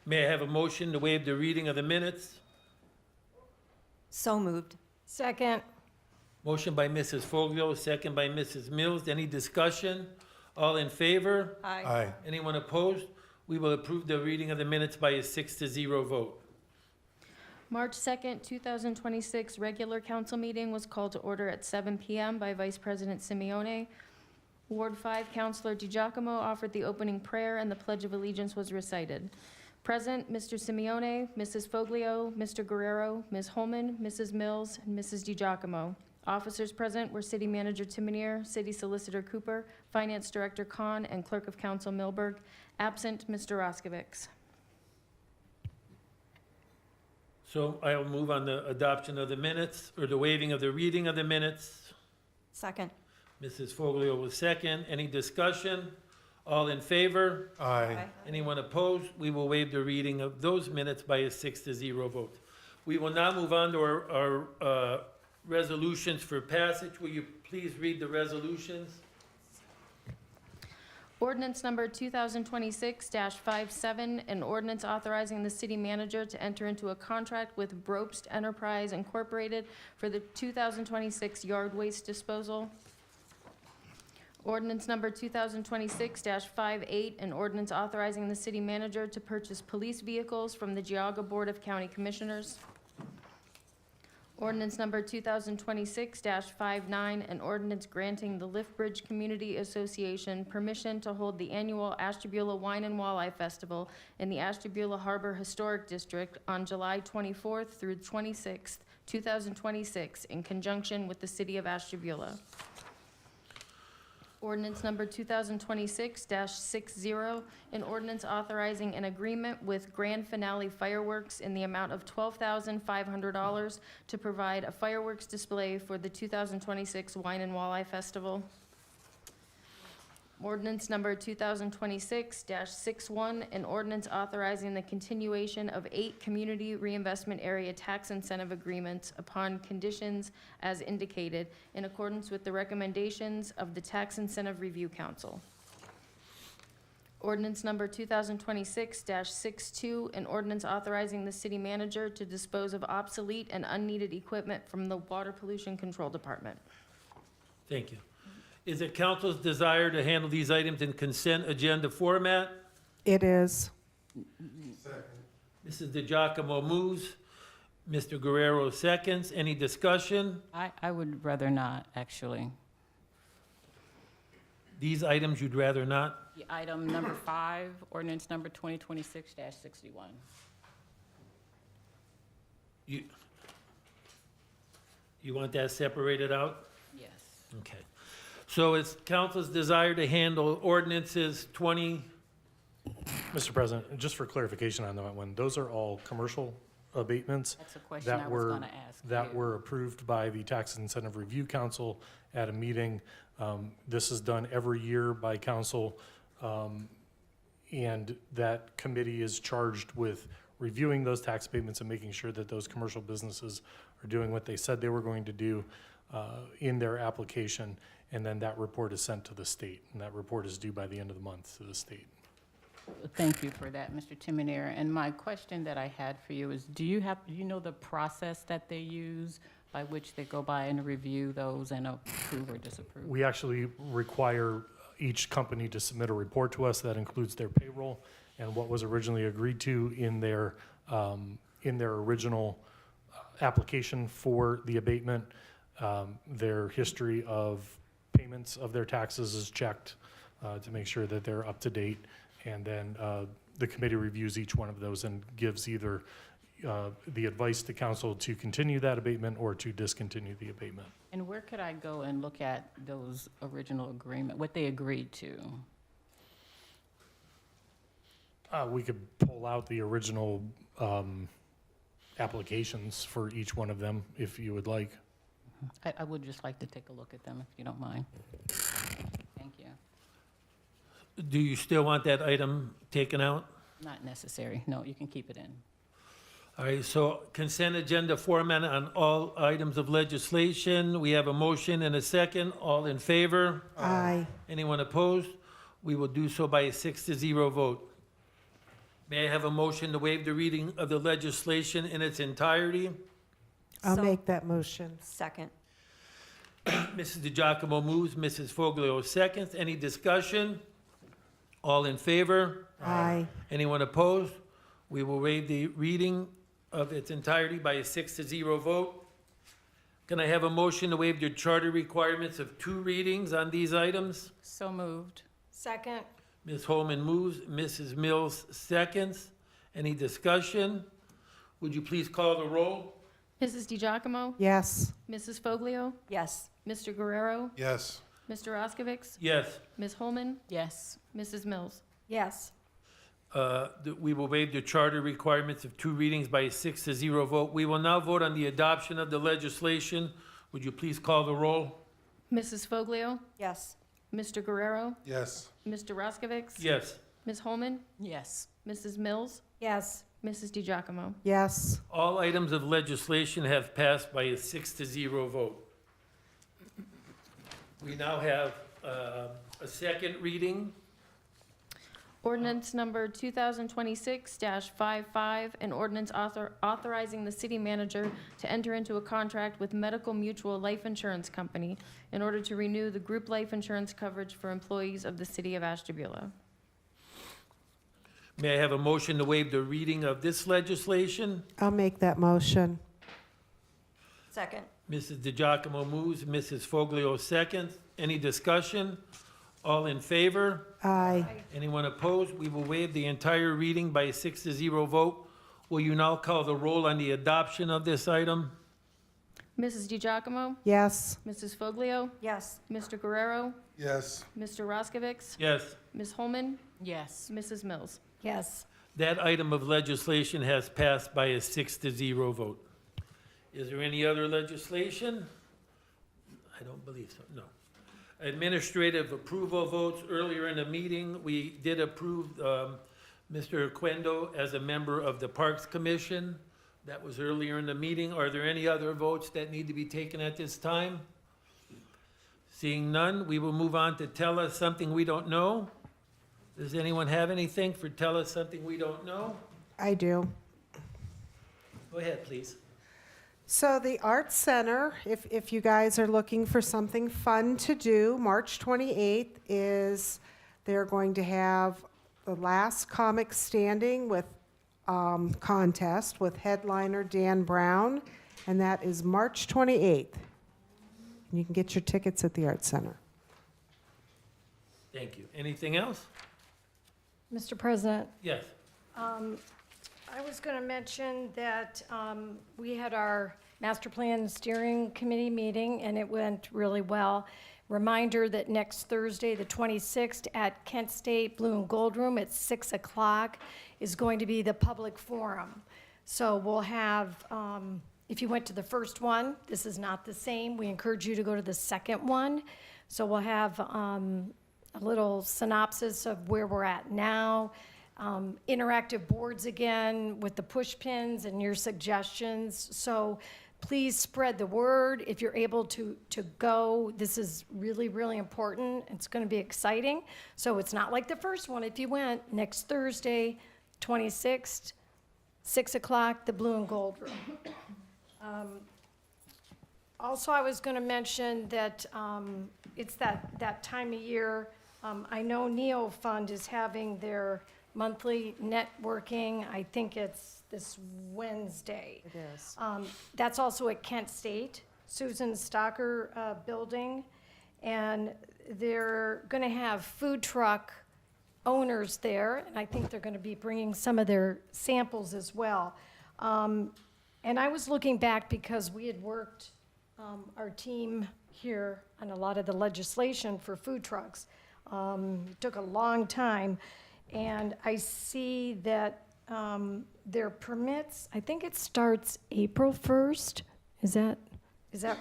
May I have a motion to waive the reading of the minutes? So moved. Second. Motion by Mrs. Foglio, second by Mrs. Mills. Any discussion? All in favor? Aye. Anyone opposed? We will approve the reading of the minutes by a 6-0 vote. March 2nd, 2026 regular council meeting was called to order at 7 p.m. by Vice President Simeone. Ward 5 Councilor DiGiacomo offered the opening prayer and the Pledge of Allegiance was recited. Present, Mr. Simeone, Mrs. Foglio, Mr. Guerrero, Ms. Holman, Mrs. Mills, and Mrs. DiGiacomo. Officers present were City Manager Timonier, City Solicitor Cooper, Finance Director Khan, and Clerk of Council Milberg. Absent, Mr. Roskovich. So I'll move on the adoption of the minutes, or the waiving of the reading of the minutes. Second. Mrs. Foglio will second. Any discussion? All in favor? Aye. Anyone opposed? We will waive the reading of those minutes by a 6-0 vote. We will now move on to our resolutions for passage. Will you please read the resolutions? Ordinance number 2026-57, an ordinance authorizing the city manager to enter into a contract with Brobst Enterprise Incorporated for the 2026 yard waste disposal. Ordinance number 2026-58, an ordinance authorizing the city manager to purchase police vehicles from the Geauga Board of County Commissioners. Ordinance number 2026-59, an ordinance granting the Lift Bridge Community Association permission to hold the annual Ashtabula Wine and Walleye Festival in the Ashtabula Harbor Historic District on July 24th through 26th, 2026, in conjunction with the city of Ashtabula. Ordinance number 2026-60, an ordinance authorizing an agreement with Grand Finale Fireworks in the amount of $12,500 to provide a fireworks display for the 2026 Wine and Walleye Festival. Ordinance number 2026-61, an ordinance authorizing the continuation of 8 community reinvestment area tax incentive agreements upon conditions as indicated in accordance with the recommendations of the Tax Incentive Review Council. Ordinance number 2026-62, an ordinance authorizing the city manager to dispose of obsolete and unneeded equipment from the Water Pollution Control Department. Thank you. Is it council's desire to handle these items in consent agenda format? It is. Mrs. DiGiacomo moves. Mr. Guerrero seconds. Any discussion? I would rather not, actually. These items you'd rather not? Item number 5, ordinance number 2026-61. You want that separated out? Yes. Okay. So it's council's desire to handle ordinances 20, Mr. President, just for clarification on that one, those are all commercial abatements That's a question I was gonna ask that you. were approved by the Tax Incentive Review Council at a meeting. This is done every year by council, and that committee is charged with reviewing those tax abatements and making sure that those commercial businesses are doing what they said they were going to do in their application, and then that report is sent to the state, and that report is due by the end of the month to the state. Thank you for that, Mr. Timonier. And my question that I had for you is, do you know the process that they use by which they go by and review those and approve or disapprove? We actually require each company to submit a report to us that includes their payroll and what was originally agreed to in their original application for the abatement. Their history of payments of their taxes is checked to make sure that they're up to date. And then the committee reviews each one of those and gives either the advice to council to continue that abatement or to discontinue the abatement. And where could I go and look at those original agreement, what they agreed to? We could pull out the original applications for each one of them if you would like. I would just like to take a look at them, if you don't mind. Thank you. do you still want that item taken out? Not necessary. No, you can keep it in. All right, so consent agenda format on all items of legislation. We have a motion and a second. All in favor? Aye. Anyone opposed? We will do so by a 6-0 vote. May I have a motion to waive the reading of the legislation in its entirety? I'll make that motion. Second. Mrs. DiGiacomo moves, Mrs. Foglio seconds. Any discussion? All in favor? Aye. Anyone opposed? We will waive the reading of its entirety by a 6-0 vote. Can I have a motion to waive the charter requirements of 2 readings on these items? So moved. Second. Ms. Holman moves, Mrs. Mills seconds. Any discussion? Would you please call the roll? Mrs. DiGiacomo? Yes. Mrs. Foglio? Yes. Mr. Guerrero? Yes. Mr. Roskovich? Yes. Ms. Holman? Yes. Mrs. Mills? Yes. We will waive the charter requirements of 2 readings by a 6-0 vote. We will now vote on the adoption of the legislation. Would you please call the roll? Mrs. Foglio? Yes. Mr. Guerrero? Yes. Mr. Roskovich? Yes. Ms. Holman? Yes. Mrs. Mills? Yes. Mrs. DiGiacomo? Yes. All items of legislation have passed by a 6-0 vote. We now have a second reading. Ordinance number 2026-55, an ordinance authorizing the city manager to enter into a contract with Medical Mutual Life Insurance Company in order to renew the group life insurance coverage for employees of the city of Ashtabula. May I have a motion to waive the reading of this legislation? I'll make that motion. Second. Mrs. DiGiacomo moves, Mrs. Foglio seconds. Any discussion? All in favor? Aye. Anyone opposed? We will waive the entire reading by a 6-0 vote. Will you now call the roll on the adoption of this item? Mrs. DiGiacomo? Yes. Mrs. Foglio? Yes. Mr. Guerrero? Yes. Mr. Roskovich? Yes. Ms. Holman? Yes. Mrs. Mills? Yes. That item of legislation has passed by a 6-0 vote. Is there any other legislation? I don't believe so, no. Administrative approval votes. Earlier in the meeting, we did approve Mr. Quendo as a member of the Parks Commission. That was earlier in the meeting. Are there any other votes that need to be taken at this time? Seeing none, we will move on to Tell Us Something We Don't Know. Does anyone have anything for Tell Us Something We Don't Know? I do. Go ahead, please. So the Arts Center, if you guys are looking for something fun to do, March 28th is, they're going to have the last comic standing with contest with headliner Dan Brown, and that is March 28th. And you can get your tickets at the Arts Center. Thank you. Anything else? Mr. President, Yes. I was going to mention that we had our Master Plan Steering Committee meeting, and it went really well. Reminder that next Thursday, the 26th, at Kent State Blue and Gold Room at 6 o'clock is going to be the public forum. So we'll have, if you went to the first one, this is not the same. We encourage you to go to the second one. So we'll have a little synopsis of where we're at now, interactive boards again with the push pins and your suggestions. So please spread the word. If you're able to go, this is really, really important. It's going to be exciting. So it's not like the first one. If you went next Thursday, 26th, 6 o'clock, the Blue and Gold Room. Also, I was going to mention that it's that time of year. I know Neo Fund is having their monthly networking. I think it's this Wednesday. It is. That's also at Kent State, Susan Stocker Building. And they're going to have food truck owners there, and I think they're going to be bringing some of their samples as well. And I was looking back because we had worked, our team here, on a lot of the legislation for food trucks. It took a long time. And I see that their permits, I think it starts April 1st. Is that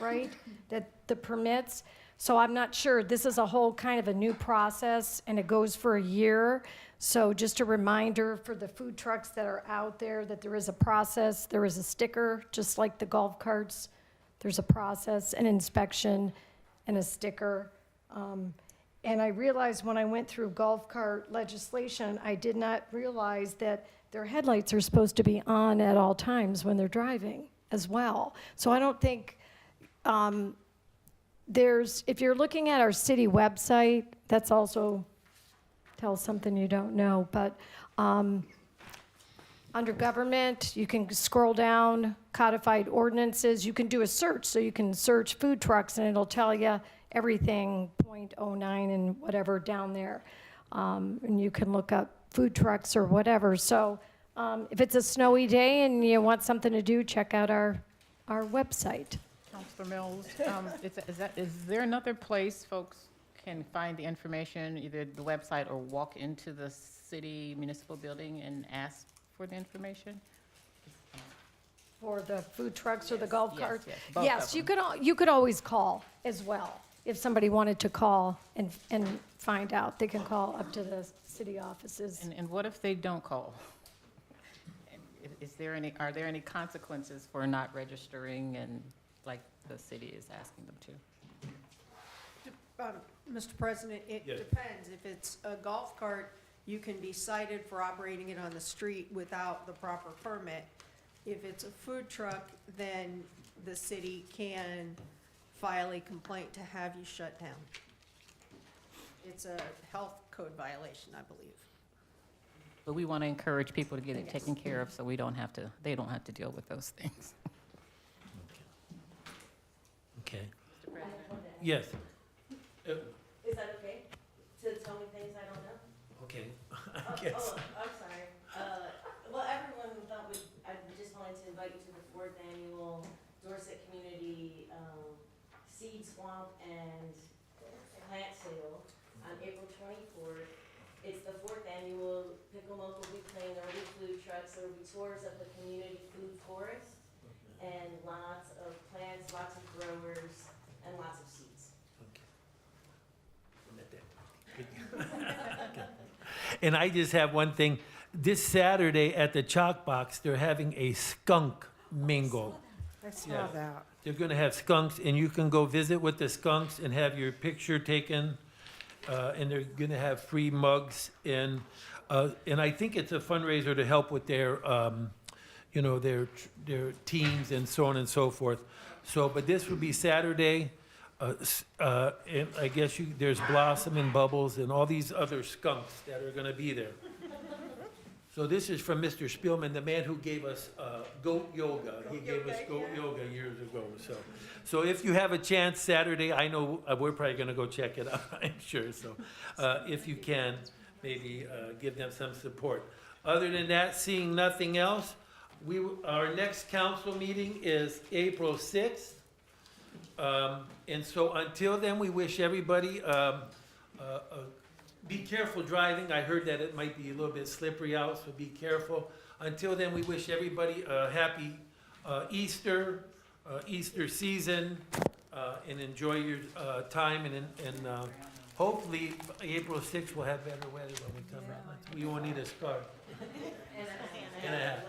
right? That the permits. So I'm not sure, this is a whole kind of a new process, and it goes for a year. So just a reminder for the food trucks that are out there that there is a process, there is a sticker, just like the golf carts. There's a process, an inspection, and a sticker. And I realized when I went through golf cart legislation, I did not realize that their headlights are supposed to be on at all times when they're driving as well. So I don't think, if you're looking at our city website, that's also tells something you don't know, but under government, you can scroll down, codified ordinances, you can do a search, so you can search food trucks and it'll tell you everything, .09 and whatever down there. And you can look up food trucks or whatever. So if it's a snowy day and you want something to do, check out our website. Counselor Mills, is there another place folks can find the information, either the website or walk into the city municipal building and ask for the information? For the food trucks or the golf yes, carts? yes, both Yes, of you could always call as well. If somebody wanted to call and find out, they can call up to the city offices. And what if they don't call? Are there any consequences for not registering and like the city is asking them to? Mr. President, it Yes. depends. If it's a golf cart, you can be cited for operating it on the street without the proper permit. If it's a food truck, then the city can file a complaint to have you shut down. It's a health code violation, I believe. But we want to encourage people to get it taken care of so they don't have to deal with those things. Okay. Yes. Is that okay to tell me things I don't know? Okay, I guess. I'm sorry. Well, everyone thought I just wanted to invite you to the 4th annual Dorset Community Seed Swamp and Plant Sale on April 24th. It's the 4th annual. Pickle Moke will be playing. There will be food trucks. There will be tours of the community food forest and lots of plants, lots of growers, and lots of seeds. And I just have one thing. This Saturday at the Chalk Box, they're having a skunk mingle. I saw Yeah. that. They're gonna have skunks, and you can go visit with the skunks and have your picture taken. And they're gonna have free mugs, and I think it's a fundraiser to help with their, their teams and so on and so forth. So, but this will be Saturday, and I guess there's Blossom and Bubbles and all these other skunks that are gonna be there. So this is from Mr. Spielman, the man who gave us goat yoga. He gave us goat yoga years ago, so. So if you have a chance Saturday, I know we're probably gonna go check it out, I'm sure, so. If you can, maybe give them some support. Other than that, seeing nothing else, our next council meeting is April 6th. And so until then, we wish everybody be careful driving. I heard that it might be a little bit slippery out, so be careful. Until then, we wish everybody a happy Easter, Easter season, and enjoy your time. And hopefully, April 6th, we'll have better weather when we come out. We won't need a scarf. And a hat.